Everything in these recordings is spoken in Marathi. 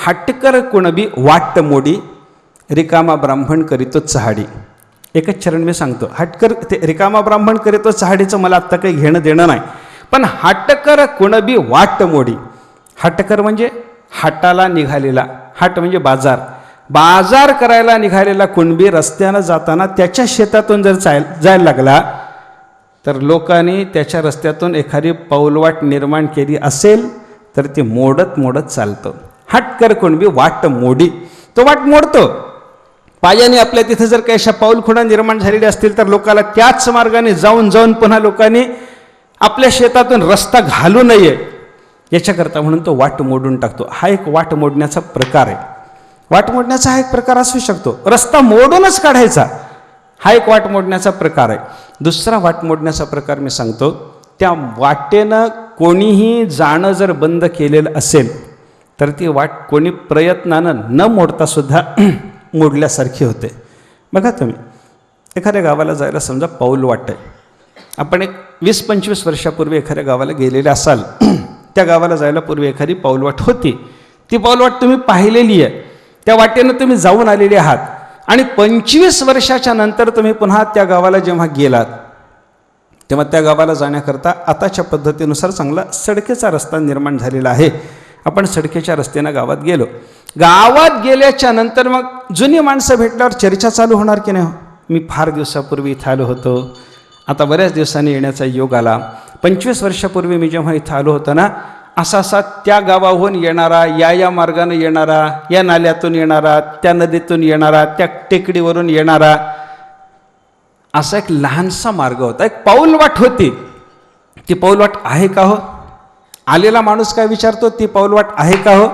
हाटकर कुणबी वाट मोडी, रिकामा ब्राह्मण करीतो चहाडी. एकच चरण मी सांगतो. हाटकर ते रिकामा ब्राह्मण करीतो चहाडीचं मला आत्ता काही घेणं देणं नाही, पण हाटकर कुणबी वाट मोडी. हाटकर म्हणजे हाटाला निघालेला, हाट म्हणजे बाजार, बाजार करायला निघालेला कुणबी रस्त्यानं जाताना त्याच्या शेतातून जर जायला लागला तर लोकांनी त्याच्या रस्त्यातून एखादी पाऊलवाट निर्माण केली असेल तर ती मोडत मोडत चालतो. हाटकर कुणबी वाट मोडी, तो वाट मोडतो. पायाने आपल्या तिथे जर काही अशा पाऊलखुणा निर्माण झालेल्या असतील तर लोकाला त्याच मार्गाने जाऊन जाऊन पुन्हा लोकांनी आपल्या शेतातून रस्ता घालू नये याच्याकरता म्हणून तो वाट मोडून टाकतो. हा एक वाट मोडण्याचा प्रकार आहे. वाट मोडण्याचा हा एक प्रकार असू शकतो. रस्ता मोडूनच काढायचा हा एक वाट मोडण्याचा प्रकार आहे. दुसरा वाट मोडण्याचा प्रकार मी सांगतो. त्या वाटेनं कोणीही जाणं जर बंद केलेलं असेल तर ती वाट कोणी प्रयत्नानं न मोडता सुद्धा मोडल्यासारखी होते. बघा तुम्ही एखाद्या गावाला जायला समजा पाऊल वाट आहे. आपण एक 20-25 वर्षापूर्वी एखाद्या गावाला गेलेले असाल, त्या गावाला जायला पूर्वी एखादी पाऊलवाट होती. ती पाऊलवाट तुम्ही पाहिलेली आहे, त्या वाटेनं तुम्ही जाऊन आलेले आहात आणि 25 वर्षाच्या नंतर तुम्ही पुन्हा त्या गावाला जेव्हा गेलात तेव्हा त्या गावाला जाण्याकरता आताच्या पद्धतीनुसार चांगला सडकेचा रस्ता निर्माण झालेला आहे. आपण सडकेच्या रस्त्यानं गावात गेलो. गावात गेल्याच्या नंतर मग जुनी माणसं भेटल्यावर चर्चा चालू होणार की नाही? मी फार दिवसापूर्वी इथं आलो होतो, आता बऱ्याच दिवसांनी येण्याचा योग आला. 25 वर्षापूर्वी मी जेव्हा इथं आलो होतो ना, असा त्या गावाहून येणारा, या मार्गाने येणारा, या नाल्यातून येणारा, त्या नदीतून येणारा, त्या टेकडीवरून येणारा, असा एक लहानसा मार्ग होता, एक पाऊलवाट होती. ती पाऊलवाट आहे का हो? आलेला माणूस काय विचारतो, ती पाऊलवाट आहे का हो?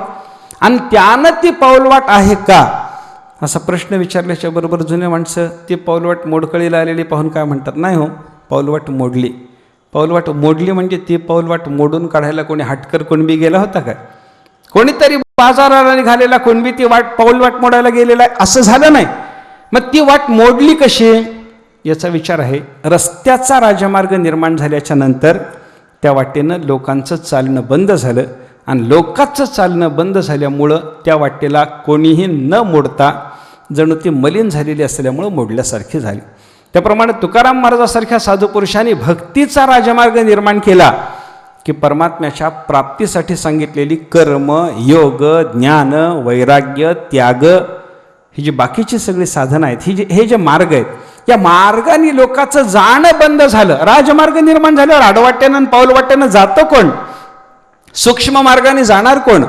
आणि त्यानं ती पाऊलवाट आहे का असा प्रश्न विचारल्याच्या बरोबर जुने माणसं ती पाऊलवाट मोडकळीला आलेली पाहून काय म्हणतात, नाही हो, पाऊलवाट मोडली. पाऊलवाट मोडली म्हणजे ती पाऊलवाट मोडून काढायला कोणी हाटकर कुणबी गेला होता काय? कोणीतरी बाजाराला निघालेला कुणबी ती पाऊलवाट मोडायला गेलेला आहे असं झालं नाही. मग ती वाट मोडली कशी याचा विचार आहे. रस्त्याचा राजमार्ग निर्माण झाल्याच्या नंतर त्या वाटेनं लोकांचं चालणं बंद झालं आणि लोकांचं चालणं बंद झाल्यामुळं त्या वाटेला कोणीही न मोडता जणू ती मलिन झालेली असल्यामुळं मोडल्यासारखी झाली. त्याप्रमाणे तुकाराम महाराजासारख्या साधू पुरुषांनी भक्तीचा राजमार्ग निर्माण केला की परमात्म्याच्या प्राप्तीसाठी सांगितलेली कर्म, योग, ज्ञान, वैराग्य, त्याग ही जी बाकीची सगळी साधनं आहेत, हे जे मार्ग आहेत, या मार्गाने लोकांचं जाणं बंद झालं. राजमार्ग निर्माण झाल्यावर आडवाट्यानं आणि पाऊलवाट्यानं जातं कोण? सूक्ष्म मार्गाने जाणार कोण?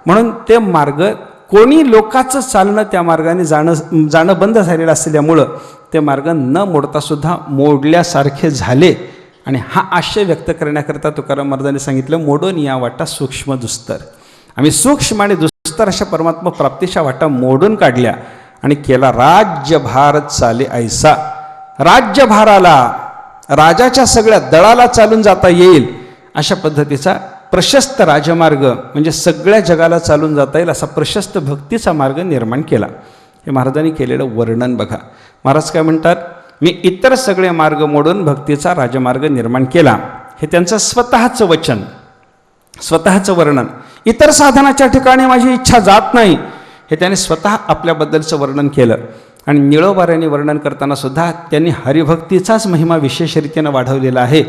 म्हणून ते मार्ग कोणी लोकांचं चालणं त्या मार्गाने जाणं बंद झालेलं असल्यामुळं ते मार्ग न मोडता सुद्धा मोडल्यासारखे झाले. आणि हा आशय व्यक्त करण्याकरता तुकाराम महाराजांनी सांगितलं, मोडून या वाटा सूक्ष्म दुस्तर. आम्ही सूक्ष्म आणि दुस्तर अशा परमात्मा प्राप्तीच्या वाटा मोडून काढल्या आणि केला राज्यभार चाले ऐसा. राज्यभाराला, राजाच्या सगळ्या दळाला चालून जाता येईल अशा पद्धतीचा प्रशस्त राजमार्ग, म्हणजे सगळ्या जगाला चालून जाता येईल असा प्रशस्त भक्तीचा मार्ग निर्माण केला. हे महाराजांनी केलेलं वर्णन बघा. महाराज काय म्हणतात, मी इतर सगळे मार्ग मोडून भक्तीचा राजमार्ग निर्माण केला. हे त्यांचं स्वतःचं वचन, स्वतःचं वर्णन. इतर साधनाच्या ठिकाणी माझी इच्छा जात नाही हे त्यांनी स्वतः आपल्याबद्दलचं वर्णन केलं. आणि निळोबाऱ्यांनी वर्णन करताना सुद्धा त्यांनी हरिभक्तीचाच महिमा विशेषरीतीनं वाढवलेला आहे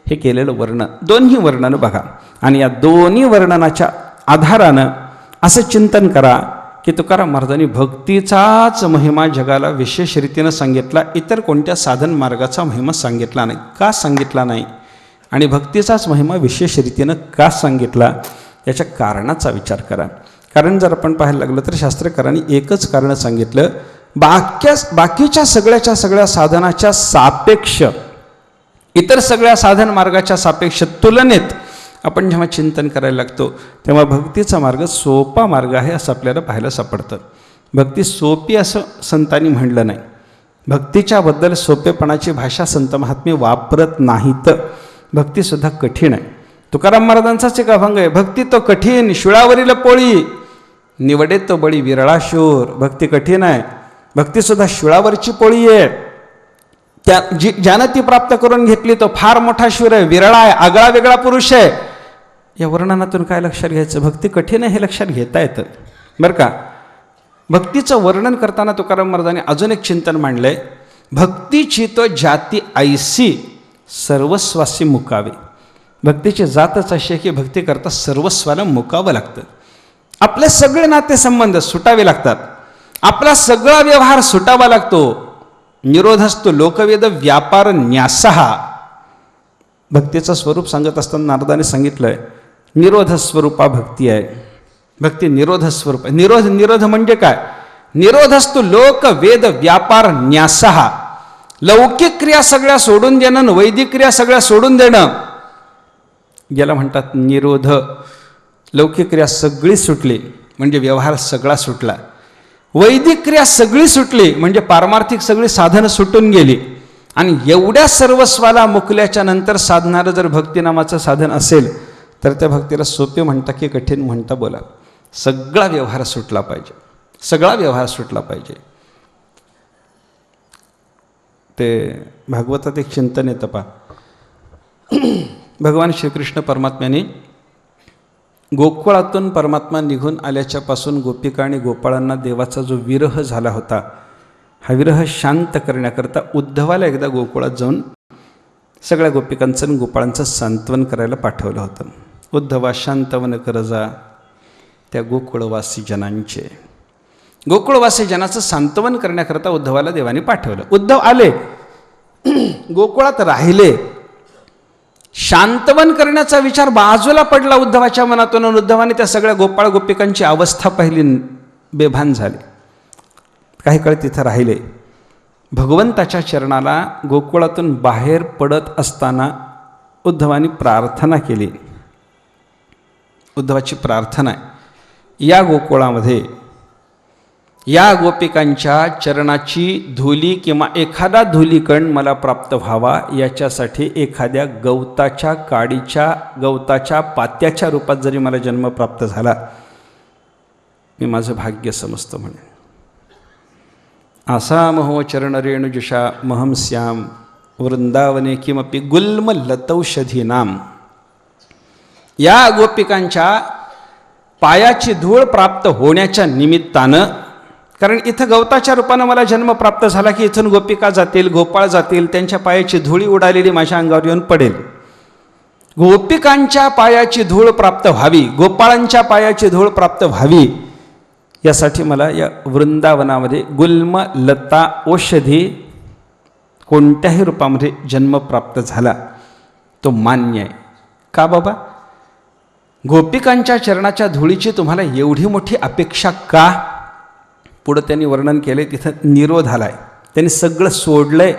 हे केलेलं वर्णन. दोन्ही वर्णन बघा आणि या दोन्ही वर्णनाच्या आधारानं असं चिंतन करा की तुकाराम महाराजांनी भक्तीचाच महिमा जगाला विशेष रीतीनं सांगितला, इतर कोणत्या साधन मार्गाचा महिमा सांगितला नाही. का सांगितला नाही आणि भक्तीचाच महिमा विशेष रीतीनं का सांगितला याच्या कारणाचा विचार करा. कारण जर आपण पाहायला लागलं तर शास्त्रकारांनी एकच कारण सांगितलं, बाकीच्या सगळ्या साधनाच्या सापेक्ष, इतर सगळ्या साधन मार्गाच्या सापेक्ष तुलनेत आपण जेव्हा चिंतन करायला लागतो तेव्हा भक्तीचा मार्ग सोपा मार्ग आहे असं आपल्याला पाहायला सापडतं. भक्ती सोपी असं संतांनी म्हणलं नाही. भक्तीच्याबद्दल सोपेपणाची भाषा संत महात्मे वापरत नाहीत. भक्तीसुद्धा कठीण आहे. तुकाराम महाराजांचाच एक अभंग आहे, भक्ती तो कठीण शिळावरील पोळी, निवडे तो बळी विरळा शूर. भक्ती कठीण आहे, भक्तीसुद्धा शिळावरची पोळी आहे. ज्यानं ती प्राप्त करून घेतली तो फार मोठा शूर आहे, विरळा आहे, आगळा वेगळा पुरुष आहे. या वर्णनातून काय लक्षात घ्यायचं, भक्ती कठीण आहे हे लक्षात घेता येतं. बरं का. भक्तीचं वर्णन करताना तुकाराम महाराजांनी अजून एक चिंतन मांडलंय. भक्तीची तो जाती ऐसी सर्वस्वासी मुकावे. भक्तीची जातच अशी आहे की भक्ती करता सर्वस्वाला मुकावं लागतं. आपले सगळे नातेसंबंध सुटावे लागतात. आपला सगळा व्यवहार सुटावा लागतो. निरोधस्तु लोकवेद व्यापार न्यासहा. भक्तीचं स्वरूप सांगत असताना नारदाने सांगितलंय निरोध स्वरूपा भक्ती आहे. भक्ती निरोध स्वरूप आहे. निरोध म्हणजे काय? निरोधस्तु लोक वेद व्यापार न्यासहा. लौकिक क्रिया सगळ्या सोडून देणं, वैदिक क्रिया सगळ्या सोडून देणं याला म्हणतात निरोध. लौकिक क्रिया सगळी सुटली म्हणजे व्यवहार सगळा सुटला. वैदिक क्रिया सगळी सुटली म्हणजे पारमार्थिक सगळी साधनं सुटून गेली. आणि एवढ्या सर्वस्वाला मुकल्याच्या नंतर साधणारं जर भक्तिनामाचं साधन असेल तर त्या भक्तीला सोपे म्हणता की कठीण म्हणता बोला. सगळा व्यवहार सुटला पाहिजे. सगळा व्यवहार सुटला पाहिजे. ते भागवतात एक चिंतन येतं पा. भगवान श्रीकृष्ण परमात्म्याने गोकुळातून परमात्मा निघून आल्याच्यापासून गोपिका आणि गोपाळांना देवाचा जो विरह झाला होता, हा विरह शांत करण्याकरता उद्धवाला एकदा गोकुळात जाऊन सगळ्या गोपिकांचं आणि गोपाळांचं सांत्वन करायला पाठवलं होतं. उद्धवा शांतवन करजा त्या गोकुळवासी जनांचे. गोकुळवासी जनाचं सांत्वन करण्याकरता उद्धवाला देवाने पाठवलं. उद्धव आले, गोकुळात राहिले. शांतवन करण्याचा विचार बाजूला पडला उद्धवाच्या मनातून. उद्धवाने त्या सगळ्या गोपाळ गोपिकांची अवस्था पाहिली, बेभान झाले. काही काळ तिथं राहिले. भगवंताच्या चरणाला गोकुळातून बाहेर पडत असताना उद्धवाने प्रार्थना केली. उद्धवाची प्रार्थना आहे, या गोकुळामध्ये या गोपिकांच्या चरणाची धुली किंवा एखादा धुलीकण मला प्राप्त व्हावा याच्यासाठी एखाद्या गवताच्या काडीच्या गवताच्या पात्याच्या रूपात जरी मला जन्म प्राप्त झाला मी माझं भाग्य समजतो म्हणे. आसामहो चरणरेणुजुषा महम श्याम वृंदावने किमपि गुल्म लतौषधी नाम. या गोपिकांच्या पायाची धूळ प्राप्त होण्याच्या निमित्तानं, कारण इथं गवताच्या रूपानं मला जन्म प्राप्त झाला की इथून गोपिका जातील, गोपाळ जातील, त्यांच्या पायाची धुळी उडालेली माझ्या अंगावर येऊन पडेल. गोपिकांच्या पायाची धूळ प्राप्त व्हावी, गोपाळांच्या पायाची धूळ प्राप्त व्हावी यासाठी मला या वृंदावनामध्ये गुल्म लता औषधी कोणत्याही रूपामध्ये जन्म प्राप्त झाला तो मान्य आहे. का बाबा? गोपिकांच्या चरणाच्या धुळीची तुम्हाला एवढी मोठी अपेक्षा का? पुढं त्यांनी वर्णन केले. तिथं निरोध आलाय. त्यांनी सगळं सोडलंय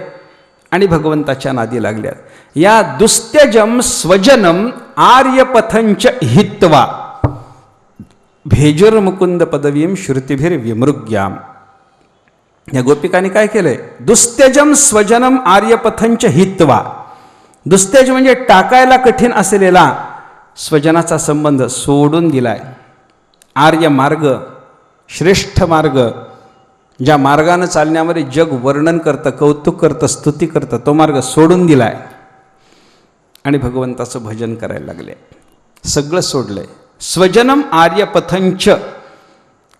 आणि भगवंताच्या नादी लागल्यात. या दुस्त्यजम स्वजनम आर्यपथंच हित्वा भेजुर मुकुंद पदवीम श्रुतिभिर विमृग्याम. या गोपिकांनी काय केलंय? दुस्त्यजम स्वजनम आर्यपथंच हित्वा. दुस्त्यज म्हणजे टाकायला कठीण असलेला स्वजनाचा संबंध सोडून दिलाय. आर्य मार्ग, श्रेष्ठ मार्ग, ज्या मार्गानं चालण्यामध्ये जग वर्णन करतं, कौतुक करतं, स्तुती करतं, तो मार्ग सोडून दिलाय आणि भगवंताचं भजन करायला लागले. सगळं सोडलंय. स्वजनम आर्यपथंच.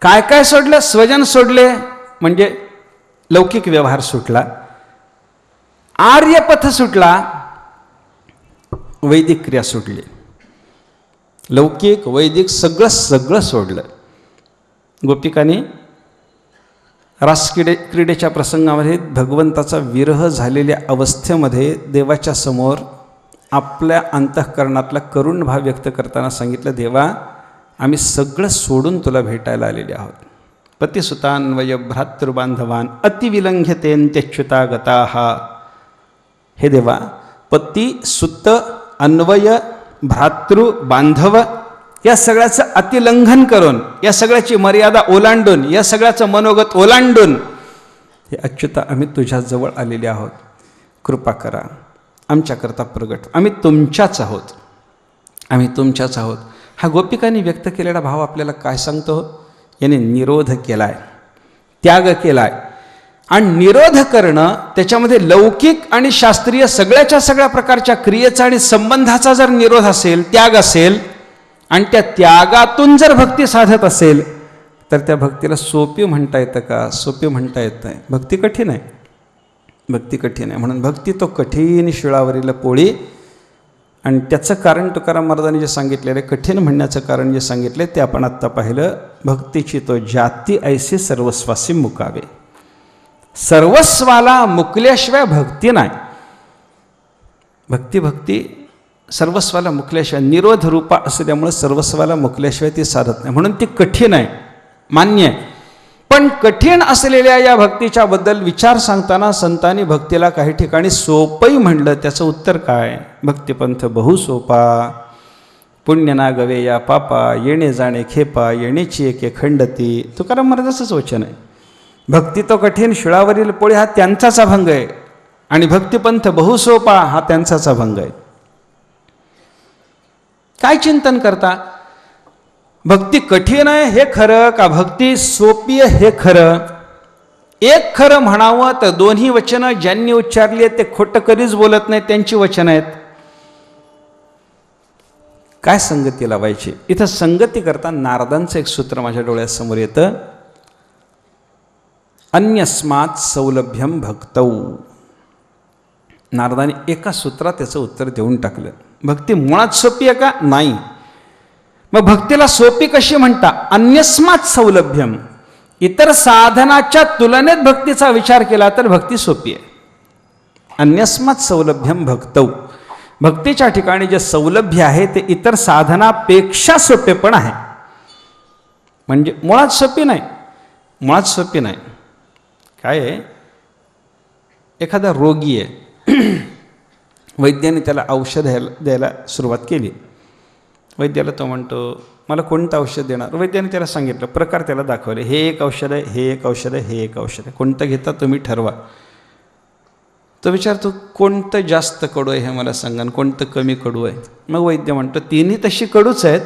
काय काय सोडलं? स्वजन सोडले म्हणजे लौकिक व्यवहार सुटला, आर्यपथ सुटला, वैदिक क्रिया सुटली. लौकिक वैदिक सगळं सगळं सोडलं. गोपिकांनी रासक्रीडेच्या प्रसंगामध्ये भगवंताचा विरह झालेल्या अवस्थेमध्ये देवाच्या समोर आपल्या अंतःकरणातला करुण भाव व्यक्त करताना सांगितलं, देवा आम्ही सगळं सोडून तुला भेटायला आलेले आहोत. पतिसुतान्वय भ्रातृबांधवान अतिविलंघ्यतेन्त्यच्युता गताहा. हे देवा, पती सुत अन्वय भ्रातृ बांधव या सगळ्याचं अतिलंघन करून, या सगळ्याची मर्यादा ओलांडून, या सगळ्याचं मनोगत ओलांडून हे अच्युता आम्ही तुझ्याजवळ आलेले आहोत. कृपा करा, आमच्याकरता प्रगट. आम्ही तुमच्याच आहोत, आम्ही तुमच्याच आहोत. हा गोपिकांनी व्यक्त केलेला भाव आपल्याला काय सांगतो? याने निरोध केलाय, त्याग केलाय. आणि निरोध करणं त्याच्यामध्ये लौकिक आणि शास्त्रीय सगळ्याच्या सगळ्या प्रकारच्या क्रियेचा आणि संबंधाचा जर निरोध असेल, त्याग असेल, आणि त्या त्यागातून जर भक्ती साधत असेल तर त्या भक्तीला सोपी म्हणता येतं का? सोपी म्हणता येत नाही. भक्ती कठीण आहे, भक्ती कठीण आहे. म्हणून भक्ती तो कठीण शिळावरील पोळी. आणि त्याचं कारण तुकाराम महाराजांनी जे सांगितलेलं आहे, कठीण म्हणण्याचं कारण जे सांगितले ते आपण आत्ता पाहिलं. भक्तीची तो जाती ऐसे सर्वस्वासी मुकावे. सर्वस्वाला मुकल्याशिवाय भक्ती नाही. भक्ती सर्वस्वाला मुकल्याशिवाय, निरोध रूपा असल्यामुळे सर्वस्वाला मुकल्याशिवाय ती साधत नाही. म्हणून ती कठीण आहे, मान्य आहे. पण कठीण असलेल्या या भक्तीच्या बद्दल विचार सांगताना संतांनी भक्तीला काही ठिकाणी सोपंही म्हणलं. त्याचं उत्तर काय? भक्तिपंथ बहु सोपा, पुण्य ना गवे या पापा, येणे जाणे खेपा, येणेची एके खंडती. तुकाराम महाराजांचंच वचन आहे. भक्ती तो कठीण शिळावरील पोळी हा त्यांचाच अभंग आहे, आणि भक्तिपंथ बहु सोपा हा त्यांचाच अभंग आहे. काय चिंतन करता? भक्ती कठीण आहे हे खरं का भक्ती सोपी आहे हे खरं? एक खरं म्हणावं तर दोन्ही वचनं ज्यांनी उच्चारली आहेत ते खोटं कधीच बोलत नाहीत, त्यांची वचनं आहेत. काय संगती लावायची? इथं संगती करता नारदांचं एक सूत्र माझ्या डोळ्यासमोर येतं. अन्यस्मात् सौलभ्यम भक्तौ. नारदाने एका सूत्रात त्याचं उत्तर देऊन टाकलं. भक्ती मुळात सोपी आहे का? नाही. मग भक्तीला सोपी कशी म्हणता? अन्यस्मात् सौलभ्यम. इतर साधनाच्या तुलनेत भक्तीचा विचार केला तर भक्ती सोपी आहे. अन्यस्मात् सौलभ्यम भक्तौ. भक्तीच्या ठिकाणी जे सौलभ्य आहे ते इतर साधनापेक्षा सोपे पण आहे. म्हणजे मुळात सोपी नाही, मुळात सोपी नाही. काय आहे, एखादा रोगी आहे, वैद्याने त्याला औषध द्यायला सुरुवात केली. वैद्याला तो म्हणतो मला कोणतं औषध देणार? वैद्याने त्याला सांगितलं, प्रकार त्याला दाखवले, हे एक औषध आहे, हे एक औषध आहे, हे एक औषध आहे, कोणतं घेता तुम्ही ठरवा. तो विचारतो कोणतं जास्त कडू आहे हे मला सांगा, आणि कोणतं कमी कडू आहे. मग वैद्य म्हणतो तिन्ही तशी कडूच आहेत,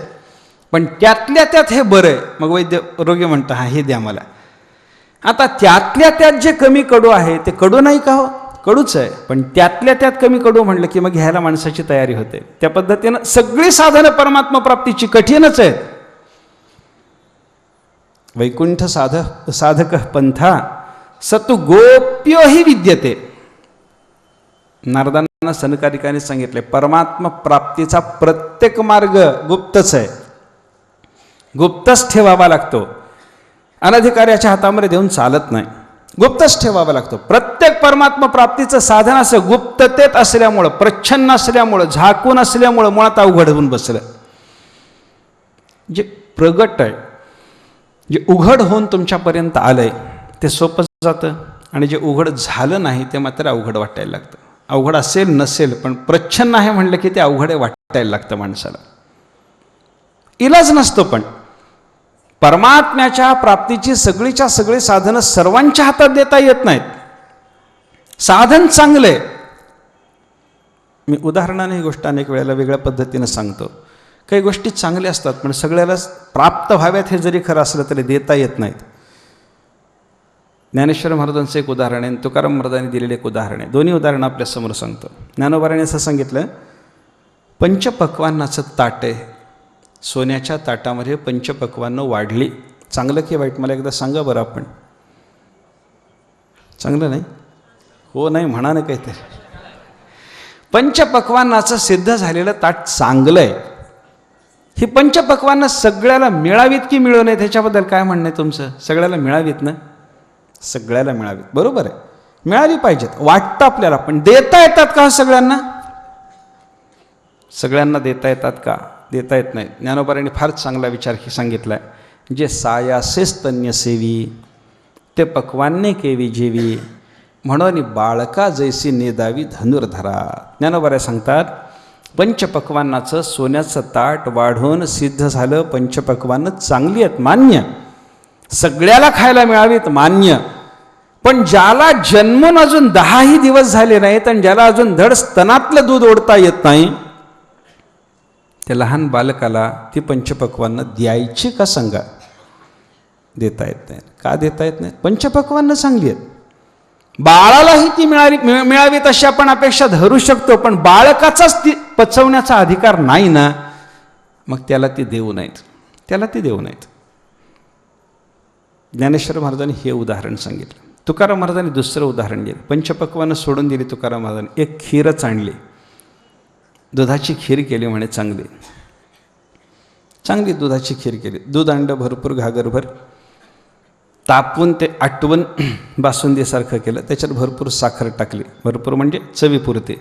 पण त्यातल्या त्यात हे बरं आहे. मग वैद्य रोगी म्हणतो हा हे द्या मला. आता त्यातल्या त्यात जे कमी कडू आहे ते कडू नाही का? हो, कडूच आहे, पण त्यातल्या त्यात कमी कडू म्हणलं की मग घ्यायला माणसाची तयारी होते. त्या पद्धतीनं सगळी साधनं परमात्मा प्राप्तीची कठीणच आहेत. वैकुंठ साधक पंथा सतु गोप्यो ही विद्यते. नारदांना सनकादिकांनी सांगितले परमात्मा प्राप्तीचा प्रत्येक मार्ग गुप्तच आहे, गुप्तच ठेवावा लागतो. अनधिकाऱ्याच्या हातामध्ये देऊन चालत नाही, गुप्तच ठेवावा लागतो. प्रत्येक परमात्मा प्राप्तीचं साधन असं गुप्ततेत असल्यामुळं, प्रच्छन्न असल्यामुळं, झाकून असल्यामुळं मुळात अवघड होऊन बसलं. जे प्रगट आहे, जे उघड होऊन तुमच्यापर्यंत आलंय ते सोपं जातं, आणि जे उघड झालं नाही ते मात्र अवघड वाटायला लागतं. अवघड असेल नसेल पण प्रच्छन्न आहे म्हणलं की ते अवघड वाटायला लागतं माणसाला. इलाज नसतो. पण परमात्म्याच्या प्राप्तीची सगळीच्या सगळी साधनं सर्वांच्या हातात देता येत नाहीत. साधन चांगले, मी उदाहरणाने ही गोष्ट अनेक वेळेला वेगळ्या पद्धतीनं सांगतो. काही गोष्टी चांगल्या असतात पण सगळ्याला प्राप्त व्हाव्यात हे जरी खरं असलं तरी देता येत नाहीत. ज्ञानेश्वर महाराजांचं एक उदाहरण आहे, तुकाराम महाराजांनी दिलेलं एक उदाहरण आहे. दोन्ही उदाहरणं आपल्यासमोर सांगतो. ज्ञानोबाराने असं सांगितलं, पंचपक्वान्नाचं ताट आहे, सोन्याच्या ताटामध्ये पंचपक्वान्न वाढली. चांगलं की वाईट मला एकदा सांगा बरं. आपण चांगलं नाही? हो नाही म्हणा ना काहीतरी. पंचपक्वान्नाचं सिद्ध झालेलं ताट चांगलं आहे. ही पंचपक्वान्न सगळ्याला मिळावीत की मिळू नये त्याच्याबद्दल काय म्हणणं आहे तुमचं? सगळ्याला मिळावीत ना? सगळ्याला मिळावीत, बरोबर आहे, मिळाली पाहिजेत. वाटतं आपल्याला, पण देता येतात का सगळ्यांना? सगळ्यांना देता येतात का? देता येत नाही. ज्ञानोबारांनी फार चांगला विचार सांगितला आहे. जे सायासे स्तन्य सेवी ते पक्वान्ने केवी जेवी, म्हणून बाळका जैसी नेदावी धनुर्धरा. ज्ञानोबारा सांगतात पंचपक्वान्नाचं सोन्याचं ताट वाढून सिद्ध झालं. पंचपक्वान्न चांगली आहेत, मान्य. सगळ्याला खायला मिळावीत, मान्य. पण ज्याला जन्मून अजून 10ही दिवस झाले नाहीत आणि ज्याला अजून धड स्तनातलं दूध ओढता येत नाही, त्या लहान बालकाला ती पंचपक्वान्न द्यायची का सांगा? देता येत नाही. का देता येत नाही? पंचपक्वान्न चांगली आहेत. बाळालाही ती मिळावीत अशी आपण अपेक्षा धरू शकतो, पण बाळकाचाच ती पचवण्याचा अधिकार नाही ना, मग त्याला ती देऊ नयेत, त्याला ती देऊ नयेत. ज्ञानेश्वर महाराजांनी हे उदाहरण सांगितलं. तुकाराम महाराजांनी दुसरं उदाहरण दिलं. पंचपक्वानं सोडून दिली तुकाराम महाराजांनी. एक खीरच आणली, दुधाची खीर केली म्हणे. चांगली दुधाची खीर केली. दूध आणलं भरपूर, घागरभर तापून ते आटवून बासुंदीसारखं केलं. त्याच्यात भरपूर साखर टाकली. भरपूर म्हणजे चवीपुरती,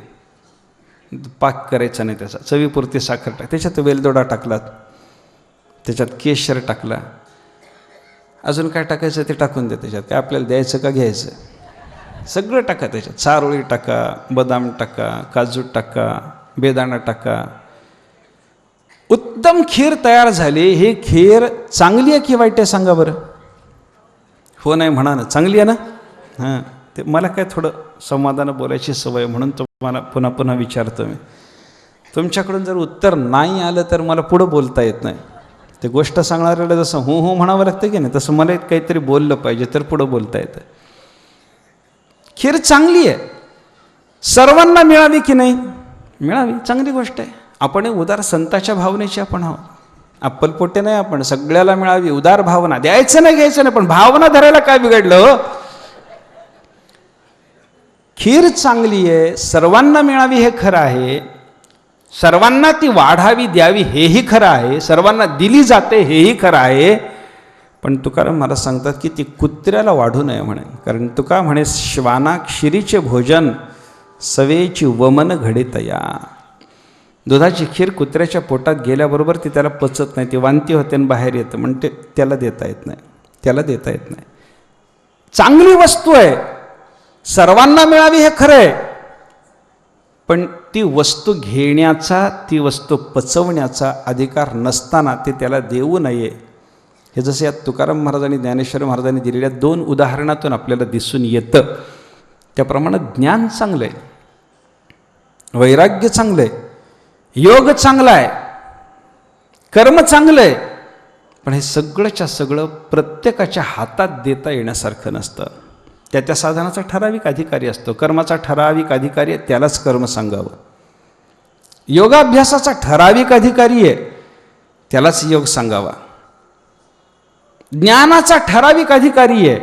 पाक करायचा नाही त्याचा, चवीपुरती साखर टाक. त्याच्यात वेलदोडा टाकला, त्याच्यात केशर टाकला, अजून काय टाकायचं ते टाकून दे. त्याच्यात काय आपल्याला द्यायचं का घ्यायचं, सगळं टाका त्याच्यात. चारोळी टाका, बदाम टाका, काजू टाका, बेदाणा टाका. उत्तम खीर तयार झाली. ही खीर चांगली आहे की वाईट आहे सांगा बरं? हो नाही म्हणा ना, चांगली आहे ना. हां, ते मला काय थोडं संवादानं बोलायची सवय म्हणून तुम्हाला पुन्हा पुन्हा विचारतो मी. तुमच्याकडून जर उत्तर नाही आलं तर मला पुढं बोलता येत नाही. ते गोष्ट सांगणाऱ्याला जसं हो हो म्हणावं लागतं की नाही, तसं मला काहीतरी बोललं पाहिजे तर पुढं बोलता येतं. खीर चांगली आहे, सर्वांना मिळावी की नाही? मिळावी, चांगली गोष्ट आहे. आपण उदार संताच्या भावनेची आपण आहोत, अप्पलपोटे नाही आपण. सगळ्याला मिळावी, उदार भावना. द्यायचं नाही घ्यायचं नाही, पण भावना धरायला काय बिघडलं? खीर चांगली आहे, सर्वांना मिळावी हे खरं आहे, सर्वांना ती वाढावी द्यावी हेही खरं आहे, सर्वांना दिली जाते हेही खरं आहे. पण तुकाराम मला सांगतात की ती कुत्र्याला वाढू नये म्हणे. कारण तुका म्हणे श्वाना क्षीरीचे भोजन सवेची वमन घडितया. दुधाची खीर कुत्र्याच्या पोटात गेल्याबरोबर ती त्याला पचत नाही, ती वांती होते आणि बाहेर येतं. म्हणते त्याला देता येत नाही. चांगली वस्तू आहे, सर्वांना मिळावी हे खरं आहे, पण ती वस्तू घेण्याचा, ती वस्तू पचवण्याचा अधिकार नसताना ते त्याला देऊ नये. हे जसे या तुकाराम महाराजांनी ज्ञानेश्वर महाराजांनी दिलेल्या 2 उदाहरणातून आपल्याला दिसून येतं. त्याप्रमाणे ज्ञान चांगलं आहे, वैराग्य चांगलं आहे, योग चांगला आहे, कर्म चांगलं आहे, पण हे सगळंच्या सगळं प्रत्येकाच्या हातात देता येण्यासारखं नसतं. त्या साधनाचा ठराविक अधिकारी असतो. कर्माचा ठराविक अधिकारी आहे, त्यालाच कर्म सांगावं. योगाभ्यासाचा ठराविक अधिकारी आहे, त्यालाच योग सांगावा. ज्ञानाचा ठराविक अधिकारी आहे,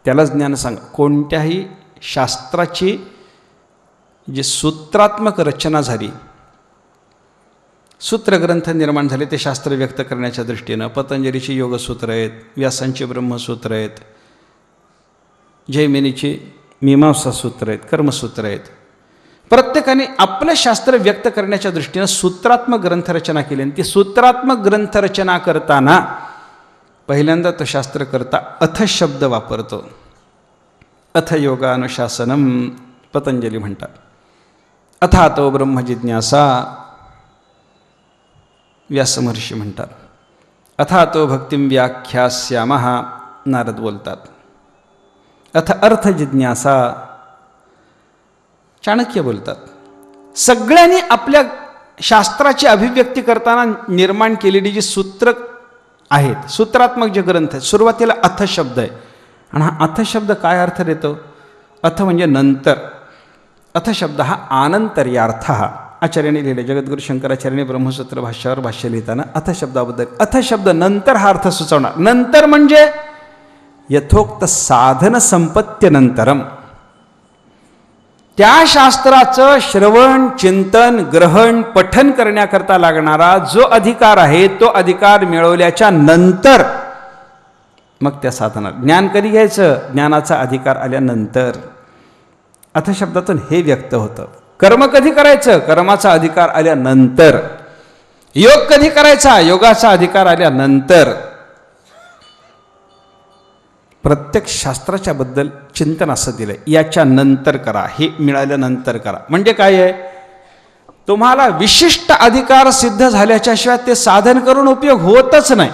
त्यालाच ज्ञान सांगा. कोणत्याही शास्त्राची जी सूत्रात्मक रचना झाली, सूत्रग्रंथ निर्माण झाले ते शास्त्र व्यक्त करण्याच्या दृष्टीनं. पतंजलीची योगसूत्र आहेत, व्यासांची ब्रह्मसूत्र आहेत, जैमिनीची मीमांसा सूत्र आहेत, कर्मसूत्र आहेत. प्रत्येकाने आपलं शास्त्र व्यक्त करण्याच्या दृष्टीनं सूत्रात्मक ग्रंथरचना केली. आणि ती सूत्रात्मक ग्रंथरचना करताना पहिल्यांदा तो शास्त्रकर्ता अथ शब्द वापरतो. अथ योगानुशासनम पतंजली म्हणतात. अथातो ब्रह्मजिज्ञासा व्यासमहर्षी म्हणतात. अथातो भक्तिं व्याख्यास्यामः नारद बोलतात. अथ अर्थ जिज्ञासा चाणक्य बोलतात. सगळ्यांनी आपल्या शास्त्राची अभिव्यक्ती करताना निर्माण केलेली जी सूत्र आहेत, सूत्रात्मक जे ग्रंथ आहेत, सुरुवातीला अथ शब्द आहे. आणि हा अथ शब्द काय अर्थ देतो? अथ म्हणजे नंतर. अथ शब्द हा आनंतर्यार्थ. हा आचार्याने लिहिले, जगद्गुरु शंकराचार्याने ब्रह्मसूत्र भाष्यावर भाष्य लिहिताना अथ शब्दाबद्दल, अथ शब्द नंतर हा अर्थ सुचवणार. नंतर म्हणजे यथोक्त साधन संपत्त्यनंतरम. त्या शास्त्राचं श्रवण, चिंतन, ग्रहण, पठन करण्याकरता लागणारा जो अधिकार आहे, तो अधिकार मिळवल्याच्या नंतर मग त्या साधनात. ज्ञान कधी घ्यायचं? ज्ञानाचा अधिकार आल्यानंतर. अथ शब्दातून हे व्यक्त होतं. कर्म कधी करायचं? कर्माचा अधिकार आल्यानंतर. योग कधी करायचा? योगाचा अधिकार आल्यानंतर. प्रत्येक शास्त्राच्या बद्दल चिंतन असं दिलंय, याच्या नंतर करा, हे मिळाल्यानंतर करा. म्हणजे काय आहे? तुम्हाला विशिष्ट अधिकार सिद्ध झाल्याच्या शिवाय ते साधन करून उपयोग होतच नाही.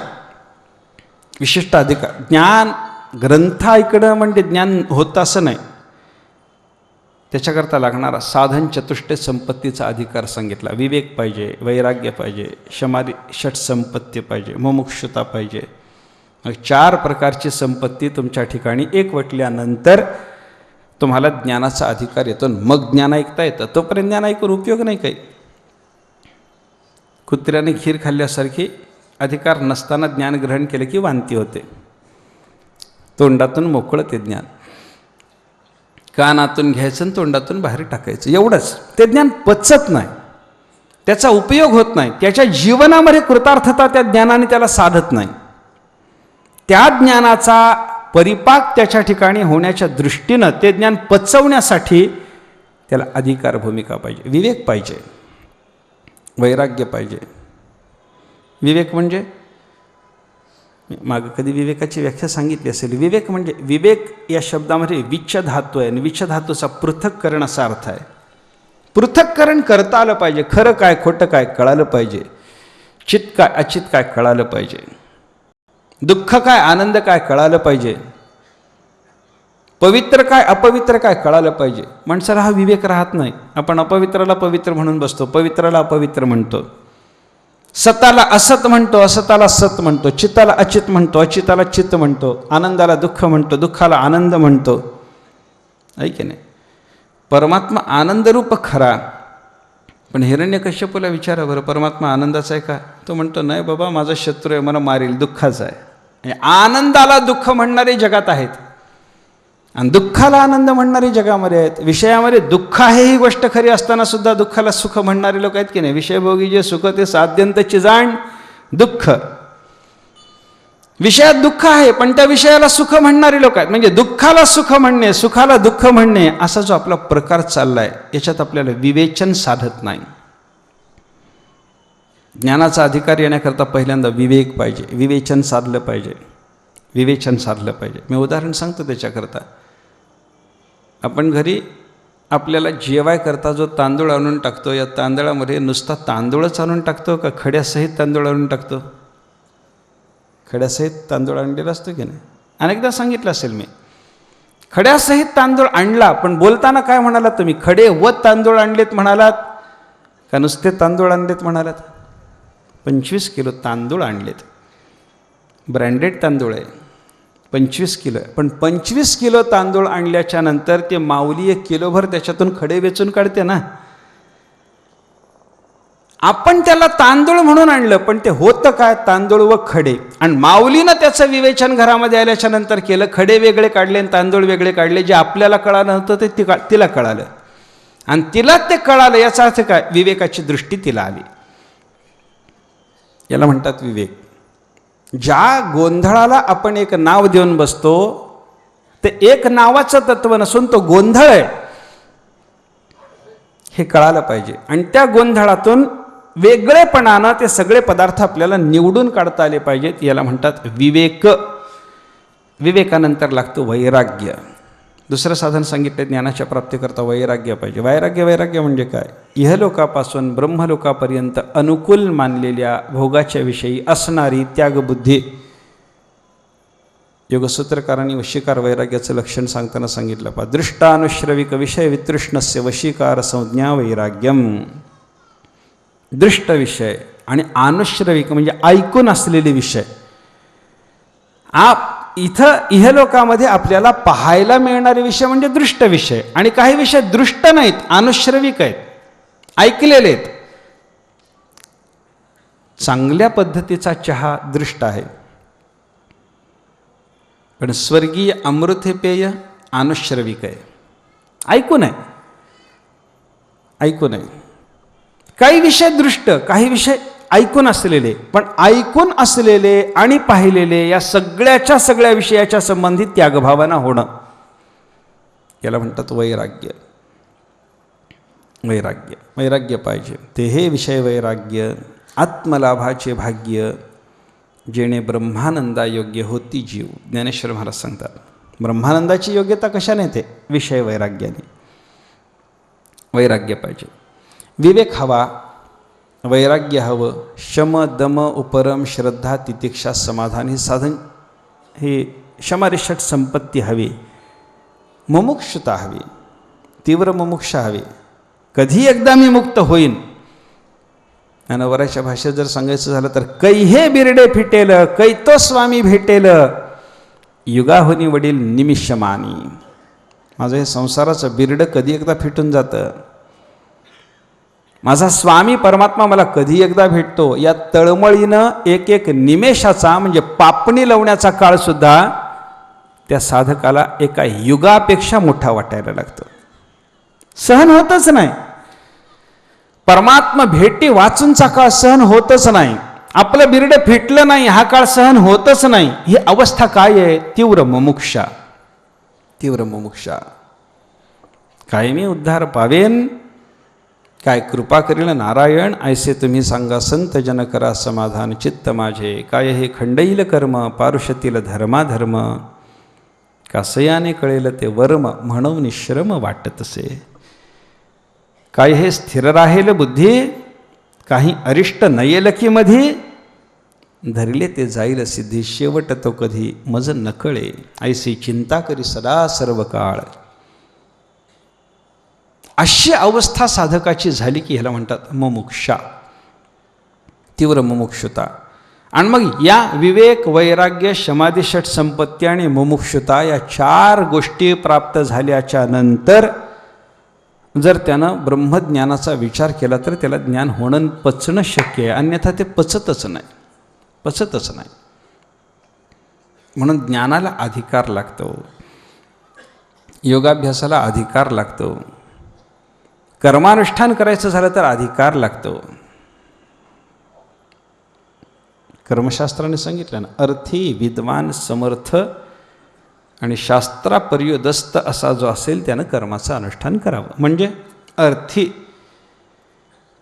विशिष्ट अधिकार, ज्ञान ग्रंथ ऐकणं म्हणजे ज्ञान होतं असं नाही. त्याच्याकरता लागणारा साधन चतुष्टय संपत्तीचा अधिकार सांगितला. विवेक पाहिजे, वैराग्य पाहिजे, शमाधी षट संपत्ती पाहिजे, मुमुक्षुता पाहिजे. मग 4 प्रकारची संपत्ती तुमच्या ठिकाणी एकवटल्यानंतर तुम्हाला ज्ञानाचा अधिकार येतो. मग ज्ञान ऐकता येतं. तोपर्यंत ज्ञान ऐकून उपयोग नाही काही. कुत्र्याने खीर खाल्ल्यासारखी अधिकार नसताना ज्ञान ग्रहण केलं की वांती होते. तोंडातून मोकळं ते ज्ञान, कानातून घ्यायचं आणि तोंडातून बाहेर टाकायचं, एवढंच. ते ज्ञान पचत नाही, त्याचा उपयोग होत नाही, त्याच्या जीवनामध्ये कृतार्थता त्या ज्ञानाने त्याला साधत नाही. त्या ज्ञानाचा परिपाक त्याच्या ठिकाणी होण्याच्या दृष्टीनं ते ज्ञान पचवण्यासाठी त्याला अधिकार भूमिका पाहिजे, विवेक पाहिजे, वैराग्य पाहिजे. विवेक म्हणजे, मागं कधी विवेकाची व्याख्या सांगितली असेल. विवेक म्हणजे, विवेक या शब्दामध्ये विच्छ धातू आहे आणि विच्छ धातूचा पृथक्करण असा अर्थ आहे. पृथक्करण करता आलं पाहिजे, खरं काय खोटं काय कळालं पाहिजे, चित काय अचित काय कळालं पाहिजे, दुःख काय आनंद काय कळालं पाहिजे, पवित्र काय अपवित्र काय कळालं पाहिजे. माणसाला हा विवेक राहत नाही. आपण अपवित्राला पवित्र म्हणून बसतो, पवित्राला अपवित्र म्हणतो, सताला असत म्हणतो, असताला सत म्हणतो, चित्ताला अचित म्हणतो, अचिताला चित्त म्हणतो, आनंदाला दुःख म्हणतो, दुःखाला आनंद म्हणतो. आहे की नाही? परमात्मा आनंदरूप खरा. पण हिरण्यकश्यपूला विचारा बरं, परमात्मा आनंदाचा आहे का? तो म्हणतो नाही बाबा, माझा शत्रू आहे, मला मारील, दुःखाचा आहे. आनंदाला दुःख म्हणणारे जगात आहेत आणि दुःखाला आनंद म्हणणारे जगामध्ये आहेत. विषयामध्ये दुःख आहे ही गोष्ट खरी असताना सुद्धा दुःखाला सुख म्हणणारे लोक आहेत की नाही? विषयभोगी जे सुख ते साध्यंतची जाण दुःख. विषयात दुःख आहे पण त्या विषयाला सुख म्हणणारे लोक आहेत. म्हणजे दुःखाला सुख म्हणणे, सुखाला दुःख म्हणणे, असा जो आपला प्रकार चाललाय, याच्यात आपल्याला विवेचन साधत नाही. ज्ञानाचा अधिकार येण्याकरता पहिल्यांदा विवेक पाहिजे, विवेचन साधलं पाहिजे, विवेचन साधलं पाहिजे. मी उदाहरण सांगतो त्याच्याकरता. आपण घरी आपल्याला जेवाय करता जो तांदूळ आणून टाकतो, या तांदळामध्ये नुसता तांदूळच आणून टाकतो का खड्यासहित तांदूळ आणून टाकतो? खड्यासहित तांदूळ आणलेला असतो की नाही? अनेकदा सांगितलं असेल मी, खड्यासहित तांदूळ आणला, पण बोलताना काय म्हणालात तुम्ही? खडे व तांदूळ आणलेत म्हणालात का नुसते तांदूळ आणलेत म्हणालात? 25 किलो तांदूळ आणलेत, ब्रँडेड तांदूळ आहे, 25 किलो आहे. पण 25 किलो तांदूळ आणल्याच्या नंतर ते माऊली 1 किलोभर त्याच्यातून खडे वेचून काढते ना. आपण त्याला तांदूळ म्हणून आणलं, पण ते होतं काय? तांदूळ व खडे. आणि माऊलीनं त्याचं विवेचन घरामध्ये आल्याच्या नंतर केलं, खडे वेगळे काढले आणि तांदूळ वेगळे काढले. जे आपल्याला कळालं नव्हतं ते तिला कळालं आणि तिला ते कळालं. याचा अर्थ काय? विवेकाची दृष्टी तिला आली. याला म्हणतात विवेक. ज्या गोंधळाला आपण एक नाव देऊन बसतो, ते एक नावाचं तत्व नसून तो गोंधळ आहे, हे कळालं पाहिजे. आणि त्या गोंधळातून वेगळेपणानं ते सगळे पदार्थ आपल्याला निवडून काढता आले पाहिजेत. याला म्हणतात विवेक. विवेकानंतर लागतो वैराग्य. दुसरं साधन सांगितलं ज्ञानाच्या प्राप्तीकरता वैराग्य पाहिजे. वैराग्य म्हणजे काय? इहलोकापासून ब्रह्मलोकापर्यंत अनुकूल मानलेल्या भोगाच्या विषयी असणारी त्यागबुद्धी. योगसूत्रकारांनी वशीकार वैराग्याचं लक्षण सांगताना सांगितलं पहा. दृष्टानुश्रविक विषय वितृष्णस्य वशीकार संज्ञा वैराग्यम. दृष्ट विषय आणि अनुश्रविक म्हणजे ऐकून असलेले विषय. इथं इहलोकामध्ये आपल्याला पाहायला मिळणारे विषय म्हणजे दृष्ट विषय, आणि काही विषय दृष्ट नाहीत, अनुश्रविक आहेत, ऐकलेले आहेत. चांगल्या पद्धतीचा चहा दृष्ट आहे, पण स्वर्गीय अमृत हे पेय अनुश्रविक आहे, ऐकून आहे, ऐकून आहे. काही विषय दृष्ट, काही विषय ऐकून असलेले. पण ऐकून असलेले आणि पाहिलेले या सगळ्या विषयाच्या संबंधित त्यागभावना होणं, याला म्हणतात वैराग्य. वैराग्य वैराग्य पाहिजे. ते हे विषय वैराग्य आत्मलाभाचे भाग्य, जेणे ब्रह्मानंदा योग्य होती जीव. ज्ञानेश्वर महाराज सांगतात. ब्रह्मानंदाची योग्यता कशाने येते? विषय वैराग्याने. वैराग्य पाहिजे. विवेक हवा, वैराग्य हवं, शम दम उपरम श्रद्धा तितिक्षा समाधान हे साधन, हे शमरिषट संपत्ती हवी, मुमुक्षुता हवी, तीव्र मुमुक्षा हवी. कधी एकदा मी मुक्त होईन. आणि वराच्या भाषेत जर सांगायचं झालं तर कैहे बिरडे फिटेल, कैतो स्वामी भेटेल, युगाहुनी वडील निमिषमानी. माझं हे संसाराचं बिरडं कधी एकदा फिटून जातं. माझा स्वामी परमात्मा मला कधी एकदा भेटतो. या तळमळीनं एक एक निमेषाचा म्हणजे पापणी लावण्याचा काळसुद्धा त्या साधकाला एका युगापेक्षा मोठा वाटायला लागतो. सहन होतच नाही. परमात्मा भेटी वाचूनचा काळ सहन होतच नाही. आपलं बिरडं फिटलं नाही हा काळ सहन होतच नाही. ही अवस्था काय आहे? तीव्र मुमुक्षा. तीव्र मुमुक्षा. काय मी उद्धार पावेन, काय कृपा करील नारायण, ऐसे तुम्ही सांगा संत जन करा समाधान चित्त माझे. काय हे खंडईल कर्म, पारुषतील धर्माधर्म, कासयाने कळेल ते वर्म, म्हणून श्रम वाटतसे. काय हे स्थिर राहील बुद्धी, काही अरिष्ट नयेल की मधी, धरले ते जाईल सिद्धी, शेवट तो कधी मज नकळे. ऐसी चिंता करी सदा सर्व काळ. अशी अवस्था साधकाची झाली की ह्याला म्हणतात मुमुक्षा, तीव्र मुमुक्षुता. आणि मग या विवेक, वैराग्य, समाधी, षट संपत्ती आणि मुमुक्षुता या 4 गोष्टी प्राप्त झाल्याच्या नंतर जर त्यानं ब्रह्मज्ञानाचा विचार केला तर त्याला ज्ञान होणं, पचणं शक्य आहे. अन्यथा ते पचतच नाही, पचतच नाही. म्हणून ज्ञानाला अधिकार लागतो, योगाभ्यासाला अधिकार लागतो, कर्मानुष्ठान करायचं झालं तर अधिकार लागतो. कर्मशास्त्राने सांगितलं ना, अर्थी विद्वान समर्थ आणि शास्त्रापर्युदस्त असा जो असेल त्यानं कर्माचं अनुष्ठान करावं. म्हणजे अर्थी,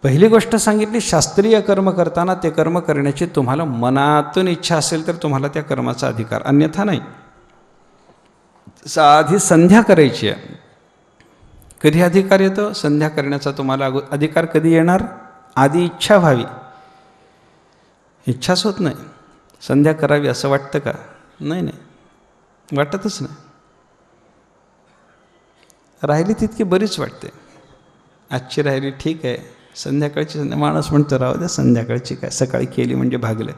पहिली गोष्ट सांगितली, शास्त्रीय कर्म करताना ते कर्म करण्याची तुम्हाला मनातून इच्छा असेल तर तुम्हाला त्या कर्माचा अधिकार, अन्यथा नाही. आधी संध्या करायची आहे. कधी अधिकार येतो? संध्या करण्याचा तुम्हाला अधिकार कधी येणार? आधी इच्छा व्हावी. इच्छाच होत नाही. संध्या करावी असं वाटतं का? नाही, नाही, वाटतच नाही. राहिली तितकी बरीच वाटते. आजची राहिली ठीक आहे, संध्याकाळची संध्या माणूस म्हणतो राहू द्या, संध्याकाळची काय, सकाळी केली म्हणजे भागलं.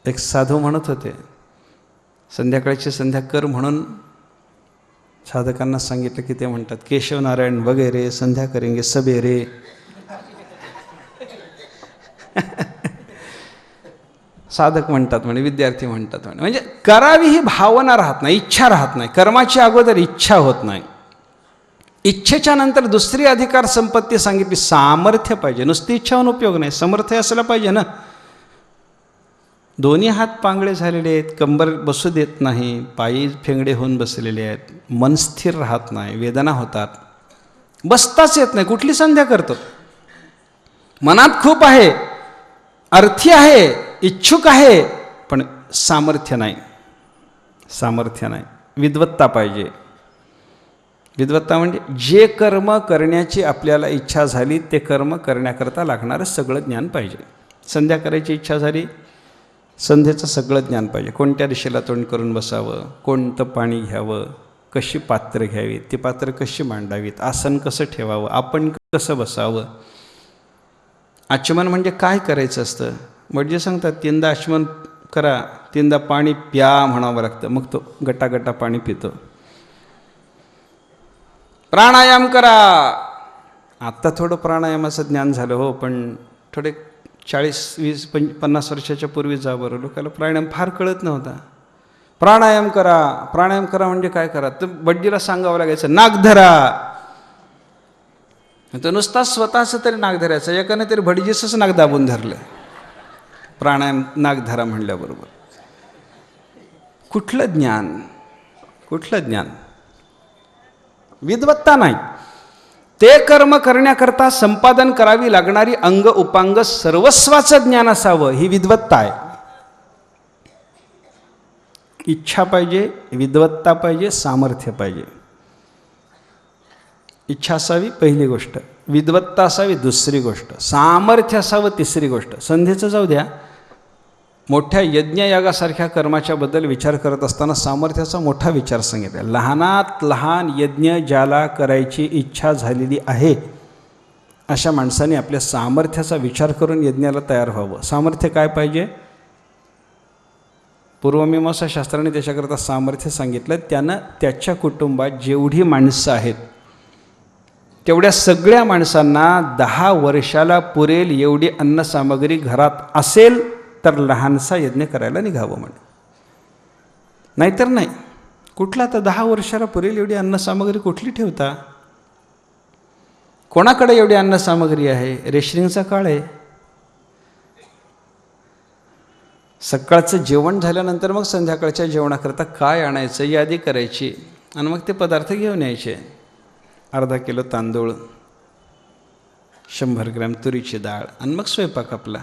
एक साधू म्हणत होते, संध्याकाळची संध्या कर म्हणून साधकांना सांगितलं की ते म्हणतात, केशव नारायण वगैरे संध्या करेंगे सबेरे. साधक म्हणतात म्हणे, विद्यार्थी म्हणतात म्हणे. म्हणजे करावी ही भावना राहत नाही, इच्छा राहत नाही. कर्माची अगोदर इच्छा होत नाही. इच्छेच्या नंतर दुसरी अधिकार संपत्ती सांगितली, सामर्थ्य पाहिजे. नुसती इच्छा होऊन उपयोग नाही, सामर्थ्य असलं पाहिजे ना. दोन्ही हात पांगळे झालेले आहेत, कंबर बसू देत नाही, पायी फेंगडे होऊन बसलेले आहेत, मन स्थिर राहत नाही, वेदना होतात, बसताच येत नाही. कुठली संध्या करतो? मनात खूप आहे, अर्थी आहे, इच्छुक आहे, पण सामर्थ्य नाही. सामर्थ्य नाही. विद्वत्ता पाहिजे. विद्वत्ता म्हणजे जे कर्म करण्याची आपल्याला इच्छा झाली ते कर्म करण्याकरता लागणारं सगळं ज्ञान पाहिजे. संध्या करायची इच्छा झाली, संध्येचं सगळं ज्ञान पाहिजे. कोणत्या दिशेला तोंड करून बसावं, कोणतं पाणी घ्यावं, कशी पात्र घ्यावीत, ती पात्र कशी मांडावीत, आसन कसं ठेवावं, आपण कसं बसावं. आचमन म्हणजे काय करायचं असतं? म्हणजे सांगतात 3दा आचमन करा, 3दा पाणी प्या म्हणावं लागतं, मग तो गटागटा पाणी पितो. प्राणायाम करा. आत्ता थोडं प्राणायामाचं ज्ञान झालं हो, पण थोडे 40, 20, 50 वर्षाच्या पूर्वी जा बरं, लोकांना प्राणायाम फार कळत नव्हता. प्राणायाम करा, प्राणायाम करा म्हणजे काय करा? तर बड्डीला सांगावं लागायचं, नाक धरा. तर नुसता स्वतःचं तरी नाक धरायचं, एकाने तरी भटजीचंच नाक दाबून धरलं. प्राणायाम नाक धरा म्हणल्याबरोबर कुठलं ज्ञान? कुठलं ज्ञान? विद्वत्ता नाही. ते कर्म करण्याकरता संपादन करावी लागणारी अंग उपांग सर्वस्वाचं ज्ञान असावं, ही विद्वत्ता आहे. इच्छा पाहिजे, विद्वत्ता पाहिजे, सामर्थ्य पाहिजे. इच्छा असावी पहिली गोष्ट, विद्वत्ता असावी दुसरी गोष्ट, सामर्थ्य असावं तिसरी गोष्ट. संध्येचं जाऊ द्या, मोठ्या यज्ञयागासारख्या कर्माच्या बद्दल विचार करत असताना सामर्थ्याचा मोठा विचार सांगितला. लहानात लहान यज्ञ ज्याला करायची इच्छा झालेली आहे अशा माणसाने आपल्या सामर्थ्याचा विचार करून यज्ञाला तयार व्हावं. सामर्थ्य काय पाहिजे? पूर्वमीमांसा शास्त्राने त्याच्याकरता सामर्थ्य सांगितलं. त्यानं त्याच्या कुटुंबात जेवढी माणसं आहेत तेवढ्या सगळ्या माणसांना 10 वर्षाला पुरेल एवढी अन्नसामग्री घरात असेल तर लहानसा यज्ञ करायला निघावं म्हणे. नाहीतर नाही. कुठला आता 10 वर्षाला पुरेल एवढी अन्नसामग्री कुठली ठेवता? कोणाकडे एवढी अन्नसामग्री आहे? रेशनिंगचा काळ आहे. सकाळचं जेवण झाल्यानंतर मग संध्याकाळच्या जेवणाकरता काय आणायचं यादी करायची आणि मग ते पदार्थ घेऊन यायचे. अर्धा किलो तांदूळ, 100 ग्रॅम तुरीची डाळ आणि मग स्वयंपाक आपला.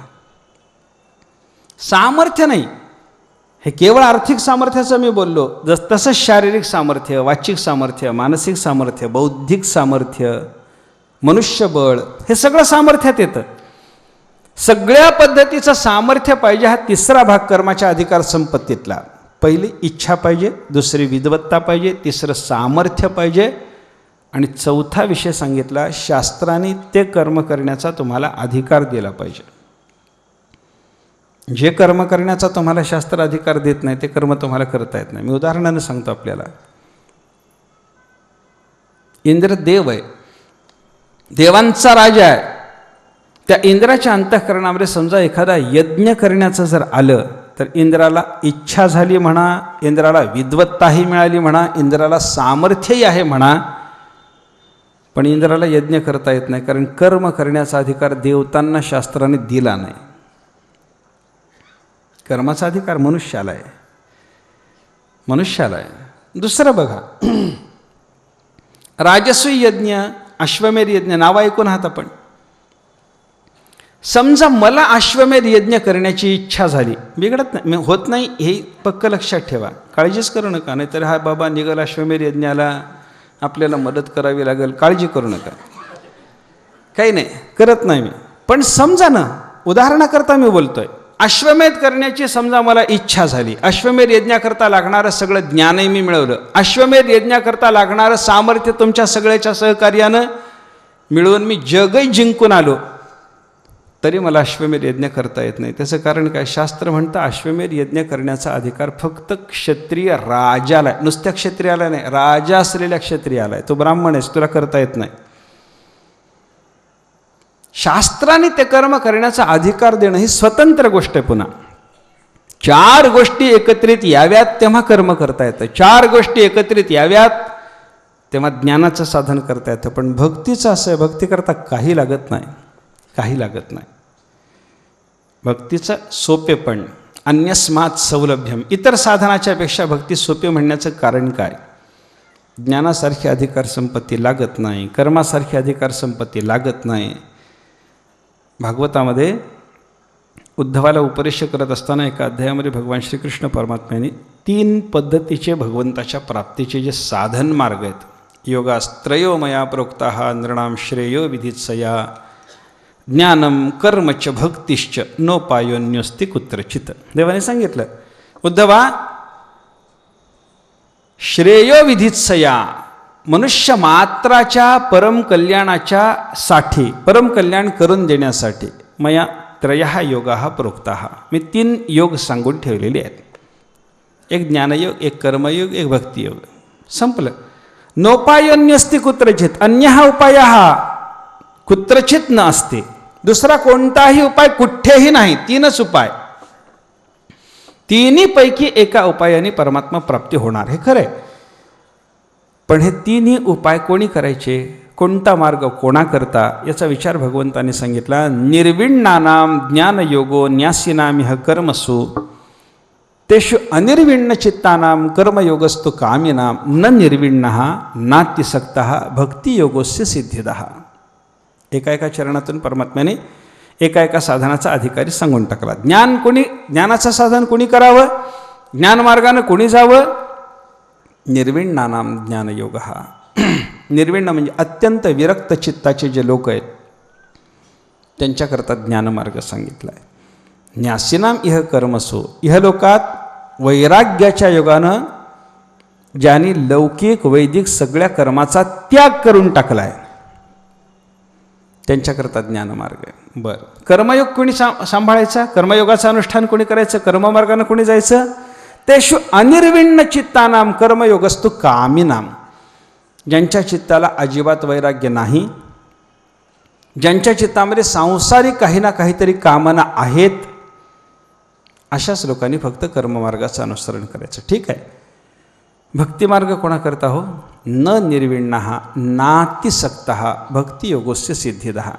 सामर्थ्य नाही, हे केवळ आर्थिक सामर्थ्याचं मी बोललो. तसंच शारीरिक सामर्थ्य, वाचिक सामर्थ्य, मानसिक सामर्थ्य, बौद्धिक सामर्थ्य, मनुष्यबळ, हे सगळं सामर्थ्यात येतं. सगळ्या पद्धतीचं सामर्थ्य पाहिजे. हा तिसरा भाग कर्माच्या अधिकार संपत्तीतला. पहिली इच्छा पाहिजे, दुसरी विद्वत्ता पाहिजे, तिसरं सामर्थ्य पाहिजे आणि चौथा विषय सांगितला, शास्त्राने ते कर्म करण्याचा तुम्हाला अधिकार दिला पाहिजे. जे कर्म करण्याचा तुम्हाला शास्त्र अधिकार देत नाही ते कर्म तुम्हाला करता येत नाही. मी उदाहरणाने सांगतो आपल्याला. इंद्र देव आहे, देवांचा राजा आहे. त्या इंद्राच्या अंतःकरणामध्ये समजा एखादा यज्ञ करण्याचं जर आलं तर इंद्राला इच्छा झाली म्हणा, इंद्राला विद्वत्ताही मिळाली म्हणा, इंद्राला सामर्थ्यही आहे म्हणा, पण इंद्राला यज्ञ करता येत नाही. कारण कर्म करण्याचा अधिकार देवतांना शास्त्राने दिला नाही. कर्माचा अधिकार मनुष्याला आहे, मनुष्याला आहे. दुसरं बघा, राजसूय यज्ञ, अश्वमेध यज्ञ नाव ऐकून आहात आपण. समजा मला अश्वमेध यज्ञ करण्याची इच्छा झाली, बिघडत नाही, होत नाही हे पक्क लक्षात ठेवा, काळजीच करू नका. नाहीतर हा बाबा निघाल अश्वमेध यज्ञाला, आपल्याला मदत करावी लागेल, काळजी करू नका. काही नाही, करत नाही मी. पण समजा ना, उदाहरणाकरता मी बोलतोय, अश्वमेध करण्याची समजा मला इच्छा झाली. अश्वमेध यज्ञाकरता लागणारं सगळं ज्ञानही मी मिळवलं, अश्वमेध यज्ञाकरता लागणारं सामर्थ्य तुमच्या सगळ्याच्या सहकार्यानं मिळवून मी जगही जिंकून आलो, तरी मला अश्वमेध यज्ञ करता येत नाही. त्याचं कारण काय? शास्त्र म्हणतं अश्वमेध यज्ञ करण्याचा अधिकार फक्त क्षत्रिय राजाला आहे. नुसत्या क्षत्रियाला नाही, राजा असलेल्या क्षत्रियाला आहे. तो ब्राह्मण आहेस, तुला करता येत नाही. शास्त्राने ते कर्म करण्याचा अधिकार देणं ही स्वतंत्र गोष्ट आहे. पुन्हा 4 गोष्टी एकत्रित याव्यात तेव्हा कर्म करता येतं. 4 गोष्टी एकत्रित याव्यात तेव्हा ज्ञानाचं साधन करता येतं. पण भक्तीचं असं आहे, भक्ती करता काही लागत नाही, काही लागत नाही. भक्तीचं सोपेपण, अन्यस्मात् सौलभ्यम. इतर साधनाच्या पेक्षा भक्ती सोपे म्हणण्याचं कारण काय? ज्ञानासारखी अधिकार संपत्ती लागत नाही, कर्मासारखी अधिकार संपत्ती लागत नाही. भागवतामध्ये उद्धवाला उपदेश करत असताना एका अध्यायामध्ये भगवान श्रीकृष्ण परमात्म्याने 3 पद्धतीचे भगवंताच्या प्राप्तीचे जे साधन मार्ग आहेत, योगास्त्रयो मया प्रोक्ताः नृणां श्रेयो विधित्सया ज्ञानम कर्मच भक्तिश्च नोपायोन्योस्ति कुत्रचित. देवाने सांगितलं, उद्धवा, श्रेयो विधित्सया, मनुष्य मात्राच्या परम कल्याणाच्या साठी, परम कल्याण करून देण्यासाठी मया 3 योगाः प्रोक्ताः, मी 3 योग सांगून ठेवलेले आहेत. एक ज्ञानयोग, एक कर्मयोग, एक भक्तियोग. संपलं. नोपायोन्यस्ति कुत्रचित, अन्यः उपायः कुत्रचित न असते. दुसरा कोणताही उपाय कुठेही नाही. 3च उपाय. 3ही पैकी एका उपायाने परमात्मा प्राप्ती होणार, हे खरं आहे. पण हे 3ही उपाय कोणी करायचे, कोणता मार्ग कोणाकरता, याचा विचार भगवंताने सांगितला. निर्विण्णानाम ज्ञानयोगो न्यासीनामिह कर्मसु तेषु अनिर्विण्ण चित्तानाम कर्मयोगस्तु कामिनाम न निर्विण्णः नातिसक्तः भक्तियोगस्य सिद्धिदः. एका चरणातून परमात्म्याने एका साधनाचा अधिकारी सांगून टाकला. ज्ञानाचं साधन कोणी करावं, ज्ञानमार्गानं कोणी जावं? निर्विण्णानाम ज्ञानयोग. निर्विण्ण म्हणजे अत्यंत विरक्त चित्ताचे जे लोक आहेत त्यांच्याकरता ज्ञानमार्ग सांगितला आहे. न्यासीनाम इह कर्मसो, इहलोकात वैराग्याच्या योगानं ज्यांनी लौकिक वैदिक सगळ्या कर्माचा त्याग करून टाकला आहे त्यांच्याकरता ज्ञानमार्ग आहे. बरं, कर्मयोग कोणी सांभाळायचा, कर्मयोगाचं अनुष्ठान कोणी करायचं, कर्ममार्गानं कोणी जायचं? तेषु अनिर्विण्ण चित्तानाम कर्मयोगस्तु कामिनाम, ज्यांच्या चित्ताला अजिबात वैराग्य नाही, ज्यांच्या चित्तामध्ये सांसारिक काही ना काहीतरी कामना आहेत, अशाच लोकांनी फक्त कर्ममार्गाचं अनुसरण करायचं. ठीक आहे. भक्तिमार्ग कोणाकरता हो? न निर्विण्णः नातिसक्तः भक्तियोगस्य सिद्धिदः.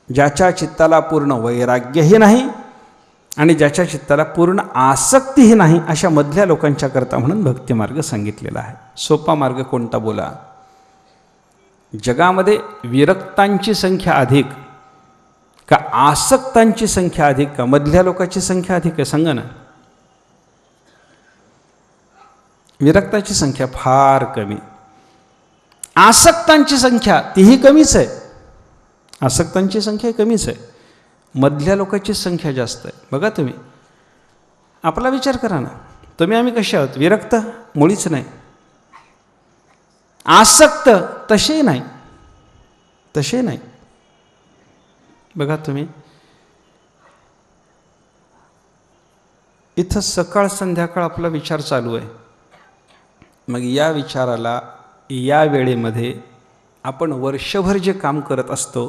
ज्याच्या चित्ताला पूर्ण वैराग्यही नाही आणि ज्याच्या चित्ताला पूर्ण आसक्तीही नाही, अशा मधल्या लोकांच्या करता म्हणून भक्तिमार्ग सांगितलेला आहे. सोपा मार्ग कोणता बोला? जगामध्ये विरक्तांची संख्या अधिक का आसक्तांची संख्या अधिक का मधल्या लोकांची संख्या अधिक आहे? सांगा ना. विरक्ताची संख्या फार कमी, आसक्तांची संख्या तीही कमीच आहे. आसक्तांची संख्या कमीच आहे, मधल्या लोकांची संख्या जास्त आहे. बघा तुम्ही आपला विचार करा ना. तुम्ही आम्ही कसे आहोत? विरक्त मुळीच नाही, आसक्त तसेही नाही, तसे नाही. बघा तुम्ही इथं सकाळ संध्याकाळ आपला विचार चालू आहे. मग या विचाराला या वेळेमध्ये आपण वर्षभर जे काम करत असतो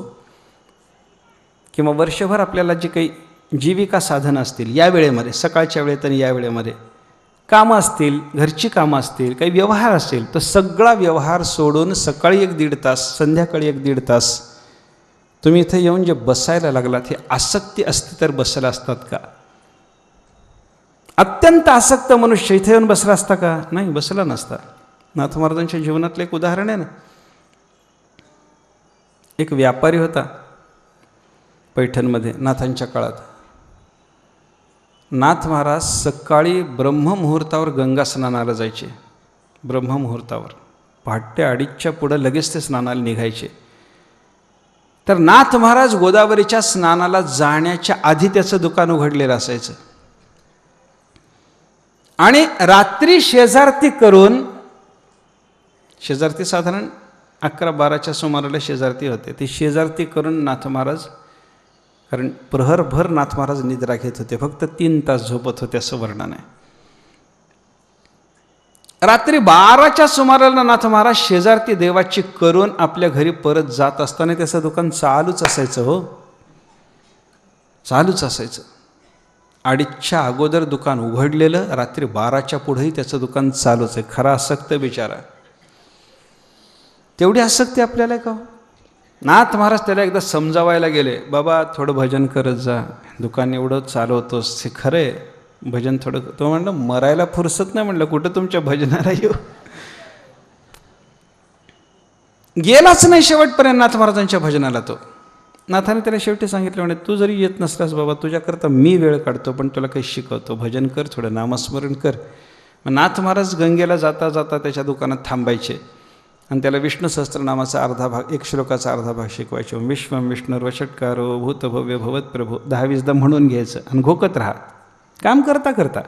किंवा वर्षभर आपल्याला जे काही जीविका साधनं असतील, या वेळेमध्ये सकाळच्या वेळेत आणि या वेळेमध्ये कामं असतील, घरची कामं असतील, काही व्यवहार असतील, तर सगळा व्यवहार सोडून सकाळी 1-1.5 तास, संध्याकाळी 1-1.5 तास तुम्ही इथे येऊन जे बसायला लागलात, हे आसक्ती असते तर बसला असतात का? अत्यंत आसक्त मनुष्य इथे येऊन बसला असता का? नाही, बसला नसता. नाथ महाराजांच्या जीवनातलं एक उदाहरण आहे ना. एक व्यापारी होता पैठणमध्ये नाथांच्या काळात. नाथ महाराज सकाळी ब्रह्ममुहूर्तावर गंगा स्नानाला जायचे. ब्रह्ममुहूर्तावर पहाटे 2:30च्या पुढं लगेच ते स्नानाला निघायचे. तर नाथ महाराज गोदावरीच्या स्नानाला जाण्याच्या आधी त्याचं दुकान उघडलेलं असायचं आणि रात्री शेजारती करून, शेजारती साधारण 11-12च्या सुमाराला शेजारती होते, ती शेजारती करून नाथ महाराज, कारण प्रहरभर नाथ महाराज निद्रा घेत होते, फक्त 3 तास झोपत होते असं वर्णन आहे. रात्री 12च्या सुमाराला नाथ महाराज शेजारती देवाची करून आपल्या घरी परत जात असताना त्याचं दुकान चालूच असायचं. हो, चालूच असायचं. 2:30च्या अगोदर दुकान उघडलेलं, रात्री 12च्या पुढेही त्याचं दुकान चालूच आहे. खरा आसक्त बिचारा. तेवढी आसक्ती आपल्याला का? नाथ महाराज त्याला एकदा समजावायला गेले, बाबा थोडं भजन करत जा, दुकान एवढं चालवतोस हे खरं आहे, भजन थोडं. तो म्हणलं मरायला फुरसत नाही. म्हणलं कुठं तुमच्या भजनाला येऊ. गेलाच नाही शेवटपर्यंत नाथ महाराजांच्या भजनाला. तो नाथाने त्याला शेवटी सांगितलं, म्हणे तू जरी येत नसलास बाबा, तुझ्याकरता मी वेळ काढतो, पण तुला काही शिकवतो, भजन कर, थोडं नामस्मरण कर. मग नाथ महाराज गंगेला जाता जाता त्याच्या दुकानात थांबायचे आणि त्याला विष्णू सहस्त्रनामाचा अर्धा भाग, 1 श्लोकाचा अर्धा भाग शिकवायचे. विश्वम विष्णुर्वषट्कारो भूतभव्य भवत प्रभू 10-20दा म्हणून घ्यायचं आणि घोकत राहा. काम करता करता,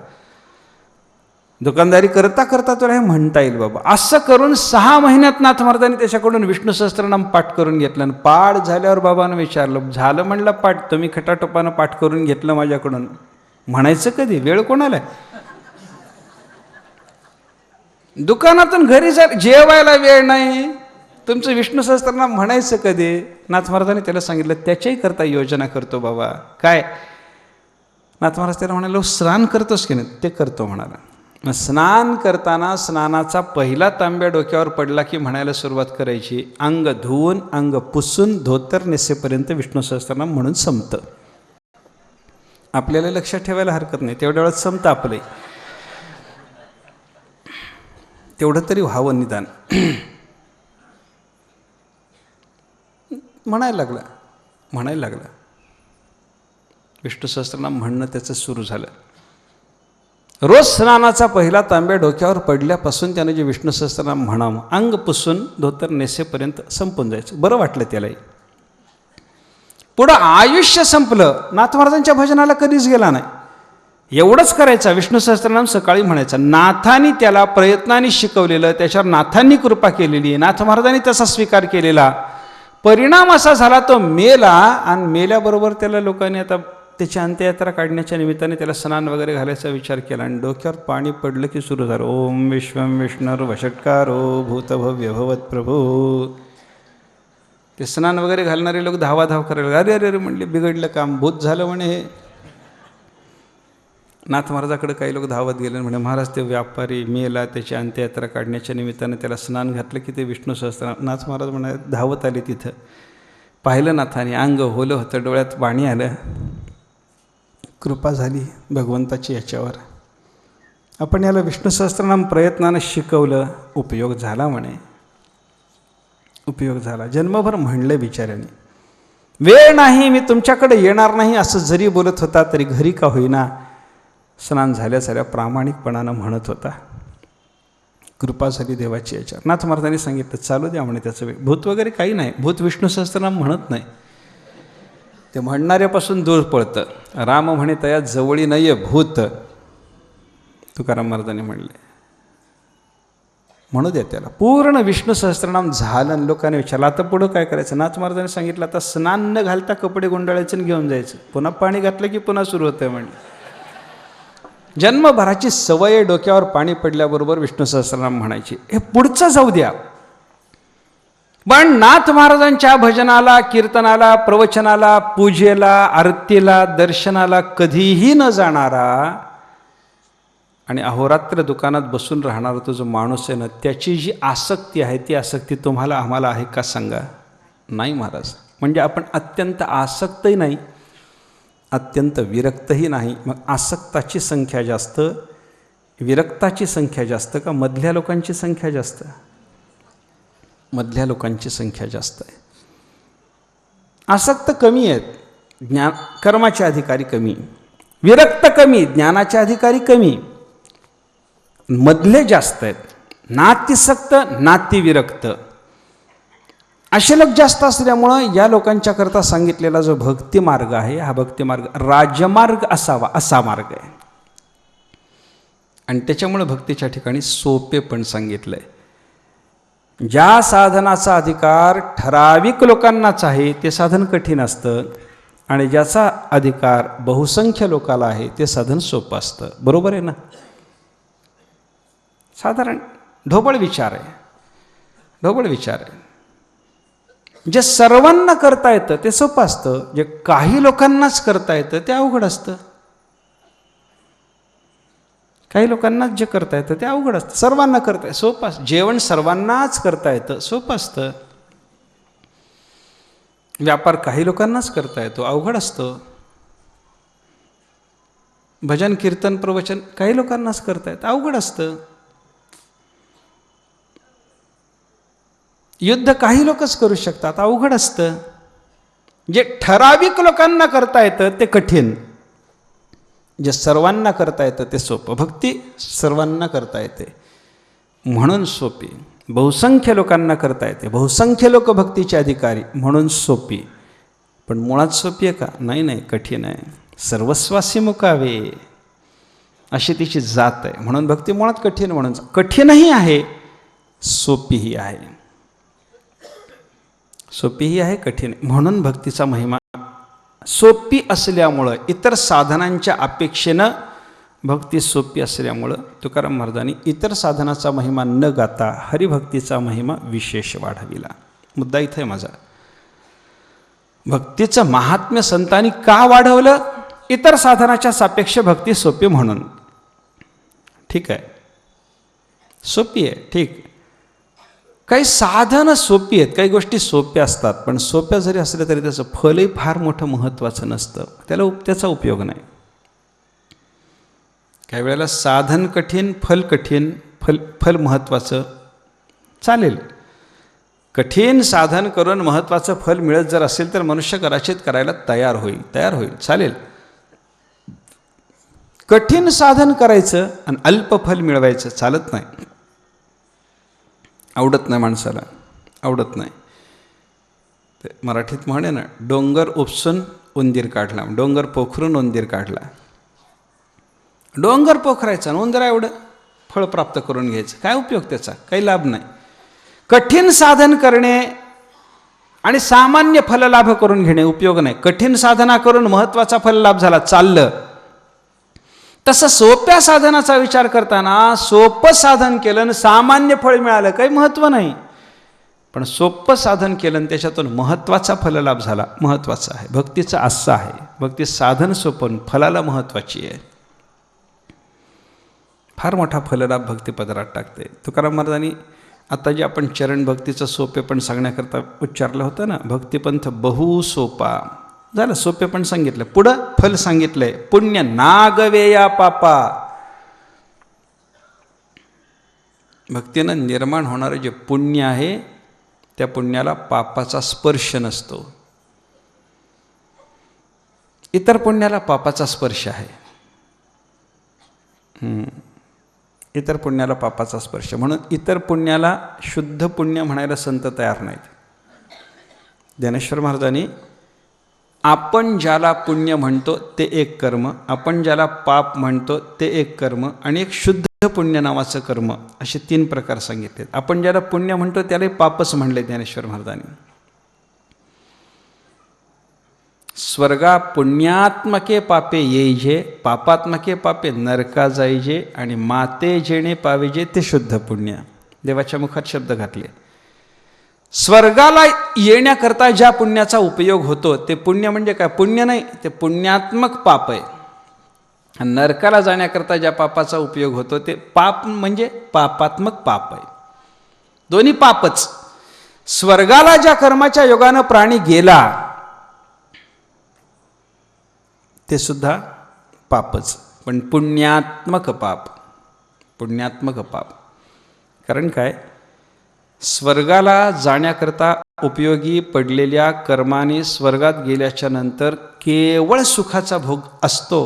दुकानदारी करता करता तुला हे म्हणता येईल बाबा. असं करून 6 महिन्यात नाथ महाराजांनी त्याच्याकडून विष्णू सहस्त्रनाम पाठ करून घेतलं. आणि पाठ झाल्यावर बाबानं विचारलं, झालं म्हणलं पाठ, तुम्ही खटाटोपानं पाठ करून घेतलं माझ्याकडून, म्हणायचं कधी? वेळ कोणाला आहे? दुकानातून घरी जेवायला वेळ नाही, तुमचं विष्णू सहस्त्रनाम म्हणायचं कधी? नाथ महाराजांनी त्याला सांगितलं, त्याच्याही करता योजना करतो बाबा. काय? नाथ महाराज त्याला म्हणाले, स्नान करतोस की नाही? ते करतो म्हणाला. स्नान करताना स्नानाचा पहिला तांब्या डोक्यावर पडला की म्हणायला सुरुवात करायची, अंग धुवून अंग पुसून धोतर नेसेपर्यंत विष्णू सहस्त्रनाम म्हणून संपतं. आपल्याला लक्षात ठेवायला हरकत नाही, तेवढ्या वेळात संपतं आपलंही. तेवढं तरी व्हावं निदान. म्हणायला लागला. विष्णू सहस्त्रनाम म्हणणं त्याचं सुरू झालं. रोज स्नानाचा पहिला तांब्या डोक्यावर पडल्यापासून त्यानं जे विष्णू सहस्त्रनाम म्हणावं, अंग पुसून धोतर नेसेपर्यंत संपून जायचं. बरं वाटलं त्यालाही. पुढं आयुष्य संपलं, नाथ महाराजांच्या भजनाला कधीच गेला नाही. एवढंच करायचा, विष्णू सहस्त्रनाम सकाळी म्हणायचा. नाथांनी त्याला प्रयत्नाने शिकवलेलं, त्याच्यावर नाथांनी कृपा केलेली, नाथ महाराजांनी तसा स्वीकार केलेला. परिणाम असा झाला, तो मेला आणि मेल्याबरोबर त्याला लोकांनी आता त्याची अंत्ययात्रा काढण्याच्या निमित्ताने त्याला स्नान वगैरे घालायचा विचार केला आणि डोक्यावर पाणी पडलं की सुरू झालं, ओम विश्वम विष्णुर्वषट्कारो भूतभव्य भवत प्रभू. ते स्नान वगैरे घालणारे लोक धावाधाव करायला, अरे अरे अरे म्हणले, बिघडलं काम, भूत झालं म्हणे हे. नाथ महाराजाकडे काही लोक धावत गेले म्हणे, महाराज ते व्यापारी मेला, त्याची अंत्ययात्रा काढण्याच्या निमित्तानं त्याला स्नान घातलं की ते विष्णू सहस्त्रनाम. नाथ महाराज म्हणे धावत आले तिथं, पाहिलं नाथाने, अंग होलं होतं, डोळ्यात पाणी आलं, कृपा झाली भगवंताची याच्यावर. आपण याला विष्णू सहस्त्रनाम प्रयत्नानं शिकवलं, उपयोग झाला म्हणे, उपयोग झाला. जन्मभर म्हणलं बिचाऱ्याने, वेळ नाही मी तुमच्याकडे येणार नाही असं जरी बोलत होता तरी घरी का होईना स्नान झाल्या प्रामाणिकपणानं म्हणत होता. कृपा झाली देवाची याच्यावर. नाथ महाराजांनी सांगितलं चालू द्या म्हणे त्याचं वेळ. भूत वगैरे काही नाही, भूत विष्णू सहस्त्रनाम म्हणत नाही, ते म्हणणाऱ्यापासून दूर पळतं. राम म्हणे तया जवळी नाही भूत, तुकाराम महाराजांनी म्हणले. म्हणू द्या त्याला. पूर्ण विष्णू सहस्त्रनाम झालं आणि लोकांनी विचारलं आता पुढं काय करायचं. नाथ महाराजांनी सांगितलं आता स्नान न घालता कपडे गुंडाळायचे आणि घेऊन जायचं, पुन्हा पाणी घातलं की पुन्हा सुरू होतंय म्हणलं. जन्मभराची सवय, डोक्यावर पाणी पडल्याबरोबर विष्णू सहस्त्रनाम म्हणायची. हे पुढचं जाऊ द्या, पण नाथ महाराजांच्या भजनाला, कीर्तनाला, प्रवचनाला, पूजेला, आरतीला, दर्शनाला कधीही न जाणारा आणि अहोरात्र दुकानात बसून राहणारा तो जो माणूस आहे ना, त्याची जी आसक्ती आहे ती आसक्ती तुम्हाला आम्हाला आहे का सांगा. नाही महाराज. म्हणजे आपण अत्यंत आसक्तही नाही, अत्यंत विरक्तही नाही. मग आसक्ताची संख्या जास्त, विरक्ताची संख्या जास्त का मधल्या लोकांची संख्या जास्त? मधल्या लोकांची संख्या जास्त आहे. आसक्त कमी आहेत, ज्ञान कर्माचे अधिकारी कमी, विरक्त कमी, ज्ञानाचे अधिकारी कमी, मधले जास्त आहेत. नातिसक्त, नातिविरक्त असे लोक जास्त असल्यामुळं या लोकांच्या करता सांगितलेला जो भक्ती मार्ग आहे, हा भक्ती मार्ग राजमार्ग असावा असा मार्ग आहे. आणि त्याच्यामुळे भक्तीच्या ठिकाणी सोपे पण सांगितलं आहे. ज्या साधनाचा अधिकार ठराविक लोकांनाच आहे ते साधन कठीण असतं, आणि ज्याचा अधिकार बहुसंख्य लोकाला आहे ते साधन सोपं असतं. बरोबर आहे ना? साधारण ढोबळ विचार आहे, ढोबळ विचार आहे. जे सर्वांना करता येतं ते सोपं असतं, जे काही लोकांनाच करता येतं ते अवघड असतं. काही लोकांनाच जे करता येतं ते अवघड असतं. सर्वांना करता येतं सोपं असतं. जेवण सर्वांनाच करता येतं सोपं असतं. व्यापार काही लोकांनाच करता येतो, अवघड असतं. भजन कीर्तन प्रवचन काही लोकांनाच करता येतं, अवघड असतं. युद्ध काही लोकच करू शकतात, अवघड असतं. जे ठराविक लोकांना करता येतं ते कठीण, जे सर्वांना करता येतं ते सोपं. भक्ती सर्वांना करता येते म्हणून सोपी. बहुसंख्य लोकांना करता येते, बहुसंख्य लोक भक्तीचे अधिकारी म्हणून सोपी. पण मुळात सोपी आहे का? नाही नाही, कठीण आहे. सर्वस्वासी मुकावे अशी तिची जात आहे. म्हणून भक्ती मुळात कठीण, म्हणून कठीणही आहे, सोपीही आहे. सोपीही आहे, कठीण. म्हणून भक्तीचा महिमा सोपी असल्यामुळं, इतर साधनांच्या अपेक्षेनं भक्ती सोपी असल्यामुळं तुकाराम महाराजांनी इतर साधनाचा महिमा न गाता हरिभक्तीचा महिमा विशेष वाढविला. मुद्दा इथं आहे माझा. भक्तीचं महात्म्य संतांनी का वाढवलं? इतर साधनाच्या सापेक्ष भक्ती सोपी म्हणून. ठीक आहे, सोपी आहे, ठीक. काही साधनं सोपी आहेत, काही गोष्टी सोप्या असतात, पण सोप्या जरी असल्या तरी त्याचं फलही फार मोठं महत्त्वाचं नसतं, त्याचा उपयोग नाही. काही वेळेला साधन कठीण, फल कठीण, फल महत्त्वाचं, चालेल. कठीण साधन करून महत्त्वाचं फल मिळत जर असेल तर मनुष्य कदाचित करायला तयार होईल, चालेल. कठीण साधन करायचं आणि अल्प फल मिळवायचं चालत नाही, आवडत नाही माणसाला, आवडत नाही. ते मराठीत म्हणे ना, डोंगर उपसून उंदीर काढला, डोंगर पोखरून उंदीर काढला. डोंगर पोखरायचा आणि उंदरा एवढं फळ प्राप्त करून घ्यायचं, काय उपयोग त्याचा? काही लाभ नाही. कठीण साधन करणे आणि सामान्य फललाभ करून घेणे उपयोग नाही. कठीण साधना करून महत्त्वाचा फललाभ झाला, चाललं. तसं सोप्या साधनाचा विचार करताना सोपं साधन केलं आणि सामान्य फळ मिळालं, काही महत्त्व नाही. पण सोपं साधन केलं आणि त्याच्यातून महत्त्वाचा फललाभ झाला, महत्त्वाचा आहे. भक्तीचं असं आहे, भक्ती साधन सोपं, फलाला महत्त्वाची आहे. फार मोठा फललाभ भक्तिपदरात टाकते. तुकाराम महाराजांनी आता जे आपण चरण भक्तीचं सोपेपण सांगण्याकरता उच्चारलं होतं ना, भक्तिपंथ बहु सोपा झालं, सोपेपण सांगितलं. पुढं फल सांगितलंय, पुण्य नागवेया पापा. भक्तीनं निर्माण होणारं जे पुण्य आहे त्या पुण्याला पापाचा स्पर्श नसतो. इतर पुण्याला पापाचा स्पर्श आहे. इतर पुण्याला पापाचा स्पर्श, म्हणून इतर पुण्याला शुद्ध पुण्य म्हणायला संत तयार नाहीत. ज्ञानेश्वर महाराजांनी आपण ज्याला पुण्य म्हणतो ते एक कर्म, आपण ज्याला पाप म्हणतो ते एक कर्म, आणि एक शुद्ध पुण्य नावाचं कर्म, असे 3 प्रकार सांगितले. आपण ज्याला पुण्य म्हणतो त्याला पापच म्हणले ज्ञानेश्वर महाराजांनी. स्वर्गा पुण्यात्मके पापे येईजे, पापात्मके पापे नरका जाईजे, आणि माते जेणे पाविजे ते शुद्ध पुण्य. देवाच्या मुखात शब्द घातले. स्वर्गाला येण्याकरता ज्या पुण्याचा उपयोग होतो ते पुण्य म्हणजे काय? पुण्य नाही, ते पुण्यात्मक पाप आहे. नरकाला जाण्याकरता ज्या पापाचा उपयोग होतो ते पाप म्हणजे पापात्मक पाप आहे. दोन्ही पापच. स्वर्गाला ज्या कर्माच्या योगानं प्राणी गेला ते सुद्धा पापच, पण पुण्यात्मक पाप. पुण्यात्मक पाप. कारण काय? स्वर्गाला जाण्याकरता उपयोगी पडलेल्या कर्माने स्वर्गात गेल्याच्या नंतर केवळ सुखाचा भोग असतो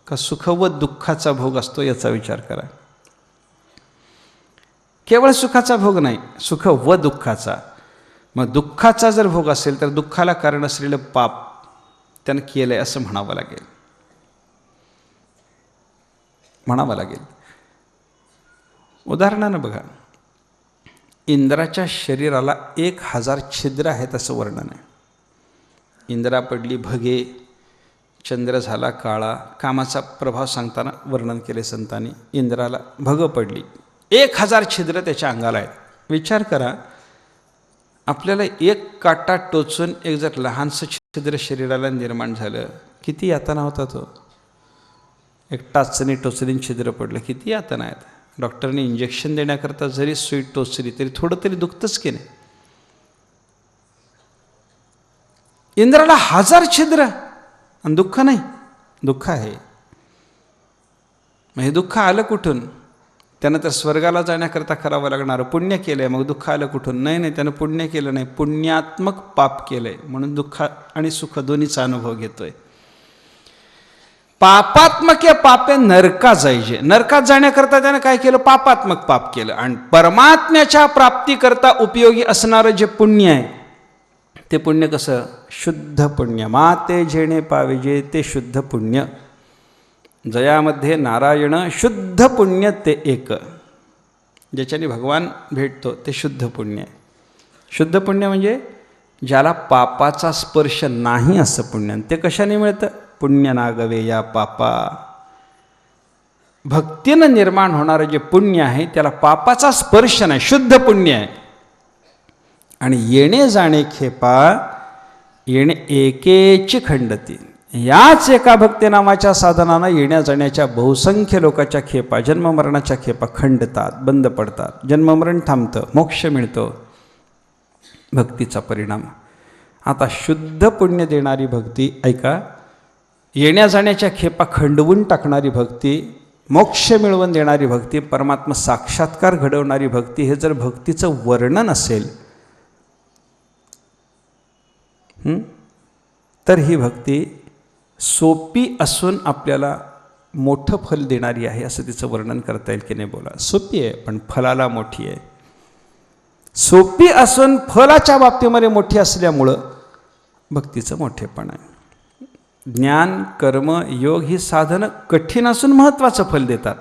का सुख व दुःखाचा भोग असतो याचा विचार करा. केवळ सुखाचा भोग नाही, सुख व दुःखाचा. मग दुःखाचा जर भोग असेल तर दुःखाला कारण असलेलं पाप त्यानं केलं आहे असं म्हणावं लागेल. उदाहरणानं बघा, इंद्राच्या शरीराला 1000 छिद्र आहेत असं वर्णन आहे. इंद्रा पडली भगे, चंद्र झाला काळा. कामाचा प्रभाव सांगताना वर्णन केले संतांनी. इंद्राला भग पडली, 1000 छिद्र त्याच्या अंगाला आहेत. विचार करा, आपल्याला एक काटा टोचून एक जर लहानसं छिद्र शरीराला निर्माण झालं, किती यातना होता तो. एक टाचणी टोचणी छिद्र पडलं, किती यातना आहेत. डॉक्टरने इंजेक्शन देण्याकरता जरी सुई टोचली तरी थोडं तरी दुखतंच की नाही. इंद्राला 1000 छिद्र आणि दुःख नाही. दुःख आहे. मग हे दुःख आलं कुठून? त्यानं तर स्वर्गाला जाण्याकरता करावं लागणार पुण्य केलं आहे. मग दुःख आलं कुठून? नाही, त्यानं पुण्य केलं नाही, पुण्यात्मक पाप केलं आहे. म्हणून दुःख आणि सुख दोन्हीचा अनुभव घेतोय. पापात्मके पापे नरका जायचे. नरकात जाण्याकरता त्यानं काय केलं? पापात्मक पाप केलं. आणि परमात्म्याच्या प्राप्तीकरता उपयोगी असणारं जे पुण्य आहे ते पुण्य कसं? शुद्ध पुण्य. माते जेणे पाविजे ते शुद्ध पुण्य. जयामध्ये नारायण शुद्ध पुण्य ते एक. ज्याच्याने भगवान भेटतो ते शुद्ध पुण्य आहे. शुद्ध पुण्य म्हणजे ज्याला पापाचा स्पर्श नाही असं पुण्य. ते कशाने मिळतं? पुण्य नागवे या पापा. भक्तीनं निर्माण होणारं जे पुण्य आहे त्याला पापाचा स्पर्श नाही, शुद्ध पुण्य आहे. आणि येणे जाणे खेपा, येणे एकेची खंडती. याच एका भक्ती नावाच्या साधनानं येण्या जाण्याच्या बहुसंख्य लोकांच्या खेपा, जन्ममरणाच्या खेपा खंडतात, बंद पडतात. जन्ममरण थांबतं, मोक्ष मिळतो. भक्तीचा परिणाम. आता शुद्ध पुण्य देणारी भक्ती ऐका, येण्या जाण्याच्या खेपा खंडवून टाकणारी भक्ती, मोक्ष मिळवून देणारी भक्ती, परमात्मा साक्षात्कार घडवणारी भक्ती, हे जर भक्तीचं वर्णन असेल तर ही भक्ती सोपी असून आपल्याला मोठं फल देणारी आहे असं तिचं वर्णन करता येईल की नाही बोला. सोपी आहे पण फलाला मोठी आहे. सोपी असून फलाच्या बाबतीमध्ये मोठी असल्यामुळं भक्तीचं मोठेपण आहे. ज्ञान, कर्म, योग ही साधनं कठीण असून महत्त्वाचं फल देतात.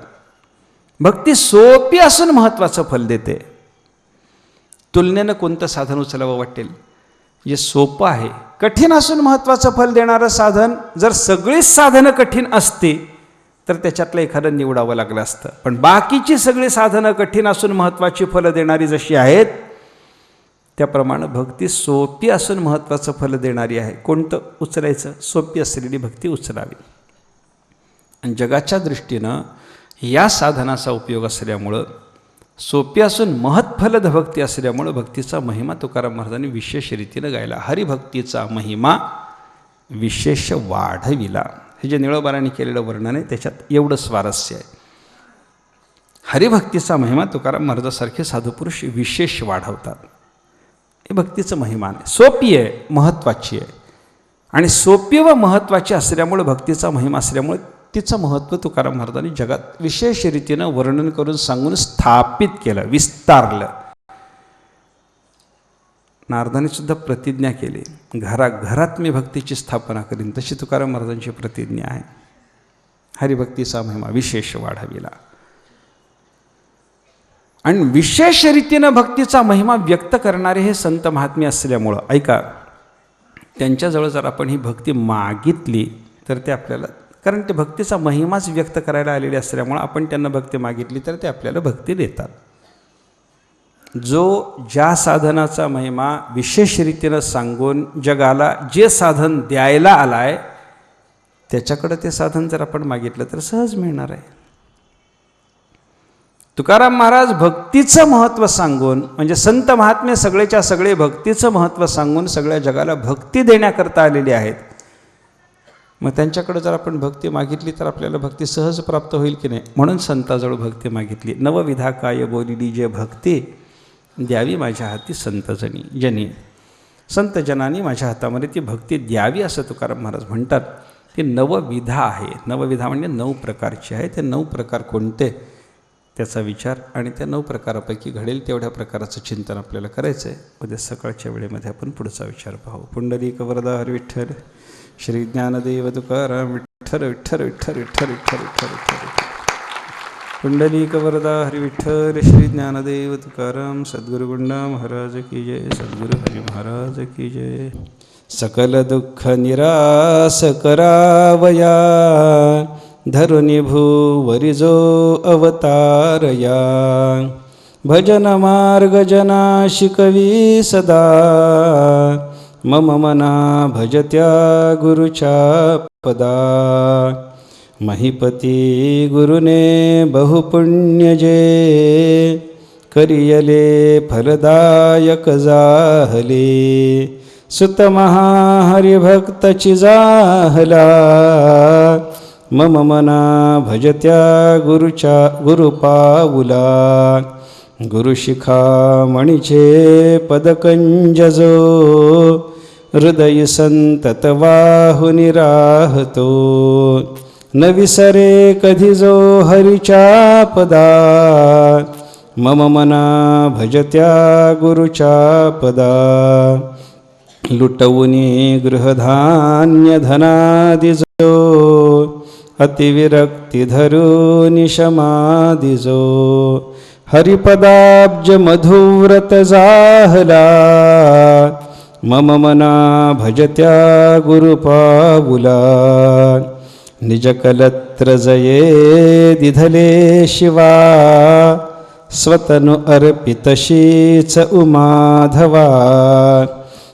भक्ती सोपी असून महत्त्वाचं फल देते. तुलनेनं कोणतं साधन उचलावं वाटेल? जे सोपं आहे, कठीण असून महत्त्वाचं फल देणारं साधन. जर सगळीच साधनं कठीण असती तर त्याच्यातलं एखादं निवडावं लागलं असतं. पण बाकीची सगळी साधनं कठीण असून महत्त्वाची फलं देणारी जशी आहेत त्याप्रमाणे भक्ती सोपी असून महत्त्वाचं फल देणारी आहे. कोणतं उचलायचं? सोपी असलेली भक्ती उचलावी. आणि जगाच्या दृष्टीनं या साधनाचा उपयोग असल्यामुळं, सोपी असून महत्फलद भक्ती असल्यामुळं भक्तीचा महिमा तुकाराम महाराजांनी विशेष रीतीनं गायला. हरिभक्तीचा महिमा विशेष वाढविला. हे जे निळोबारांनी केलेलं वर्णन आहे त्याच्यात एवढं स्वारस्य आहे. हरिभक्तीचा महिमा तुकाराम महाराजासारखे साधुपुरुष विशेष वाढवतात. हे भक्तीचं महिमा आहे. सोपी आहे, महत्त्वाची आहे. आणि सोपी व महत्त्वाची असल्यामुळे, भक्तीचा महिमा असल्यामुळे तिचं महत्त्व तुकाराम महाराजांनी जगात विशेष रीतीनं वर्णन करून सांगून स्थापित केलं, विस्तारलं. नारदांनी सुद्धा प्रतिज्ञा केली, घराघरात मी भक्तीची स्थापना करीन. तशी तुकाराम महाराजांची प्रतिज्ञा आहे. हरिभक्तीचा महिमा विशेष वाढविला. आणि विशेष रीतीनं भक्तीचा महिमा व्यक्त करणारे हे संत महात्मे असल्यामुळं, ऐका, त्यांच्याजवळ जर आपण ही भक्ती मागितली तर ते आपल्याला, कारण ते भक्तीचा महिमाच व्यक्त करायला आलेले असल्यामुळं आपण त्यांना भक्ती मागितली तर ते आपल्याला भक्ती देतात. जो ज्या साधनाचा महिमा विशेष रीतीनं सांगून जगाला जे साधन द्यायला आला आहे त्याच्याकडं ते साधन जर आपण मागितलं तर सहज मिळणार आहे. तुकाराम महाराज भक्तीचं महत्त्व सांगून, म्हणजे संत महात्मे सगळेच्या सगळे भक्तीचं महत्त्व सांगून सगळ्या जगाला भक्ती देण्याकरता आलेले आहेत. मग त्यांच्याकडे जर आपण भक्ती मागितली तर आपल्याला भक्ती सहज प्राप्त होईल की नाही. म्हणून संताजवळ भक्ती मागितली. नवविधा काय बोलिली जे भक्ती, द्यावी माझ्या हाती संतजनी जनी. संतजनांनी माझ्या हातामध्ये ती भक्ती द्यावी असं तुकाराम महाराज म्हणतात. ती नवविधा आहे. नवविधा म्हणजे 9 प्रकारची आहे. ते 9 प्रकार कोणते त्याचा विचार आणि त्या 9 प्रकारापैकी घडेल तेवढ्या प्रकाराचं चिंतन आपल्याला करायचं आहे. उद्या सकाळच्या वेळेमध्ये आपण पुढचा विचार पाहू. पुंडलिक वरदा हरी विठ्ठल, श्री ज्ञानदेव तुकाराम विठ्ठल विठ्ठल विठ्ठल विठ्ठल विठ्ठल विठ्ठल विठ्ठल. पुंडलिक वरदा हरी विठ्ठल, श्री ज्ञानदेव तुकाराम. सद्गुरु गुंडा महाराज की जय. सद्गुरु हरी महाराज की जय. सकल दुःख निरास करावया, धरुनी भूवरी जो अवतारया. भजन मार्ग जना शिकवी सदा, मम मना भजत्या गुरुच्या पदा. महिपती गुरुने बहुपुण्य जे, करियले फलदायक जाहले. सुत महाहरिभक्तची जाहला, मम मना भजत्या गुरुच्या गुरुपाऊला. गुरुशिखा मणिचे पदकंज जो, हृदय संतत वाहुनी राहतो. न विसरे कधी जो हरीच्या पदा, मम मना भजत्या गुरुच्या पदा. लुटवुनी गृहधान्य धनादि जो, अतिविरक्ती धरुनी समाधी जो. हरिपदाब्ज मधुव्रत जाहला, मम मना भजत्या गुरुपाऊला. निजकलत्र जये दिधले शिवा, स्वतनु अर्पितशीच उमाधवा.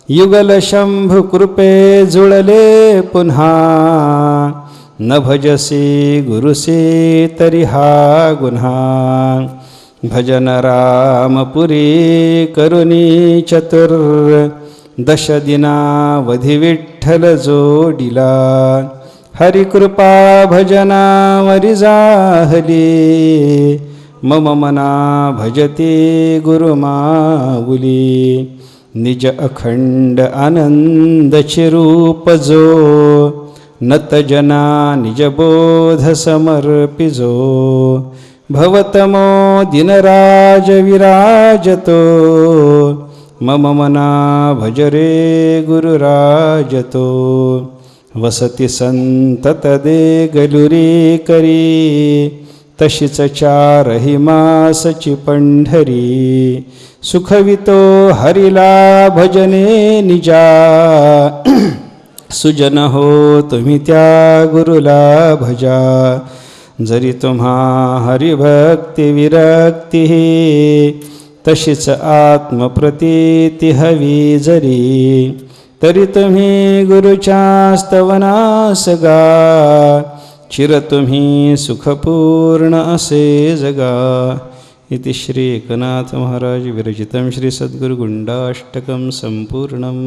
युगल शंभु कृपे जुळले पुन्हा, न भजसी गुरुसी तरी हा गुन्हा. भजन रामपुरी करुणी चतुर, दश दिनावधी विठ्ठल जोडिला. हरिकृपा भजनावरी जाहली, मम मना भजती गुरुमाऊली. निज अखंड आनंदचे रूप जो, नत जना निज बोध समर्पिजो. भवतमो दिनराज विराजतो, मम मना भज रे गुरुराजतो. वसती संतत दे गलुरी करी, तशीच चारही मासची पंढरी. सुखवितो हरिला भजने निजा, सुजन हो तुम्ही त्या गुरुला भजा. जरी तुम्हा हरिभक्ती विरक्ती, तशीच आत्मप्रतीती हवी जरी. तरी तुम्ही गुरुच्या स्तवनास गा, चिर तुम्ही सुखपूर्ण असे जगा. इति श्री एकनाथ महाराज विरचितं श्री सद्गुरु गुंडाष्टकं संपूर्णम.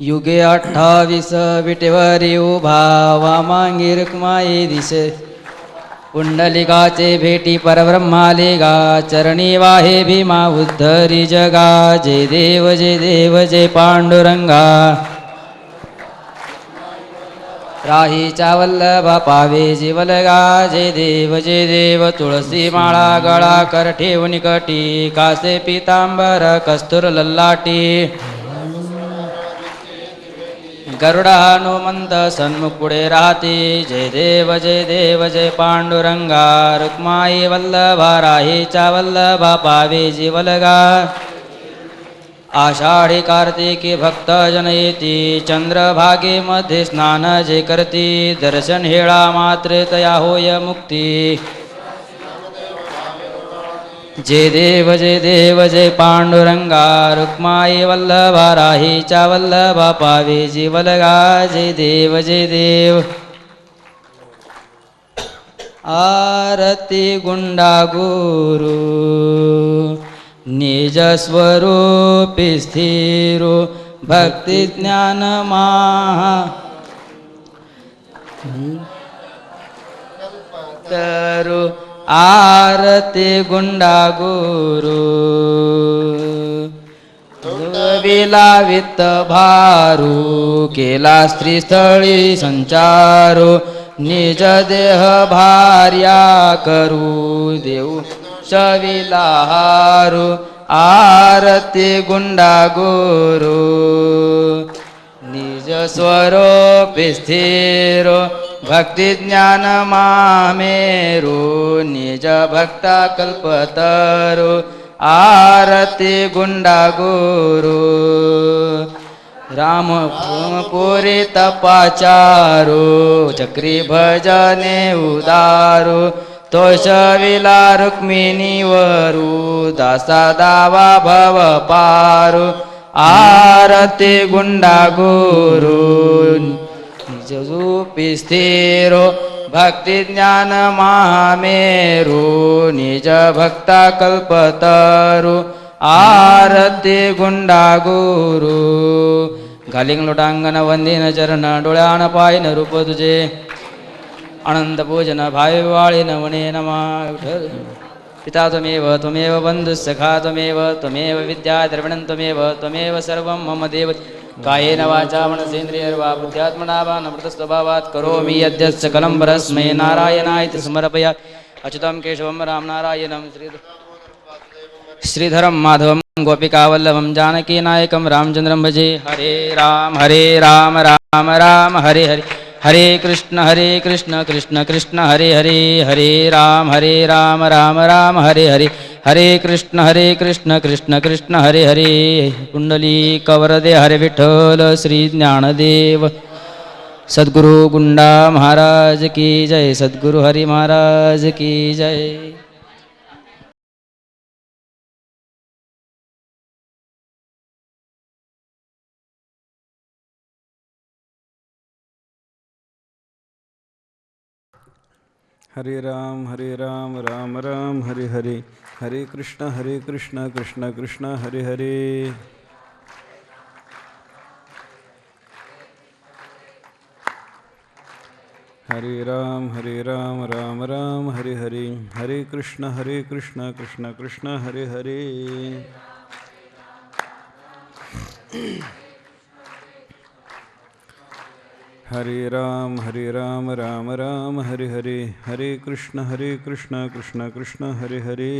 युगे 28 विटेवरी उभा वामांगी रुक्माई दिसे. पुंडलिकाचे भेटी परब्रह्माले गा. चरणी वाहे भीमा उद्धरी जगा. जय देव जय पांडुरंगा. राहीच्या वल्लभा पावे जीवलगा. जय देव तुळसी माळा गळा कर ठेवून कटी. कासे पितांबर कस्तूर लल्लाटी. गरुडा हनुमंत सन्मुख पुढे राहती. जय देव जय पांडुरंगा. रुक्माई वल्लभा राहीच्या वल्लभा पावे जीवलगा. आषाढी कार्तिकी भक्त जन येती. चंद्रभागे मध्ये स्नान जे करती. दर्शन हेळा मात्रे तया होय मुक्ती. जय देव जय पांडुरंगा. रुक्माई वल्लभा राहीच्या वल्लभा पावे जीवलगा. जय देव आरती गुंडा गुरु निज स्वरूपी स्थिरो. भक्ती ज्ञान महा करो. आरती गुंडा गुरु विलावित भारू. केला स्त्रीस्थळी संचारो. निज देह भार्या करू. देऊ शविलाहारू. आरती गुंडा गुरु निज स्वरूपी स्थिरो. भक्ती ज्ञान मामेरू. निज भक्ता कल्पतरू. आरती गुंडा गुरु राम पुरी तपाचारू. चक्री भजने उदारू. तोषविला रुक्मिणीवरू. दासा दावा भव पारू. आरती गुंडा गुरु निजरूपी स्थिरो. भक्ती ज्ञान महामेरू. निज भक्ता कल्पतरू. आरती गुंडा गुरु घालिंग लोटांगण वंदिन चरण. डोळ्यान पायन रूप तुझे. अनंत पूजन भाविवाळी नवणे नमः. पिता त्वमेव बंधुः सखा त्वमेव विद्या द्रविणं त्वमेव सर्वं मम देव. कायेन वाचा मनसेन्द्रियर्वा बुद्ध्यात्मना वा नमृतस्वभावात् करोमि यद्यत् सकलं परस्मै नारायणाय समर्पयामि. अच्युतं केशवं राम नारायणं श्रीधरं माधवं गोपिकावल्लभं जानकीनायकं रामचन्द्रं भजे. हरे राम राम राम हरे हरे. हरे कृष्ण कृष्ण कृष्ण हरे हरे. हरे राम राम राम हरे हरे. हरे कृष्ण कृष्ण कृष्ण हरे हरे. कुंडली कवरदे हरे विठ्ठल श्री ज्ञानदेव सद्गुरु गुंडा महाराज की जय. सद्गुरु हरि महाराज की जय. हरे राम राम राम हरे हरे. हरे कृष्ण कृष्ण कृष्ण हरे हरे. हरे राम राम राम हरे हरे. हरे कृष्ण कृष्ण कृष्ण हरे हरे. हरे राम राम राम हरे हरे. हरे कृष्ण कृष्ण कृष्ण हरे हरे.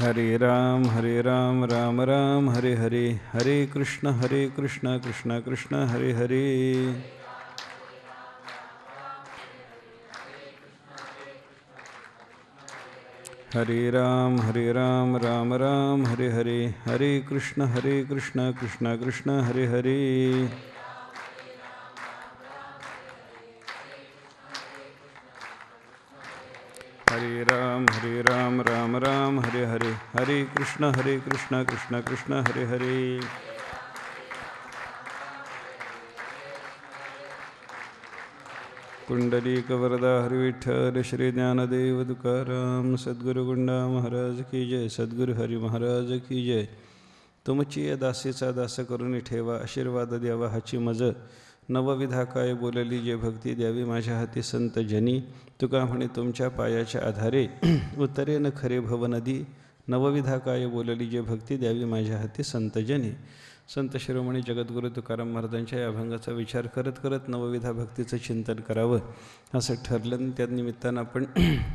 हरे राम राम राम हरे हरे. हरे कृष्ण कृष्ण कृष्ण हरे हरे. हरे राम राम राम हरे हरे. हरे कृष्ण कृष्ण कृष्ण हरे हरे. हरे राम राम राम हरे हरे, हरे कृष्ण कृष्ण कृष्ण हरे हरे. पुंडलिक वरदा हरि विठ्ठल श्री ज्ञानदेव तुकाराम सद्गुरु गुंडा महाराज की जय. सद्गुरु हरी महाराज की जय. तुमची या दासीचा दास करून ठेवा, आशीर्वाद द्यावा हाची मज. नवविधा काय बोलली जे भक्ती द्यावी माझ्या हाती संत जनी. तुका म्हणे तुमच्या पायाच्या आधारे उतरेन खरे भवनदी. नवविधा काय बोलली जे भक्ती द्यावी माझ्या हाती संत जनी. संत शिरोमणी जगद्गुरू तुकाराम महाराजांच्या या अभंगाचा विचार करत करत नवविधा भक्तीचं चिंतन करावं असं ठरलं. त्या निमित्तानं आपण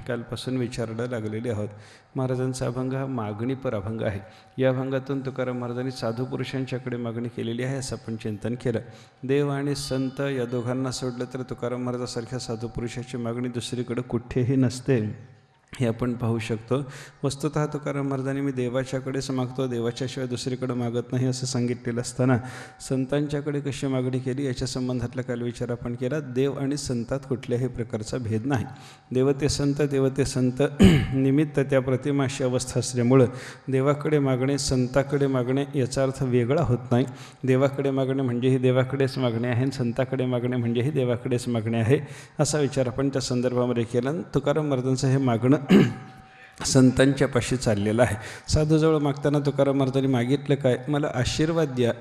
कालपासून विचारायला लागलेले आहोत. महाराजांचा अभंग हा मागणीपर अभंग आहे. या अभंगातून तुकाराम महाराजांनी साधू पुरुषांच्याकडे मागणी केलेली आहे असं आपण चिंतन केलं. देव आणि संत या दोघांना सोडलं तर तुकाराम महाराजासारख्या साधू पुरुषाची मागणी दुसरीकडे कुठेही नसते हे आपण पाहू शकतो. वस्तुतः तुकाराम महाराजांनी मी देवाच्याकडेच मागतो, देवाच्याशिवाय दुसरीकडे मागत नाही असं सांगितलेलं असताना संतांच्याकडे कशी मागणी केली याच्या संबंधातला काल विचार आपण केला. देव आणि संतात कुठल्याही प्रकारचा भेद नाही. देव ते संत निमित्त त्या प्रतिमाशी अवस्था असल्यामुळं देवाकडे मागणे संताकडे मागणे याचा अर्थ वेगळा होत नाही. देवाकडे मागणे म्हणजेही देवाकडेच मागणे आहे आणि संताकडे मागणे म्हणजेही देवाकडेच मागणे आहे असा विचार आपण त्या संदर्भामध्ये केला. तुकाराम महाराजांचं हे मागणं संतांच्या पाशी चाललेलं आहे. साधूजवळ मागताना तुकाराम महाराजांनी मागितलं काय, मला आशीर्वाद द्या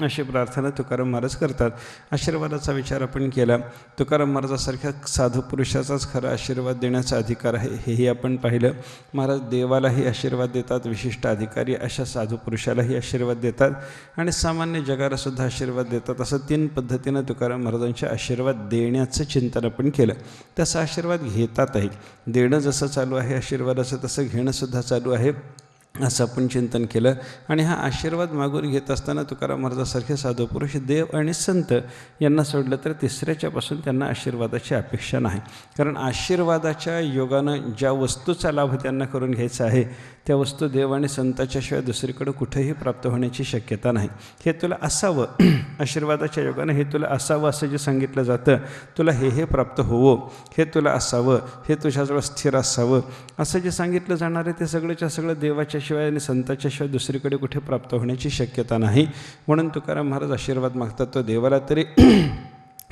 अशी प्रार्थना तुकाराम महाराज करतात. आशीर्वादाचा विचार आपण केला. तुकाराम महाराजासारख्या साधू पुरुषाचाच खरा आशीर्वाद देण्याचा अधिकार आहे हेही आपण पाहिलं. महाराज देवालाही आशीर्वाद देतात, विशिष्ट अधिकारी अशा साधू पुरुषालाही आशीर्वाद देतात आणि सामान्य जगालासुद्धा आशीर्वाद देतात. असं 3 पद्धतीनं तुकाराम महाराजांच्या आशीर्वाद देण्याचं चिंतन आपण केलं. तसा आशीर्वाद घेतातही. देणं जसं चालू आहे आशीर्वादाचं तसं घेणंसुद्धा चालू आहे असं आपण चिंतन केलं. आणि हा आशीर्वाद मागून घेत असताना तुकाराम महाराजासारखे साधू पुरुष देव आणि संत यांना सोडलं तर तिसऱ्याच्यापासून त्यांना आशीर्वादाची अपेक्षा नाही. कारण आशीर्वादाच्या योगानं ज्या वस्तूचा लाभ त्यांना करून घ्यायचा आहे त्या वस्तू देव आणि संताच्याशिवाय दुसरीकडे कुठेही प्राप्त होण्याची शक्यता नाही. हे तुला असावं, आशीर्वादाच्या योगानं हे तुला असावं असं जे सांगितलं जातं, तुला हे प्राप्त होवं, हे तुला असावं, हे तुझ्याजवळ स्थिर असावं असं जे सांगितलं जाणार आहे ते सगळ्याच्या सगळं देवाच्या शिवाय आणि संताच्या शिवाय दुसरीकडे कुठे प्राप्त होण्याची शक्यता नाही. म्हणून तुकाराम महाराज आशीर्वाद मागतात तो देवाला तरी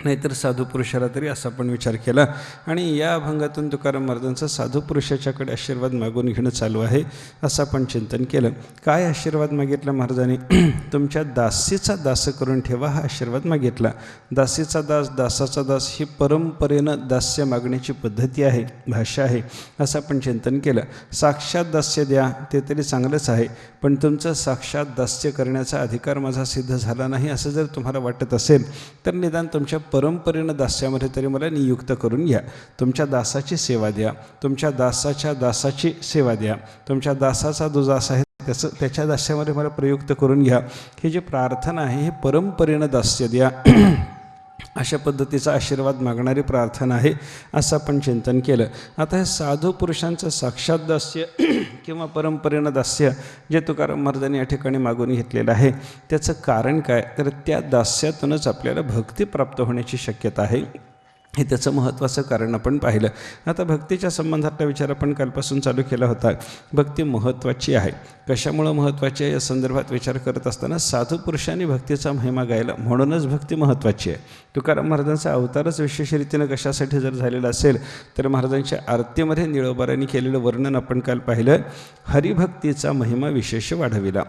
नाहीतर साधू पुरुषाला तरी असा पण विचार केला. आणि या अभंगातून तुकाराम महाराजांचं साधू पुरुषाच्याकडे आशीर्वाद मागून घेणं चालू आहे असं आपण चिंतन केलं. काय आशीर्वाद मागितला महाराजांनी, तुमच्या दासीचा दास करून ठेवा हा आशीर्वाद मागितला. दासीचा दास, दासाचा दास ही परंपरेनं दास्य मागण्याची पद्धती आहे, भाषा आहे असं आपण चिंतन केलं. साक्षात दास्य द्या ते तरी चांगलंच आहे, पण तुमचं साक्षात दास्य करण्याचा अधिकार माझा सिद्ध झाला नाही असं जर तुम्हाला वाटत असेल तर निदान तुमच्या परंपरेनं दास्यामध्ये तरी मला नियुक्त करून घ्या. तुमच्या दासाची सेवा द्या, तुमच्या दासाच्या दासाची सेवा द्या, तुमच्या दासाचा जो दास आहे त्याच्या दास्यामध्ये मला प्रयुक्त करून घ्या. ही जी प्रार्थना आहे हे परंपरेनं दास्य द्या अशा पद्धतीचा आशीर्वाद मागणारी प्रार्थना आहे असं आपण चिंतन केलं. आता हे साधू पुरुषांचं साक्षात दास्य किंवा परंपरेनं दास्य जे तुकाराम महाराजांनी या ठिकाणी मागून घेतलेलं आहे त्याचं कारण काय, तर त्या दास्यातूनच आपल्याला भक्ती प्राप्त होण्याची शक्यता आहे. हे त्याचं महत्त्वाचं कारण आपण पाहिलं. आता भक्तीच्या संबंधातला विचार आपण कालपासून चालू केला होता. भक्ती महत्त्वाची आहे. कशामुळं महत्त्वाची आहे या संदर्भात विचार करत असताना साधू पुरुषांनी भक्तीचा महिमा गायला म्हणूनच भक्ती महत्त्वाची आहे. तुकाराम महाराजांचा अवतारच विशेष रीतीनं कशासाठी जर झालेला असेल तर महाराजांच्या आरतीमध्ये निळोबारांनी केलेलं वर्णन आपण काल पाहिलं. हरिभक्तीचा महिमा विशेष वाढविला.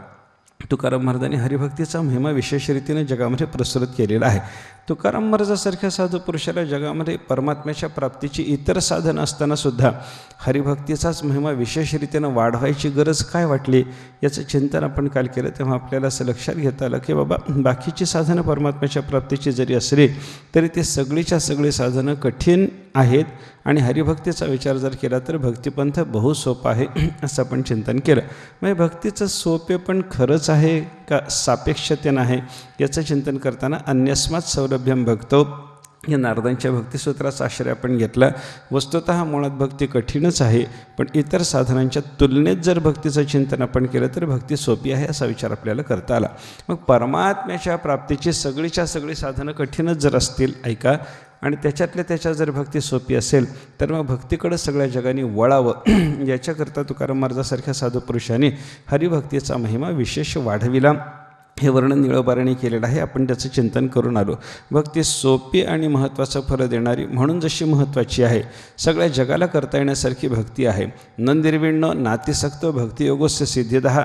तुकाराम महाराजांनी हरिभक्तीचा महिमा विशेष रीतीने जगामध्ये प्रसृत केलेला आहे. तुकाराम महाराजासारख्या साधू पुरुषाला जगामध्ये परमात्म्याच्या प्राप्तीची इतर साधनं असतानासुद्धा हरिभक्तीचाच महिमा विशेष रीतीनं वाढवायची गरज काय वाटली याचं चिंतन आपण काल केलं. तेव्हा आपल्याला असं लक्षात घेता आलं की बाबा बाकीची साधनं परमात्म्याच्या प्राप्तीची जरी असली तरी ती सगळीच्या सगळी साधनं कठीण आहेत आणि हरिभक्तीचा विचार जर केला तर भक्तिपंथ बहुसोपा आहे असं आपण चिंतन केलं. म्हणजे भक्तीचं सोपे पण खरंच आहे का सापेक्षतेनं आहे याचं चिंतन करताना अन्यस्मात सौलभ्यम भक्तो या नारदांच्या भक्तिसूत्राचा आश्रय आपण घेतला. वस्तुतः मुळात भक्ती कठीणच आहे, पण इतर साधनांच्या तुलनेत जर भक्तीचं चिंतन आपण केलं तर भक्ती सोपी आहे असा विचार आपल्याला करता आला. मग परमात्म्याच्या प्राप्तीची सगळीच्या सगळी साधनं कठीणच जर असतील, ऐका आणि त्याच्यातल्या त्याच्यात जर भक्ती सोपी असेल तर मग भक्तीकडं सगळ्या जगाने वळावं. याच्याकरता तुकाराम महाराजासारख्या साधू पुरुषांनी हरिभक्तीचा महिमा विशेष वाढविला. हे वर्णन निळोबाराने केलेलं आहे. आपण त्याचं चिंतन करून आलो. भक्ती सोपी आणि महत्त्वाचं फळ देणारी म्हणून जशी महत्त्वाची आहे, सगळ्या जगाला करता येण्यासारखी भक्ती आहे. न निर्विण्ण नातिसक्त भक्तियोगस्य सिद्धिदः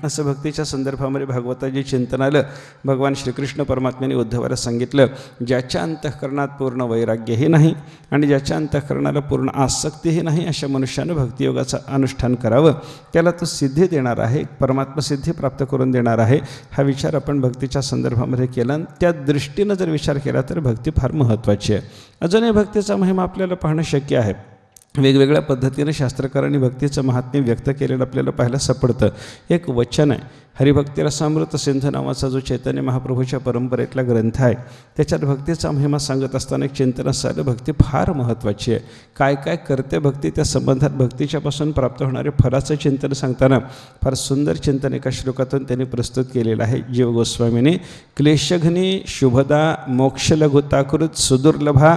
असं भक्तीच्या संदर्भामध्ये भागवताची चिंतन आलं. भगवान श्रीकृष्ण परमात्म्याने उद्धवाला सांगितलं, ज्याच्या अंतःकरणात पूर्ण वैराग्यही नाही आणि ज्याच्या अंतःकरणाला पूर्ण आसक्तीही नाही अशा मनुष्यानं भक्तियोगाचं अनुष्ठान करावं. त्याला तो सिद्धी देणार आहे, परमात्मसिद्धी प्राप्त करून देणार आहे. हा विचार आपण भक्तीच्या संदर्भामध्ये केला. त्या दृष्टीनं जर विचार केला तर भक्ती फार महत्त्वाची आहे. अजूनही भक्तीचा महिमा आपल्याला पाहणं शक्य आहे. वेगवेगळ्या पद्धतीनं शास्त्रकारांनी भक्तीचं महात्म्य व्यक्त केलेलं आपल्याला पाहायला सापडतं. एक वचन आहे, हरिभक्तिरसामृत सिंधू नावाचा जो चैतन्य महाप्रभूच्या परंपरेतला ग्रंथ आहे, त्याच्यात भक्तीचा महिमा सांगत असताना एक चिंतन असं आलं, भक्ती फार महत्त्वाची आहे. काय काय करते भक्ती, त्या संबंधात भक्तीच्यापासून प्राप्त होणारे फलाचं चिंतन सांगताना फार सुंदर चिंतन एका श्लोकातून त्यांनी प्रस्तुत केलेलं आहे. जीव गोस्वामीने क्लेशघ्नी शुभदा मोक्षलघुताकृत सुदुर्लभा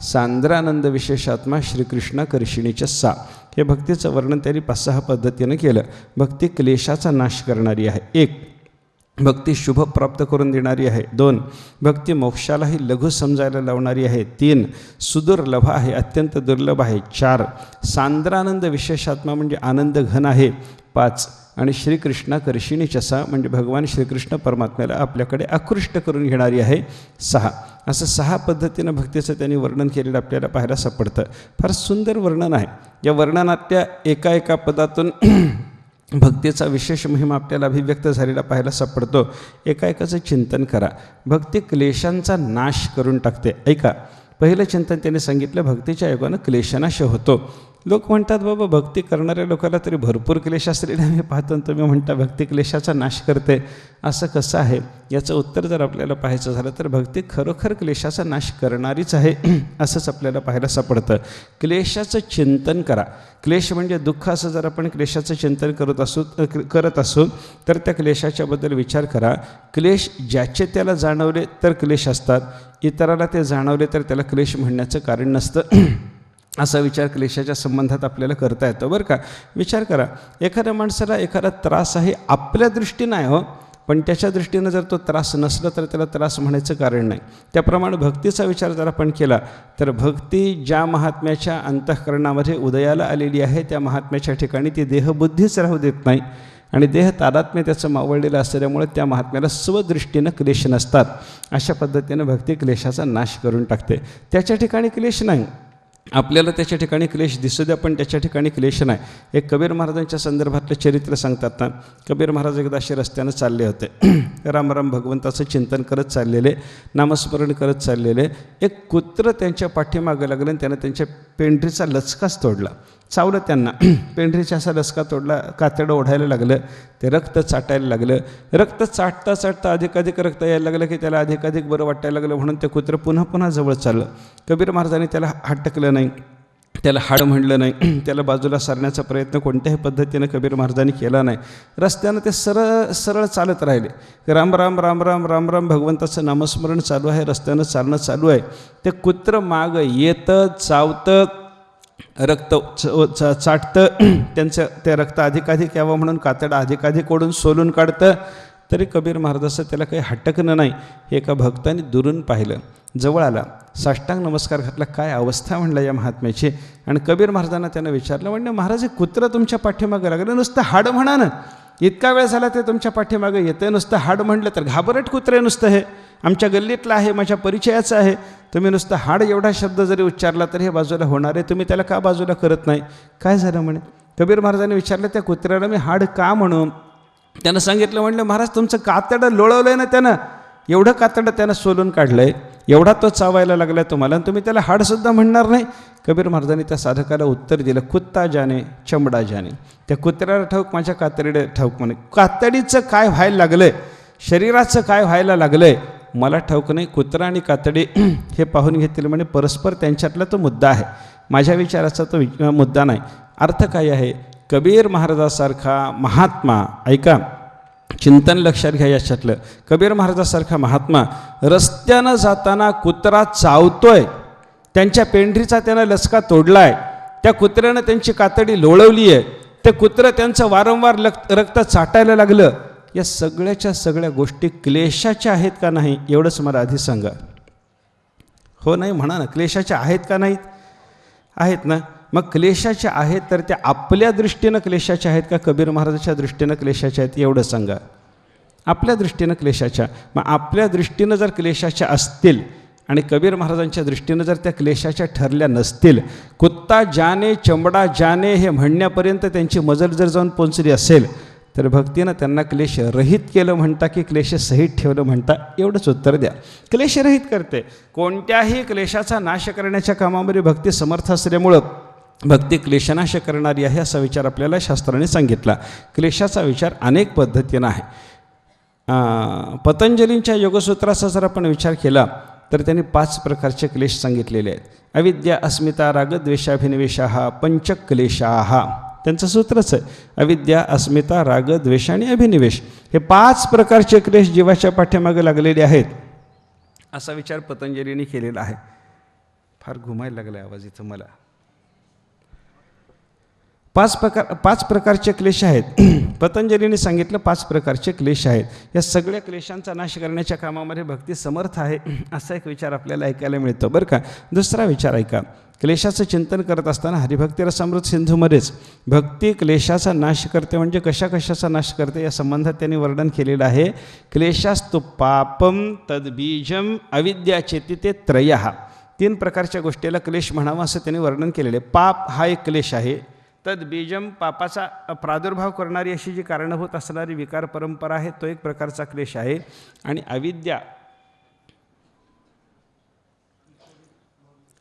सांद्रानंद विशेषात्मा श्रीकृष्ण कर्षिणीच्या सा, हे भक्तीचं वर्णन त्यांनी 5-6 पद्धतीनं केलं. भक्ती क्लेशाचा नाश करणारी आहे. 1. भक्ती शुभ प्राप्त करून देणारी आहे. 2. भक्ती मोक्षालाही लघु समजायला लावणारी आहे. 3. सुदुर्लभ आहे, अत्यंत दुर्लभ आहे. 4. सांद्रानंद विशेषात्मा म्हणजे आनंद घन आहे. 5. आणि श्रीकृष्ण कर्षिणी चसा म्हणजे भगवान श्रीकृष्ण परमात्म्याला आपल्याकडे आकृष्ट करून घेणारी आहे. 6. असं 6 पद्धतीनं भक्तीचं त्यांनी वर्णन केलेलं आपल्याला पाहायला सापडतं. फार सुंदर वर्णन आहे. या वर्णनातल्या एका पदातून भक्तीचा विशेष महिमा आपल्याला अभिव्यक्त झालेला पाहायला सापडतो. एकाचं चिंतन करा. भक्ती क्लेशांचा नाश करून टाकते. ऐका, पहिलं चिंतन त्यांनी सांगितलं, भक्तीच्या योगानं क्लेशनाश होतो. लोक म्हणतात, बाबा भक्ती करणाऱ्या लोकांना तरी भरपूर क्लेश असलेले आम्ही पाहतो, तुम्ही म्हणता भक्ती क्लेशाचा नाश करते, असं कसं आहे? याचं उत्तर जर आपल्याला पाहायचं झालं तर भक्ती खरोखर क्लेशाचा नाश करणारीच आहे असंच आपल्याला पाहायला सापडतं. क्लेशाचं चिंतन करा. क्लेश म्हणजे दुःख, असं जर आपण क्लेशाचं चिंतन करत असू तर त्या क्लेशाच्याबद्दल विचार करा. क्लेश ज्याचे त्याला जाणवले तर क्लेश असतात, इतराला ते जाणवले तर त्याला क्लेश म्हणण्याचं कारण नसतं. असा विचार क्लेशाच्या संबंधात आपल्याला करता येतो बरं का. विचार करा, एखाद्या माणसाला एखादा त्रास आहे आपल्या दृष्टीनं आहे हो, पण त्याच्या दृष्टीनं जर तो त्रास नसला तर त्याला त्रास म्हणायचं कारण नाही. त्याप्रमाणे भक्तीचा विचार जर आपण केला तर भक्ती ज्या महात्म्याच्या अंतःकरणामध्ये उदयाला आलेली आहे त्या महात्म्याच्या ठिकाणी ती देहबुद्धीच राहू देत नाही आणि देह तादात्म्य त्याचं मावळलेलं असल्यामुळे त्या महात्म्याला स्वदृष्टीनं क्लेश नसतात. अशा पद्धतीनं भक्ती क्लेशाचा नाश करून टाकते. त्याच्या ठिकाणी क्लेश नाही, आपल्याला त्याच्या ठिकाणी क्लेश दिसू द्या पण त्याच्या ठिकाणी क्लेश नाही. एक कबीर महाराजांच्या संदर्भातलं चरित्र सांगतात ना. कबीर महाराज एकदा असे रस्त्यानं चालले होते. राम राम भगवंताचं चिंतन करत चाललेले, नामस्मरण करत चाललेले. एक कुत्र त्यांच्या पाठीमागं लागलं आणि त्यानं त्यांच्या पेंढरीचा लचकाच तोडला. चावलं त्यांना, पेंढरीचा असा लचका तोडला, कातडं ओढायला लागलं, ते रक्त चाटायला लागलं. रक्त चाटता चाटता अधिकाधिक रक्त यायला लागलं की त्याला अधिकाधिक बरं वाटायला लागलं. म्हणून ते कुत्रं पुन्हा जवळ चाललं. कबीर महाराजांनी त्याला हात टेकलं नाही, त्याला हाड म्हणलं नाही, त्याला बाजूला सारण्याचा प्रयत्न कोणत्याही पद्धतीनं कबीर महाराजांनी केला नाही. रस्त्यानं ते सरळ चालत राहिले. राम राम राम राम राम राम भगवंताचं नामस्मरण चालू आहे, रस्त्यानं चालणं चालू आहे. ते कुत्रं मागं येतं, चावतं, रक्त चाटतं, त्यांचं ते रक्त अधिकाधिक यावं म्हणून कातडं अधिकाधिक ओढून सोलून काढतं. तरी कबीर महाराजाचं त्याला काही हटकणं नाही. हे एका भक्ताने दुरून पाहिलं, जवळ आला, साष्टांग नमस्कार घातला. काय अवस्था म्हणलं या महात्म्याची. आणि कबीर महाराजांना त्यानं विचारलं, म्हणजे महाराज हे कुत्रं तुमच्या पाठीमागं लागलं, नुसतं हाड म्हणा ना, इतका वेळ झाला ते तुमच्या पाठीमागं येतं, नुसतं हाड म्हटलं तर घाबरट कुत्रे, नुसतं हे आमच्या गल्लीतलं आहे, माझ्या परिचयाचं आहे, तुम्ही नुसतं हाड एवढा शब्द जरी उच्चारला तर हे बाजूला होणार आहे, तुम्ही त्याला का बाजूला करत नाही? काय झालं म्हणे. कबीर महाराजांनी विचारलं, त्या कुत्र्याला मी हाड का म्हणू? त्यानं सांगितलं, म्हणलं महाराज तुमचं कातडं लोळवलं आहे ना त्यानं, एवढं कातडं त्यानं सोलून काढलं आहे, एवढा तो चावायला लागला आहे तुम्हाला, आणि तुम्ही त्याला हाडसुद्धा म्हणणार नाही? कबीर महाराजांनी त्या साधकाला उत्तर दिलं, कुत्ता जाने चमडा जाने. त्या कुत्र्याला ठाऊक, माझ्या कातडीला ठाऊक. म्हणे कातडीचं काय व्हायला लागलं आहे, शरीराचं काय व्हायला लागलं आहे मला ठाऊक नाही. कुत्रा आणि कातडी हे पाहून घेतील म्हणे, परस्पर त्यांच्यातला तो मुद्दा आहे, माझ्या विचाराचा तो मुद्दा नाही. अर्थ काय आहे? कबीर महाराजासारखा महात्मा, ऐका चिंतन लक्षात घ्या याच्यातलं, कबीर महाराजासारखा महात्मा रस्त्यानं जाताना कुत्रा चावतोय त्यांच्या पेंढरीचा त्यानं लचका तोडला आहे, त्या कुत्र्यानं त्यांची कातडी लोळवली आहे, ते कुत्रं त्यांचं वारंवार रक्त चाटायला लागलं, या सगळ्याच्या सगळ्या गोष्टी क्लेशाच्या आहेत का नाही एवढंच मला आधी सांगा. हो नाही म्हणा ना, क्लेशाच्या आहेत का नाहीत? आहेत ना. मग क्लेशाच्या आहेत तर त्या आपल्या दृष्टीनं क्लेशाच्या आहेत का कबीर महाराजाच्या दृष्टीनं क्लेशाच्या आहेत एवढं सांगा. आपल्या दृष्टीनं क्लेशाच्या. मग आपल्या दृष्टीनं जर क्लेशाच्या असतील आणि कबीर महाराजांच्या दृष्टीनं जर त्या क्लेशाच्या ठरल्या नसतील, कुत्ता जाने चमडा जाने हे म्हणण्यापर्यंत त्यांची मजल जर जाऊन पोचली असेल, तर भक्तीनं त्यांना क्लेशरहित केलं म्हणता की क्लेशसहित ठेवलं म्हणता, एवढंच उत्तर द्या. क्लेशरहित करते. कोणत्याही क्लेशाचा नाश करण्याच्या कामामध्ये भक्ती समर्थ असल्यामुळं भक्ती क्लेशनाश करणारी आहे असा विचार आपल्याला शास्त्राने सांगितला. क्लेशाचा विचार अनेक पद्धतीनं आहे. पतंजलींच्या योगसूत्राचा जर आपण विचार केला तर त्यांनी 5 प्रकारचे क्लेश सांगितलेले आहेत. अविद्या अस्मिता राग द्वेषाभिनिवेशाः पंचक्लेशाः, त्यांचं सूत्रच आहे. अविद्या अस्मिता राग द्वेष आणि अभिनिवेश हे 5 प्रकारचे क्लेश जीवाच्या पाठीमागे लागलेले आहेत असा विचार पतंजलींनी केलेला आहे. फार घुमायला लागला आवाज इथं मला. 5 प्रकारचे क्लेश आहेत. पतंजलीने सांगितलं 5 प्रकारचे क्लेश आहेत. या सगळ्या क्लेशांचा नाश करण्याच्या कामामध्ये भक्ती समर्थ आहे असा एक विचार आपल्याला ऐकायला मिळतो बरं का. दुसरा विचार ऐका. क्लेशाचं चिंतन करत असताना हरिभक्ती रसामृत सिंधूमध्येच भक्ती क्लेशाचा नाश करते म्हणजे कशाचा नाश करते या संबंधात त्यांनी वर्णन केलेलं आहे. क्लेशास्तु पापम तद्बीजम अविद्याचेती ते त्रयः. 3 प्रकारच्या गोष्टीला क्लेश म्हणावं असं त्यांनी वर्णन केलेलं आहे. पाप हा एक क्लेश आहे. तद्बीजम पापाचा प्रादुर्भाव करणारी अशी जी कारणभूत असणारी विकार परंपरा आहे तो एक प्रकारचा क्लेश आहे. आणि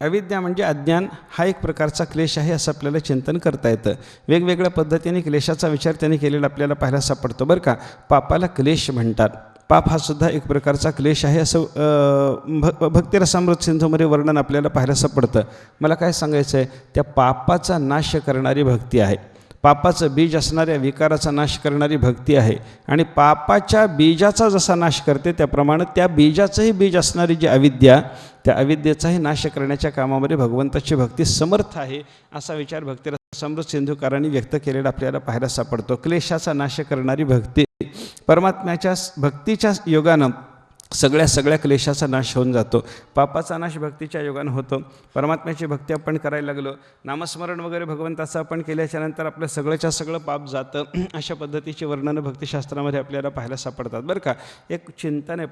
अविद्या म्हणजे अज्ञान हा एक प्रकारचा क्लेश आहे असं आपल्याला चिंतन करता येतं. वेगवेगळ्या पद्धतीने क्लेशाचा विचार त्यांनी केलेला आपल्याला पाहायला सापडतो बरं का. पापाला क्लेश म्हणतात. पाप हा सुद्धा एक प्रकारचा क्लेश आहे असं भक्तिरसामृत सिंधूमध्ये वर्णन आपल्याला पाहायला सापडतं. मला काय सांगायचं आहे, त्या पापाचा नाश करणारी भक्ती आहे. पापाचं बीज असणाऱ्या विकाराचा नाश करणारी भक्ती आहे. आणि पापाच्या बीजाचा जसा नाश करते त्याप्रमाणे त्या बीजाचंही बीज असणारी जी अविद्या, त्या अविद्येचाही नाश करण्याच्या कामामध्ये भगवंताची भक्ती समर्थ आहे असा विचार भक्तिरसामृत सिंधूकारांनी व्यक्त केलेला आपल्याला पाहायला सापडतो. क्लेशाचा नाश करणारी भक्ती परमात्म्याच्या भक्तीच्या योगानं सगळ्या क्लेशाचा नाश होऊन जातो. पापाचा नाश भक्तीच्या योगानं होतो. परमात्म्याची भक्ती आपण करायला लागलो, नामस्मरण वगैरे भगवंताचं आपण केल्याच्या नंतर आपलं सगळं पाप जातं. अशा पद्धतीची वर्णनं भक्तिशास्त्रामध्ये आपल्याला पाहायला सापडतात बरं का. एक चिंतन आहे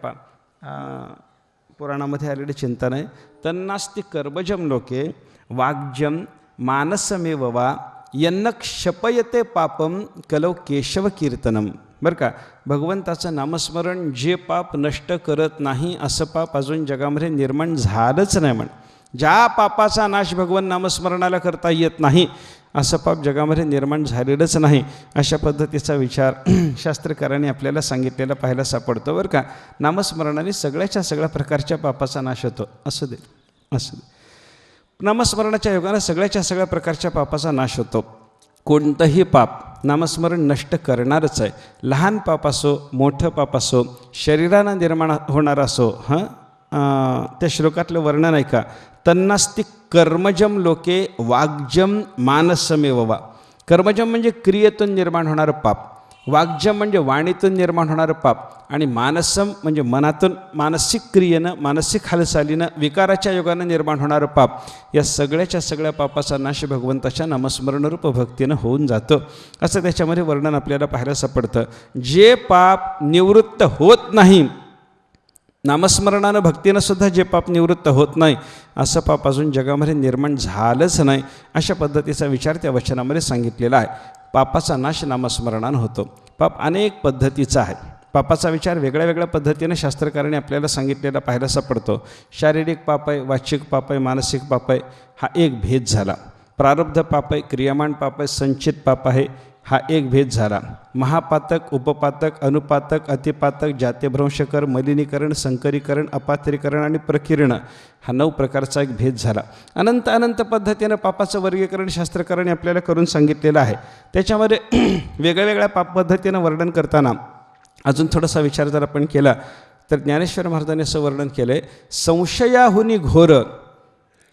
पुराणामध्ये आलेले चिंतन आहे. तन्नास्ति कर्मजम लोके वाग्जम मानसमेव वा यन्न क्षपयते पापम कलौ केशव कीर्तनम. बरं का. भगवंताचं नामस्मरण जे पाप नष्ट करत नाही असं पाप अजून जगामध्ये निर्माण झालंच नाही. ज्या पापाचा नाश भगवंत नामस्मरणाला करता येत नाही असं पाप जगामध्ये निर्माण झालेलंच नाही. अशा पद्धतीचा विचार शास्त्रकारांनी आपल्याला सांगितलेला पाहायला सापडतो बरं का. नामस्मरणाने सगळ्या प्रकारच्या पापाचा नाश होतो. असू दे. नामस्मरणाच्या योगानं सगळ्या प्रकारच्या पापाचा नाश होतो. कोणतंही पाप नामस्मरण नष्ट करणारच आहे. लहान पाप असो, मोठं पाप असो, शरीरानं निर्माण होणार असो. त्या श्लोकातलं वर्णन आहे का. तन्नास्ति कर्मजम लोके वाग्जम मानसमेव वा. कर्मजम म्हणजे क्रियेतून निर्माण होणारं पाप, वाग्जम म्हणजे वाणीतून निर्माण होणारं पाप, आणि मानसम म्हणजे मनातून मानसिक क्रियेनं मानसिक हालचालीनं विकाराच्या योगानं निर्माण होणारं पाप. या सगळ्या पापाचा नाश भगवंताच्या नामस्मरणरूप भक्तीनं होऊन जातं असं त्याच्यामध्ये वर्णन आपल्याला पाहायला सापडतं. जे पाप निवृत्त होत नाही, नामस्मरणानं भक्तीनं सुद्धा जे पाप निवृत्त होत नाही असं पाप अजून जगामध्ये निर्माण झालंच नाही. अशा पद्धतीचा विचार त्या वचनामध्ये सांगितलेला आहे. पापाचा नाश नामस्मरणानं होतो. पाप अनेक पद्धतीचा आहे. पापाचा विचार वेगळ्या पद्धतीने शास्त्रकारांनी आपल्याला सांगितलेला पाहायला सापडतो. शारीरिक पाप आहे, वाचिक पाप आहे, मानसिक पाप आहे, हा एक भेद झाला. प्रारब्ध पाप आहे, क्रियामान पाप आहे, संचित पाप आहे, हा एक भेद झाला. महापातक, उपपातक, अनुपातक, अतिपातक, जात्यभ्रंशकर, मलिनीकरण, संकरीकरण, अपात्रीकरण आणि प्रकीर्ण, हा 9 प्रकारचा एक भेद झाला. अनंत पद्धतीनं पापाचं वर्गीकरण शास्त्रकारांनी आपल्याला करून सांगितलेलं आहे. त्याच्यामध्ये वेगळ्या पाप पद्धतीनं वर्णन करताना अजून थोडासा विचार जर आपण केला तर ज्ञानेश्वर महाराजांनी असं वर्णन केलं आहे. संशयाहुनी घोर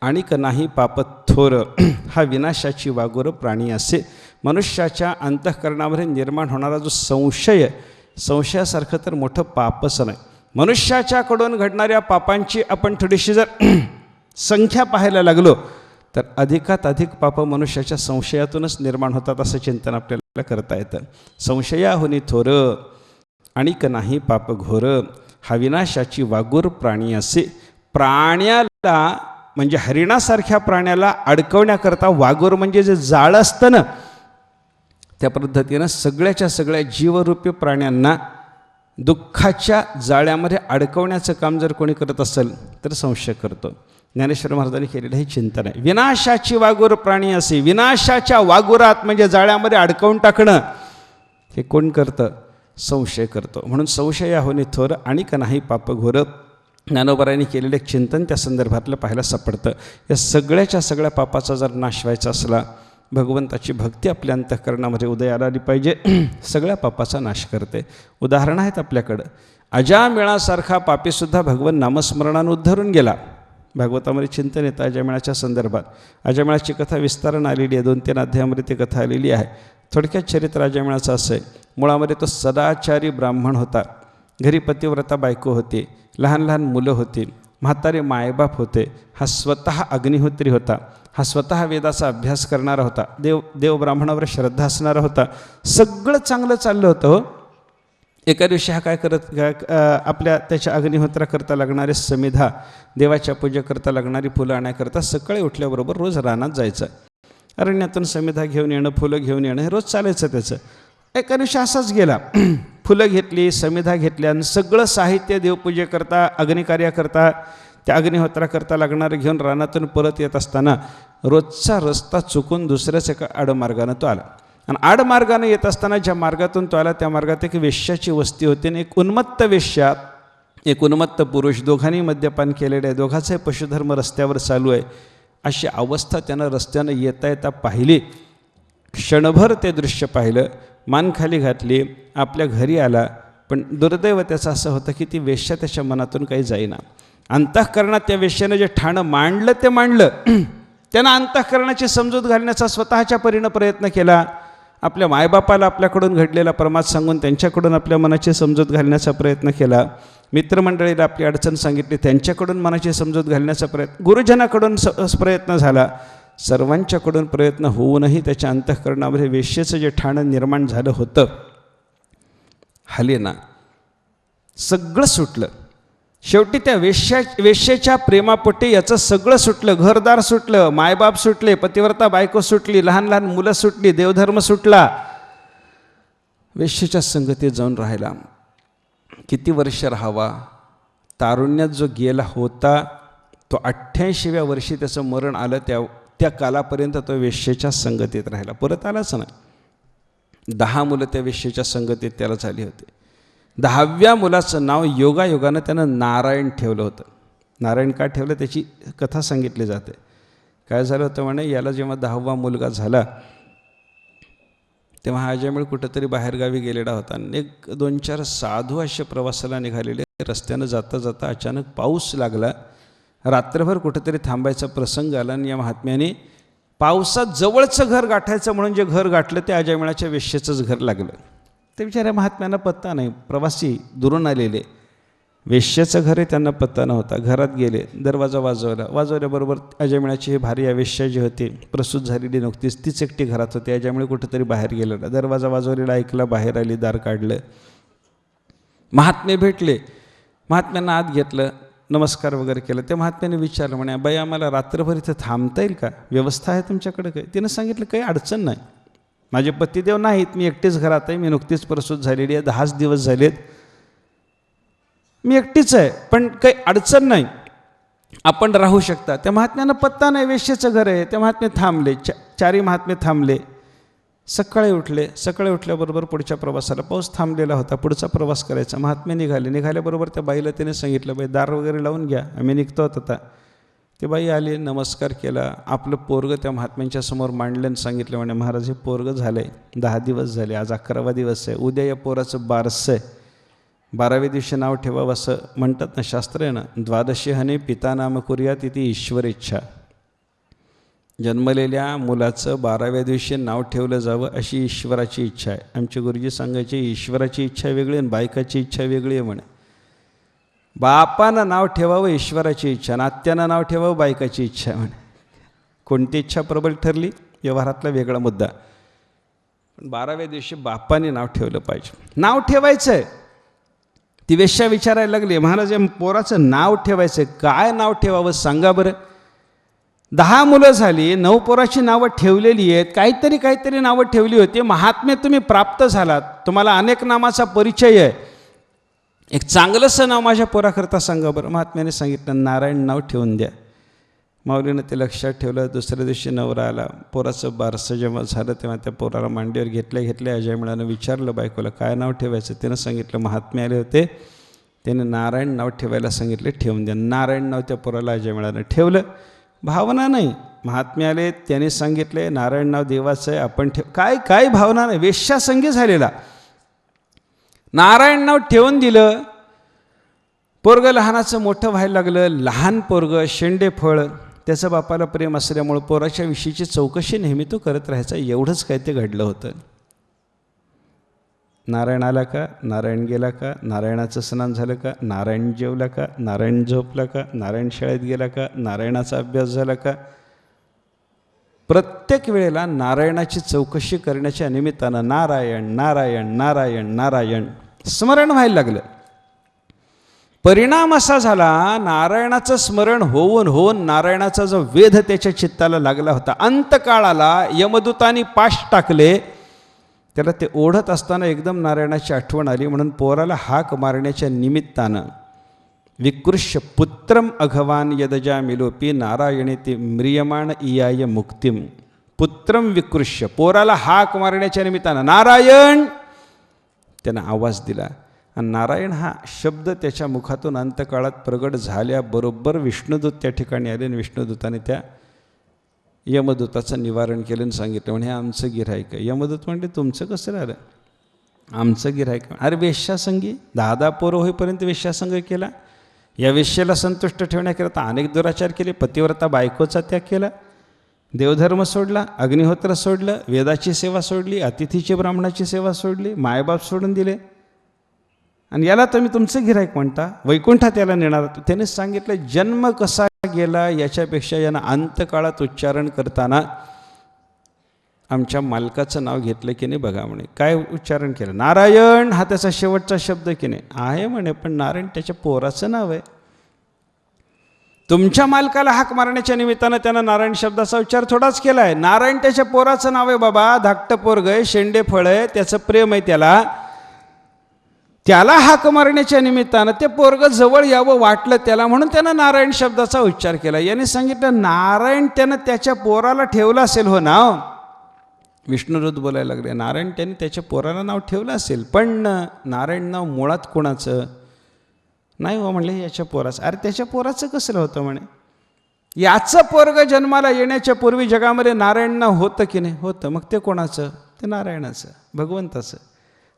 आणिक नाही पाप थोर, हा विनाशाची वागोर प्राणी असे. मनुष्याच्या अंतःकरणामध्ये निर्माण होणारा जो संशय, संशयासारखं तर मोठं पापच नाही. मनुष्याच्याकडून घडणाऱ्या पापांची आपण थोडीशी जर संख्या पाहायला लागलो तर अधिकात अधिक पापं मनुष्याच्या संशयातूनच निर्माण होतात असं चिंतन आपल्याला करता येतं. संशयाहुनी थोर, आणिक नाही पाप घोर, हा विनाशाची वागूर प्राणी असे. प्राण्याला म्हणजे हरिणासारख्या प्राण्याला अडकवण्याकरता वागोर म्हणजे जे जाळं असतं ना, त्या पद्धतीनं सगळ्याच्या सगळ्या जीवरूपी प्राण्यांना दुःखाच्या जाळ्यामध्ये अडकवण्याचं काम जर कोणी करत असेल तर संशय करतो. ज्ञानेश्वर महाराजांनी केलेलं हे चिंतन आहे. विनाशाची वागोर प्राणी असे, विनाशाच्या वागोरात म्हणजे जाळ्यामध्ये अडकवून टाकणं हे कोण करतं? संशय करतो. म्हणून संशयाहुनी थोर, आणिक नाही पाप घोर. ज्ञानोबारायांनी केलेलं एक चिंतन त्या संदर्भातलं पाहायला सापडतं. या सगळ्याच्या सगळ्या पापाचा जर नाश व्हायचा असला, भगवंताची भक्ती आपल्या अंतःकरणामध्ये उदयाला आली पाहिजे, सगळ्या पापाचा नाश करते. उदाहरणं आहेत आपल्याकडं. अजामिळासारखा पापीसुद्धा भगवंत नामस्मरणानं उद्धरून गेला. भागवतामध्ये चिंतन येतं अजामिळाच्या संदर्भात. अजामिळाची कथा विस्तारण आलेली आहे, 2-3 अध्यायामध्ये ती कथा आलेली आहे. थोडक्यात चरित्र अजामिळाचं असं आहे. मुळामध्ये तो सदाचारी ब्राह्मण होता. घरी पतिव्रता बायको होती, लहान लहान मुलं होती, म्हातारे मायबाप होते. हा स्वतः अग्निहोत्री होता, हा स्वतः वेदाचा अभ्यास करणारा होता, देव ब्राह्मणावर श्रद्धा असणारा होता. सगळं चांगलं चाललं होतं हो. एका दिवशी हा काय करत आपल्या त्याच्या अग्निहोत्राकरता लागणारे समिधा, देवाच्या पूजेकरता लागणारी फुलं आणण्याकरता सकाळी उठल्याबरोबर रोज रानात जायचं. अरण्यातून समिधा घेऊन येणं, फुलं घेऊन येणं हे रोज चालायचं त्याचं. एका दिवशी असाच गेला. फुलं घेतली, समिधा घेतल्या आणि सगळं साहित्य देवपूजेकरता, अग्निकार्याकरता, त्या अग्निहोत्राकरता लागणारं घेऊन रानातून परत येत असताना रोजचा रस्ता चुकून दुसऱ्याच एका आडमार्गानं तो आला. आणि आडमार्गानं येत असताना ज्या मार्गातून तो आला त्या मार्गात एक वेश्याची वस्ती होती आणि एक उन्मत्त वेश्या, एक उन्मत्त पुरुष, दोघांनी मद्यपान केलेलं आहे, दोघांचाही पशुधर्म रस्त्यावर चालू आहे. अशी अवस्था त्यानं रस्त्यानं येता येता पाहिली. क्षणभर ते दृश्य पाहिलं, मान खाली घातली, आपल्या घरी आला. पण दुर्दैव त्याचं असं होतं की ती वेश्या त्याच्या मनातून काही जाईना. अंतःकरणात त्या वेश्यानं जे ठाणं मांडलं ते मांडलं. त्यानं अंतःकरणाची समजूत घालण्याचा स्वतःच्या परीनं प्रयत्न केला. आपल्या मायबापाला आपल्याकडून घडलेला प्रमाद सांगून त्यांच्याकडून आपल्या मनाची समजूत घालण्याचा प्रयत्न केला. मित्रमंडळीला आपली अडचण सांगितली, त्यांच्याकडून मनाची समजूत घालण्याचा प्रयत्न, गुरुजनाकडून प्रयत्न झाला. सर्वांच्याकडून प्रयत्न होऊनही त्याच्या अंतःकरणामध्ये वेश्येचं जे ठाणं निर्माण झालं होतं, हालेना, सगळं सुटलं. शेवटी त्या वेश्येच्या प्रेमापोटी याचं सगळं सुटलं. घरदार सुटलं, मायबाप सुटले, पतिव्रता बायको सुटली, लहान लहान मुलं सुटली, देवधर्म सुटला. वेश्येच्या संगतीत जाऊन राहिला. किती वर्ष राहावा? तारुण्यात जो गेला होता तो 88व्या वर्षी त्याचं मरण आलं. त्या कालापर्यंत तो वेश्येच्या संगतीत राहिला, परत आलाच नाही. 10 मुलं त्या वेश्येच्या संगतीत त्याला झाली होती. 10व्या मुलाचं नाव योगायोगानं त्यानं नारायण ठेवलं होतं. नारायण का ठेवलं त्याची कथा सांगितली जाते. काय झालं होतं म्हणे, याला जेव्हा 10वा मुलगा झाला तेव्हा हा अजामिळ कुठंतरी बाहेरगावी गेलेला होता. आणि 1-2-4 साधू असे प्रवासाला निघालेले. रस्त्यानं जाता जाता अचानक पाऊस लागला. रात्रभर कुठंतरी थांबायचा प्रसंग आला आणि या महात्म्याने पावसात जवळचं घर गाठायचं म्हणून जे घर गाठलं ते अजामिळाच्या वेश्येचंच घर लागलं. ते बिचाऱ्या महात्म्यांना पत्ता नाही, प्रवासी दुरून आलेले, वेश्येचं घर आहे त्यांना पत्ता नव्हता. घरात गेले, दरवाजा वाजवल्याबरोबर अजामिळाची ही भारी वेश्या जी होती, प्रसूत झालेली नव्हतीच, तीच एकटी घरात होती. अजामिळ कुठंतरी बाहेर गेलेला, दरवाजा वाजवलेला ऐकला, बाहेर आली, दार काढलं. महात्मे भेटले, महात्म्यांना आत घेतलं, नमस्कार वगैरे केलं. त्या महात्म्याने विचारलं, म्हणे बाई आम्हाला रात्रभर इथं थांबता येईल का? व्यवस्था आहे तुमच्याकडे काय? तिनं सांगितलं काही अडचण नाही, माझे पतिदेव नाहीत, मी एकटीच घरात आहे, मी नुकतीच प्रसूत झालेली आहे, 10 दिवस झालेत, मी एकटीच आहे, पण काही अडचण नाही, आपण राहू शकता. त्या महात्म्यांना पत्ता नाही, वेश्येचं घर आहे. त्या महात्मे थांबले, 4 महात्मे थांबले. सकाळी उठल्याबरोबर पुढच्या प्रवासाला, पाऊस थांबलेला होता, पुढचा प्रवास करायचा. महात्मे निघाल्याबरोबर त्या बाईला त्याने सांगितलं, बाई दार वगैरे लावून घ्या, आम्ही निघतो आता. ते बाई आली, नमस्कार केला, आपलं पोरगं त्या महात्म्यांच्या समोर मांडलं आणि सांगितलं, म्हणे महाराज हे पोरगं झालं आहे, 10 दिवस झाले, आज 11वा दिवस आहे, उद्या या पोराचं बारसं आहे, 12व्या दिवशी नाव ठेवावं असं म्हणतात ना, शास्त्र आहे ना. द्वादशी हने पिता नाम कुर्यात इति ईश्वर इच्छा. जन्मलेल्या मुलाचं 12व्या दिवशी नाव ठेवलं जावं अशी ईश्वराची इच्छा आहे. आमचे गुरुजी सांगायचे ईश्वराची इच्छा वेगळी आणि बायकाची इच्छा वेगळी आहे म्हणे. बापानं नाव ठेवावं ईश्वराची इच्छा, नात्यानं नाव ठेवावं बायकाची इच्छा आहे म्हणे. कोणती इच्छा प्रबल ठरली व्यवहारातला वेगळा मुद्दा. पण 12व्या दिवशी बापाने नाव ठेवलं पाहिजे. नाव ठेवायचं आहे. ती वेश्या विचारायला लागली, महाराज पोराचं नाव ठेवायचं, काय नाव ठेवावं सांगा बरं. 10 मुलं झाली, 9 पोराची नावं ठेवलेली आहेत, काहीतरी नावं ठेवली होती. महात्म्य तुम्ही प्राप्त झालात, तुम्हाला अनेक नामाचा परिचय आहे, एक चांगलंसं नाव माझ्या पोराकरता सांगा बरं. महात्म्याने सांगितलं नारायण नाव ठेवून द्या. माऊलीनं ते लक्षात ठेवलं. दुसऱ्या दिवशी नवरा आला. पोराचं बारसं जेव्हा झालं तेव्हा त्या पोराला मांडीवर घेतल्या अजयमिळानं विचारलं बायकोला काय नाव ठेवायचं. त्यानं सांगितलं महात्मे आले होते, त्याने नारायण नाव ठेवायला सांगितले, ठेवून द्या. नारायण नाव त्या पोराला अजयमिळानं ठेवलं. भावना नाही, महात्मे आले त्याने सांगितले नारायण नाव देवाचं आहे आपण ठेव. काय भावना नाही, वेश्यासंगी झालेला. नारायण नाव ठेवून दिलं. पोरगं लहानाचं मोठं व्हायला लागलं. लहान पोरगं शेंडे फळ, त्याचं बापाला प्रेम असल्यामुळं पोराच्या विषयीची चौकशी नेहमी तो करत राहायचा. एवढंच काय ते घडलं होतं. नारायण आला का, नारायण गेला का, नारायणाचं स्नान झालं का, नारायण जेवला का, नारायण झोपला का, नारायण शाळेत गेला का, नारायणाचा अभ्यास झाला का. प्रत्येक वेळेला नारायणाची चौकशी करण्याच्या निमित्तानं नारायण नारायण नारायण नारायण स्मरण व्हायला लागलं. परिणाम असा झाला, नारायणाचं स्मरण होऊन नारायणाचा जो वेध त्याच्या चित्ताला लागला होता. अंतकाळाला यमदूतांनी पाश टाकले. त्याला ते ओढत असताना एकदम नारायणाची आठवण आली. म्हणून पोराला हाक मारण्याच्या निमित्तानं विकृष्य पुत्रम अघवान यदजा मिलोपी नारायणे ते म्रियमाण इयाय मुक्तिम. पुत्रम विकृष्य, पोराला हाक मारण्याच्या निमित्तानं नारायण त्यानं आवाज दिला. आणि नारायण हा शब्द त्याच्या मुखातून अंतकाळात प्रगट झाल्याबरोबर विष्णुदूत त्या ठिकाणी आले आणि विष्णुदूताने त्या यमदूताचं निवारण केलं आणि सांगितलं म्हणे आमचं गिऱ्हाईक आहे. यमदूत म्हणते तुमचं कसं राहिलं, आमचं गिऱ्हाईक. अरे वेश्यासंगी 10 पोरं होईपर्यंत वेश्यासंग केला. या वेश्येला संतुष्ट ठेवण्याकरता अनेक दुराचार केले. पतिव्रता बायकोचा त्याग केला, देवधर्म सोडला, अग्निहोत्र सोडलं, वेदाची सेवा सोडली, अतिथीची ब्राह्मणाची सेवा सोडली, मायबाप सोडून दिले. आणि याला तुम्ही तुमचं गिऱ्हाईक म्हणता, वैकुंठात याला नेणार. त्यानेच सांगितलं जन्म कसा गेला याच्यापेक्षा यानं अंतकाळात उच्चारण करताना आमच्या मालकाचं नाव घेतलं की नाही बघा म्हणे. काय उच्चारण केलं, नारायण हा त्याचा शेवटचा शब्द की नाही आहे म्हणे, पण नारायण त्याच्या पोराचं नाव आहे. तुमच्या मालकाला हाक मारण्याच्या निमित्तानं त्यानं नारायण शब्दाचा उच्चार थोडाच केला आहे. नारायण त्याच्या पोराचं नाव आहे बाबा. धाकटं पोरग आहे, शेंडे फळ आहे, त्याचं प्रेम आहे, त्याला हाक मारण्याच्या निमित्तानं ते पोरग जवळ यावं वाटलं त्याला, म्हणून त्यानं नारायण शब्दाचा उच्चार केला. याने सांगितलं नारायण त्यानं त्याच्या पोराला ठेवलं असेल हो नाव. विष्णुदूत बोलायला लागले नारायण त्याने त्याच्या पोराला नाव ठेवलं असेल, पण नारायण नाव मुळात कोणाचं नाही हो म्हणले, याच्या पोराचं. अरे त्याच्या पोराचं कसं होतं म्हणे, याचं पोरग जन्माला येण्याच्या पूर्वी जगामध्ये नारायण नाव होतं की नाही, होतं. मग ते कोणाचं, ते नारायणाचं, भगवंताचं.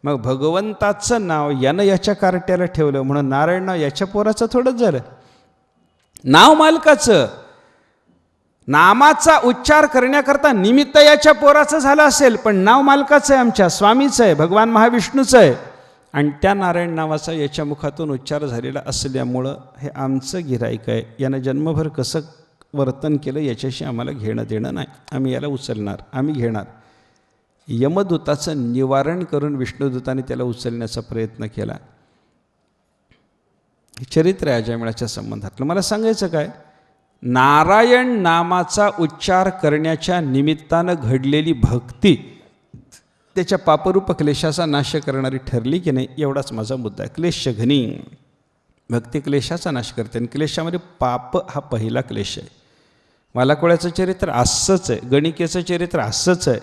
मग भगवंताचं नाव यानं याच्या कार्ट्याला ठेवलं म्हणून नारायण नाव याच्या पोराचं थोडंच झालं. नाव मालकाचं, नामाचा उच्चार करण्याकरता निमित्त याच्या पोराचं झालं असेल, पण नाव मालकाचं आहे, आमच्या स्वामीचं आहे, भगवान महाविष्णूचं आहे. आणि त्या नारायण नावाचा याच्या मुखातून उच्चार झालेला असल्यामुळं हे आमचं गिऱ्हाईक आहे. यानं जन्मभर कसं वर्तन केलं याच्याशी आम्हाला घेणं देणं नाही. आम्ही याला उचलणार, आम्ही घेणार. यमदूताचं निवारण करून विष्णुदूताने त्याला उचलण्याचा प्रयत्न केला. हे चरित्र आहे अजयमेळाच्या संबंधातलं. मला सांगायचं काय, नारायण नामाचा उच्चार करण्याच्या निमित्तानं घडलेली भक्ती त्याच्या पापरूप क्लेशाचा नाश करणारी ठरली की नाही, एवढाच माझा मुद्दा आहे. क्लेशघनी भक्ती क्लेशाचा नाश करते, आणि क्लेशामध्ये पाप हा पहिला क्लेश आहे. वालाकोळ्याचं चरित्र असंच आहे, गणिकेचं चरित्र असंच आहे.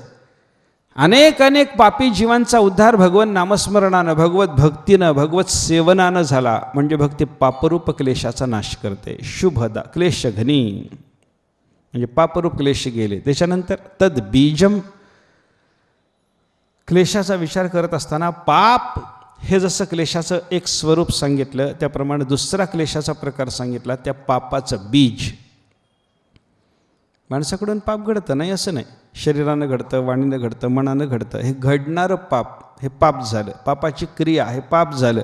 अनेक पापी जीवांचा उद्धार भगवत नामस्मरणानं, भगवत भक्तीनं, भगवत सेवनानं झाला. म्हणजे भक्ती पापरूप क्लेशाचा नाश करते. शुभदा क्लेशघनी म्हणजे पापरूप क्लेश गेले. त्याच्यानंतर तद बीजम, क्लेशाचा विचार करत असताना पाप हे जसं क्लेशाचं एक स्वरूप सांगितलं, त्याप्रमाणे दुसरा क्लेशाचा प्रकार सांगितला, त्या पापाचं बीज. माणसाकडून पाप घडतं नाही असं नाही. शरीरानं घडतं, वाणीनं घडतं, मनानं घडतं. हे घडणारं पाप हे पाप झालं. पापाची क्रिया हे पाप झालं.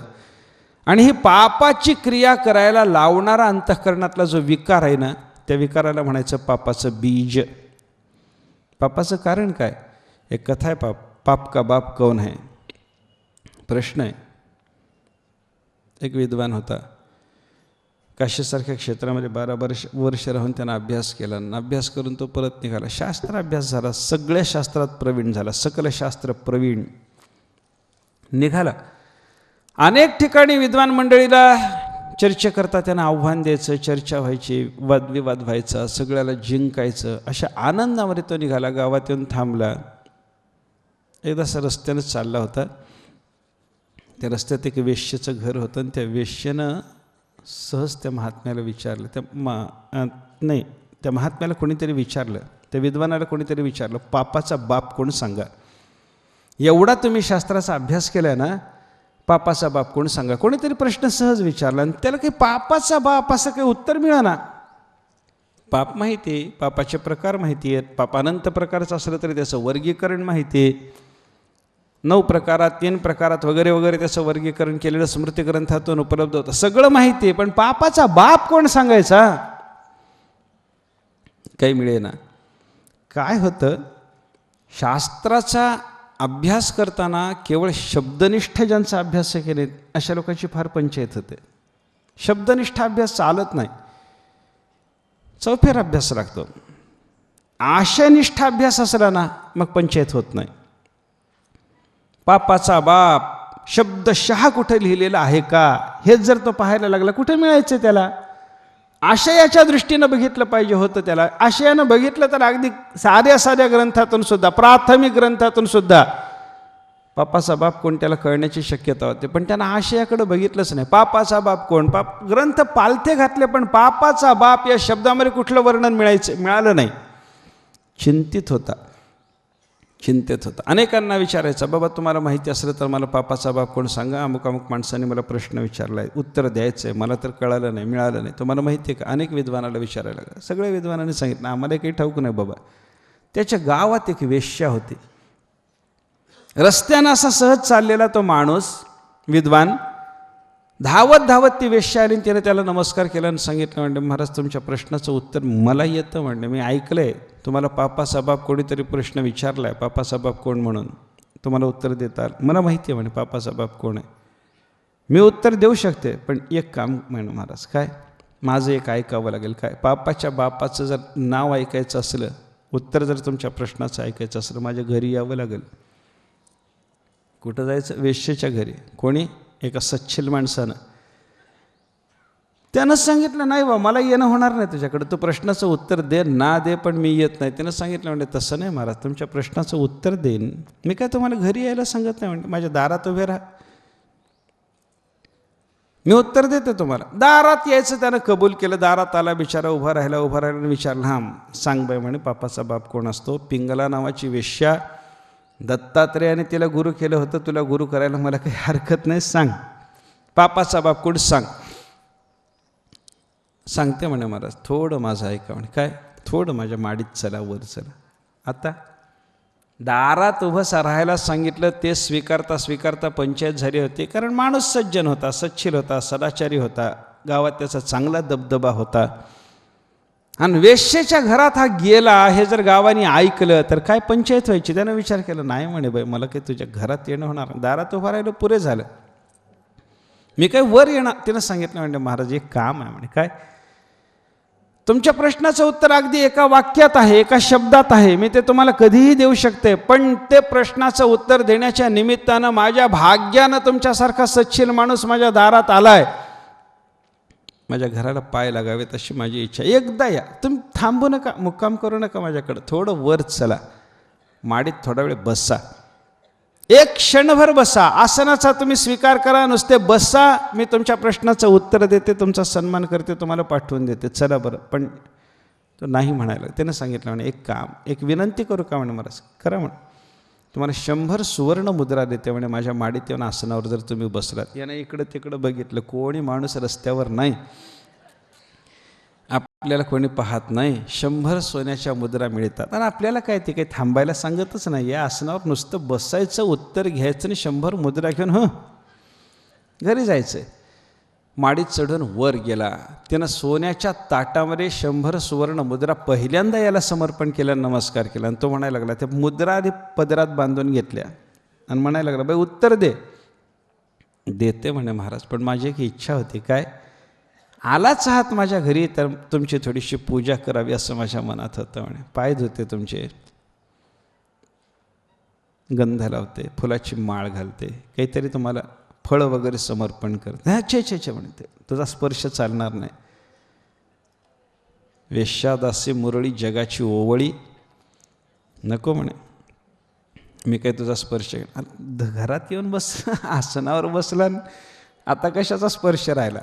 आणि ही पापाची क्रिया करायला लावणारा अंतःकरणातला जो विकार आहे ना, त्या विकाराला म्हणायचं पापाचं बीज. पापाचं कारण काय? एक कथा आहे, पाप का बाप कौन है. प्रश्न आहे. एक विद्वान होता. काशीसारख्या क्षेत्रामध्ये 12 वर्ष राहून त्यानं अभ्यास केला. अभ्यास करून तो परत निघाला. शास्त्र अभ्यास झाला, सगळ्या शास्त्रात प्रवीण झाला, सकल शास्त्र प्रवीण निघाला. अनेक ठिकाणी विद्वान मंडळीला चर्चा करता त्यांना आव्हान द्यायचं, चर्चा व्हायची, वादविवाद व्हायचा, सगळ्याला जिंकायचं. अशा आनंदामध्ये तो निघाला. गावात येऊन थांबला. एकदा असं रस्त्यानं चालला होता. त्या रस्त्यात एक वेश्येचं घर होतं आणि त्या वेश्येनं सहज त्या महात्म्याला विचारलं, त्या महात्म्याला कोणीतरी विचारलं, त्या विद्वानाला कोणीतरी विचारलं, पापाचा बाप कोण सांगा. एवढा तुम्ही शास्त्राचा अभ्यास केला ना, पापाचा बाप कोण सांगा. कोणीतरी प्रश्न सहज विचारला आणि त्याला काही पापाचा बाप असं काही उत्तर मिळाना. पाप माहिती आहे, पापाचे प्रकार माहिती आहेत, पाप अनंत प्रकारचं असलं तरी त्याचं वर्गीकरण माहिती आहे. 9 प्रकारात, 3 प्रकारात वगैरे वगैरे त्याचं वर्गीकरण केलेलं स्मृतिग्रंथातून उपलब्ध होतं. सगळं माहिती आहे, पण पापाचा बाप कोण सांगायचा. काही मिळेना. काय होतं, शास्त्राचा अभ्यास करताना केवळ शब्दनिष्ठ ज्यांचा अभ्यास केले अशा लोकांची फार पंचायत होते. शब्दनिष्ठ अभ्यास चालत नाही, चौफेर अभ्यास लागतो. आशयनिष्ठ अभ्यास असला ना मग पंचायत होत नाही. पापाचा बाप शब्दशः कुठे लिहिलेला आहे का, हेच जर तो पाहायला लागला, कुठे मिळायचं त्याला. आशयाच्या दृष्टीनं बघितलं पाहिजे होतं त्याला. आशयानं बघितलं तर अगदी साध्या साध्या ग्रंथातून सुद्धा, प्राथमिक ग्रंथातून सुद्धा पापाचा बाप कोण त्याला कळण्याची शक्यता होते. पण त्यांना आशयाकडे बघितलंच नाही. पापाचा बाप कोण, पाप ग्रंथ पालथे घातले, पण पापाचा बाप या शब्दामध्ये कुठलं वर्णन मिळालं नाही. चिंतित होता. अनेकांना विचारायचा, बाबा तुम्हाला माहिती असलं तर मला पापाचा बाप कोण सांगा. अमुक अमुक माणसाने मला प्रश्न विचारला आहे, उत्तर द्यायचं आहे, मला तर कळालं नाही, मिळालं नाही. तुम्हाला माहिती आहे का. अनेक विद्वानाला विचारायला लागला. सगळ्या विद्वानांनी सांगितलं आम्हाला काही ठाऊक नाही बाबा. त्याच्या गावात एक वेश्या होती. रस्त्यानं असा सहज चाललेला तो माणूस विद्वान धावत ती वेश्या आली. त्याने त्याला नमस्कार केला आणि सांगितलं, म्हणजे महाराज तुमच्या प्रश्नाचं उत्तर मला येतं. म्हणजे मी ऐकलं आहे तुम्हाला पापाचा बाप कोणीतरी प्रश्न विचारला आहे, पापाचा बाप कोण म्हणून तुम्हाला उत्तर देता मला माहिती आहे म्हणे पापाचा बाप कोण आहे. मी उत्तर देऊ शकते, पण एक काम म्हणे महाराज, काय माझं एक ऐकावं लागेल. काय, पापाच्या बापाचं जर नाव ऐकायचं असलं, उत्तर जर तुमच्या प्रश्नाचं ऐकायचं असलं, माझ्या घरी यावं लागेल. कुठं जायचं? वेश्येच्या घरी. कोणी? एका सच्छल माणसानं. त्यानं सांगितलं नाही बा मला येणं होणार नाही तुझ्याकडे, तू प्रश्नाचं उत्तर दे ना दे, पण मी येत नाही. त्यानं सांगितलं म्हणजे तसं नाही महाराज, तुमच्या प्रश्नाचं उत्तर देईन मी, काय तुम्हाला घरी यायला सांगत नाही. म्हणजे माझ्या दारात उभे राहा, मी उत्तर देते तुम्हाला. दारात यायचं त्यानं कबूल केलं. दारात आला, बिचारा उभा राहिला आणि विचारलं, हां सांग बाई म्हणे पापाचा बाप कोण असतो. पिंगला नावाची वेश्या, दत्तात्रेयाने तिला गुरु केलं होतं, तुला गुरु करायला मला काही हरकत नाही, सांग पापाचा बाप कोण सांग. सांगते म्हणे महाराज, थोडं माझं ऐका म्हणे. काय? थोडं माझ्या माडीत चला, वर चला. आता दारात उभं राहायला सांगितलं, ते स्वीकारता पंचायत झाली होती. कारण माणूस सज्जन होता, सच्छील होता, सदाचारी होता, गावात त्याचा चांगला दबदबा होता. आणि वेश्येच्या घरात हा गेला हे जर गावाने ऐकलं तर काय पंचायत व्हायची. त्यानं विचार केला, नाही म्हणे बाई मला काही तुझ्या घरात येणं होणार, दारात उभं राहिलं पुरे झालं, मी काय वर येणार. तिनं सांगितलं म्हणजे महाराज एक काम आहे म्हणे. काय? तुमच्या प्रश्नाचं उत्तर अगदी एका वाक्यात आहे, एका शब्दात आहे, मी ते तुम्हाला कधीही देऊ शकते. पण ते प्रश्नाचं उत्तर देण्याच्या निमित्तानं माझ्या भाग्यानं तुमच्यासारखा सच्छील माणूस माझ्या दारात आलाय, माझ्या घराला पाय लागावेत अशी माझी इच्छा. एकदा या, तुम्ही थांबू नका, मुक्काम करू नका माझ्याकडं, थोडं वर चला, माडीत थोडा वेळ बसा, एक क्षणभर बसा, आसनाचा तुम्ही स्वीकार करा, नुसते बसा, मी तुमच्या प्रश्नाचं उत्तर देते, तुमचा सन्मान करते, तुम्हाला पाठवून देते, चला बरं. पण तो नाही म्हणायला. त्यानं सांगितलं म्हणे एक काम, एक विनंती करू का म्हणे महाराज. करा म्हणे, तुम्हाला 100 सुवर्ण मुद्रा देते म्हणे, माझ्या माडीत येऊन आसनावर जर तुम्ही बसलात. यानं इकडं तिकडं बघितलं, कोणी माणूस रस्त्यावर नाही. आपल्याला कोणी पाहत नाही, 100 सोन्याच्या मुद्रा मिळतात. आणि आपल्याला काय ते काही थांबायला सांगतच नाही. या आसनावर नुसतं बसायचं, उत्तर घ्यायचं आणि 100 मुद्रा घेऊन घरी जायचं. माडीत चढून वर गेला. त्यानं सोन्याच्या ताटामध्ये 100 सुवर्ण मुद्रा पहिल्यांदा याला समर्पण केलं, नमस्कार केला. आणि तो म्हणायला लागला, त्या मुद्रा आधी पदरात बांधून घेतल्या आणि म्हणायला लागला, बाई उत्तर दे. देते म्हणे महाराज, पण माझी एक इच्छा होती. काय? आलाच आहात माझ्या घरी तर तुमची थोडीशी पूजा करावी असं माझ्या मनात होतं म्हणे. पाय धुते तुमचे, गंध लावते, फुलाची माळ घालते, काहीतरी तुम्हाला फळं वगैरे समर्पण करते. छे म्हणते, तुझा स्पर्श चालणार नाही. वेश्यादासी मुरळी जगाची ओवळी, नको म्हणे, मी काही तुझा स्पर्श. घरात येऊन बस, आसनावर बसला, आता कशाचा स्पर्श राहिला.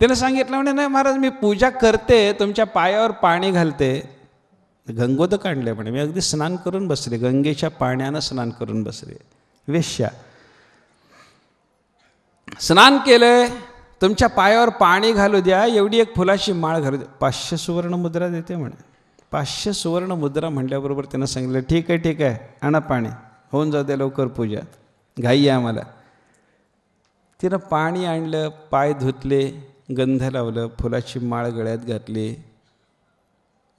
त्यानं सांगितलं म्हणे, नाही महाराज मी पूजा करते, तुमच्या पायावर पाणी घालते. गंगोदक आणले म्हणे, मी अगदी स्नान करून बसले, गंगेच्या पाण्यानं स्नान करून बसले. वेश्या, स्नान केलंय, तुमच्या पायावर पाणी घालू द्या, एवढी एक फुलाची माळ घालू द्या. 500 सुवर्ण मुद्रा देते म्हणे. 500 सुवर्ण मुद्रा म्हटल्याबरोबर त्यानं सांगितलं, ठीक आहे, आणा पाणी, होऊन जाऊ द्या लवकर पूजा, घाई आहे आम्हाला. तिनं पाणी आणलं, पाय धुतले, गंध लावलं, फुलाची माळ गळ्यात घातली,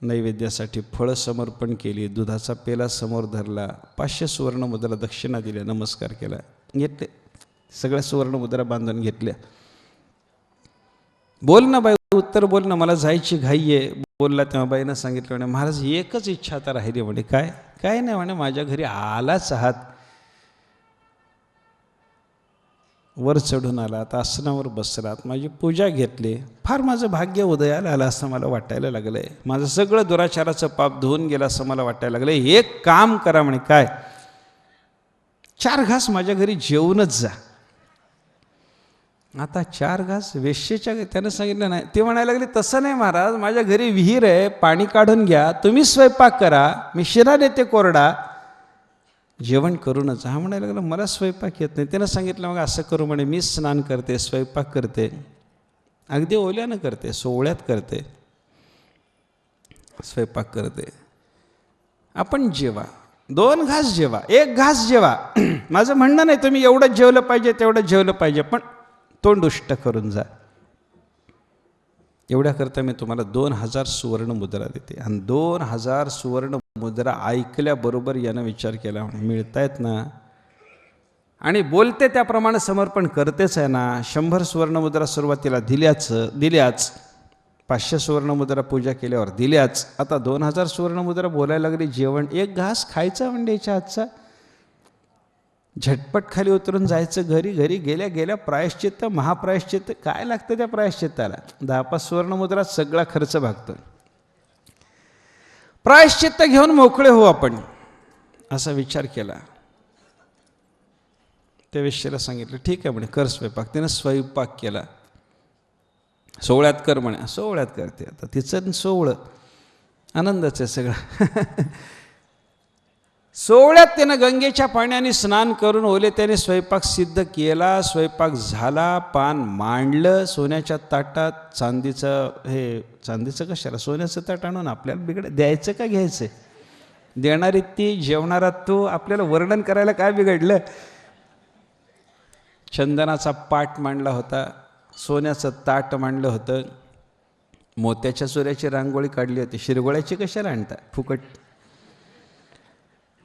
नैवेद्यासाठी फळं समर्पण केली, दुधाचा पेला समोर धरला, 500 सुवर्ण मुद्रा दक्षिणा दिल्या, नमस्कार केला, घेतले. सगळ्या सुवर्ण मुद्रा बांधून घेतल्या. बोल ना बाई, उत्तर बोल ना, मला जायची घाई आहे. बोलला तेव्हा बाईनं सांगितलं म्हणे, महाराज एकच इच्छा आता राहिली म्हणे. काय नाही म्हणे, माझ्या घरी आलाच आहात, वर चढून आला, आता आसनावर बसलात, माझी पूजा घेतली, फार माझं भाग्य उदयाला आलं असं मला वाटायला लागलं आहे. माझं सगळं दुराचाराचं पाप धुवून गेलं असं मला वाटायला लागलं आहे. एक काम करा म्हणे. काय? 4 घास माझ्या घरी जेवूनच जा. आता 4 घास वेश्येच्या, त्यानं सांगितलं नाही. ते म्हणायला लागले, तसं नाही महाराज, माझ्या घरी विहीर आहे, पाणी काढून घ्या, तुम्ही स्वयंपाक करा, मी शिरा देते कोरडा, जेवण करूनच. हा म्हणायला लागला, मला स्वयंपाक येत नाही. त्यानं सांगितलं, मग असं करू म्हणे, मी स्नान करते, स्वयंपाक करते, अगदी ओल्यानं करते, सोवळ्यात करते, स्वयंपाक करते, आपण जेवा, 2 घास जेवा, 1 घास जेवा. माझं म्हणणं नाही तुम्ही एवढंच जेवलं पाहिजे, तेवढंच जेवलं पाहिजे, पण तोंड उष्ट करून जा. एवढ्याकरता मी तुम्हाला 2000 सुवर्ण मुद्रा देते. आणि 2000 सुवर्ण मुद्रा ऐकल्याबरोबर यानं विचार केला, मिळतायत ना, आणि बोलते त्याप्रमाणे समर्पण करतेच आहे ना. 100 सुवर्ण मुद्रा सुरुवातीला दिल्याच, 500 सुवर्ण मुद्रा पूजा केल्यावर दिल्याच, आता 2000 सुवर्ण मुद्रा बोलायला लागली. जेवण 1 घास खायचा मंडईच्या हातचा, झटपट खाली उतरून जायचं घरी. घरी गेल्या गेल्या प्रायश्चित्त, महाप्रायश्चित्त, काय लागतं त्या प्रायश्चित्ताला? 10-5 सुवर्ण मुद्रा सगळा खर्च भागतो. प्रायश्चित्त घेऊन मोकळे हो आपण, असा विचार केला. त्या वेश्येला सांगितलं, ठीक आहे म्हणे, कर स्वयंपाक. तिनं स्वयंपाक केला. सोवळ्यात कर म्हणे, सोवळ्यात करते. आता तिचं सोवळं आनंदाचं आहे सगळं. सोवळ्यात त्यानं गंगेच्या पाण्याने स्नान करून ओले त्याने स्वयंपाक सिद्ध केला. स्वयंपाक झाला, पान मांडलं सोन्याच्या ताटात. चांदीचं कशाला, सोन्याचं ताट आणून आपल्याला द्यायचं का घ्यायचं? देणारी ती, जेवणारा तो, आपल्याला वर्णन करायला काय बिघडलं? चंदनाचा पाट मांडला होता, सोन्याचं ताट मांडलं होतं, मोत्याच्या चुऱ्याची रांगोळी काढली होती. शिरगोळ्याची कशाला आणता फुकट?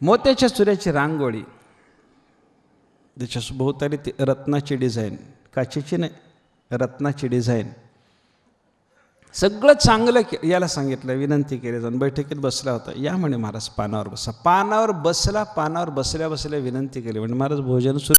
मोत्याच्या चुऱ्याची रांगोळी, त्याच्या भोवताली ती रत्नाची डिझाईन, काचेची नाही, रत्नाची डिझाईन, सगळं चांगलं याला सांगितलं. विनंती केली जाऊन, बैठकीत बसला होता. या म्हणे महाराज पानावर बसा. पानावर बसला. पानावर बसल्या बसल्या विनंती केली, म्हणजे महाराज भोजन सुरू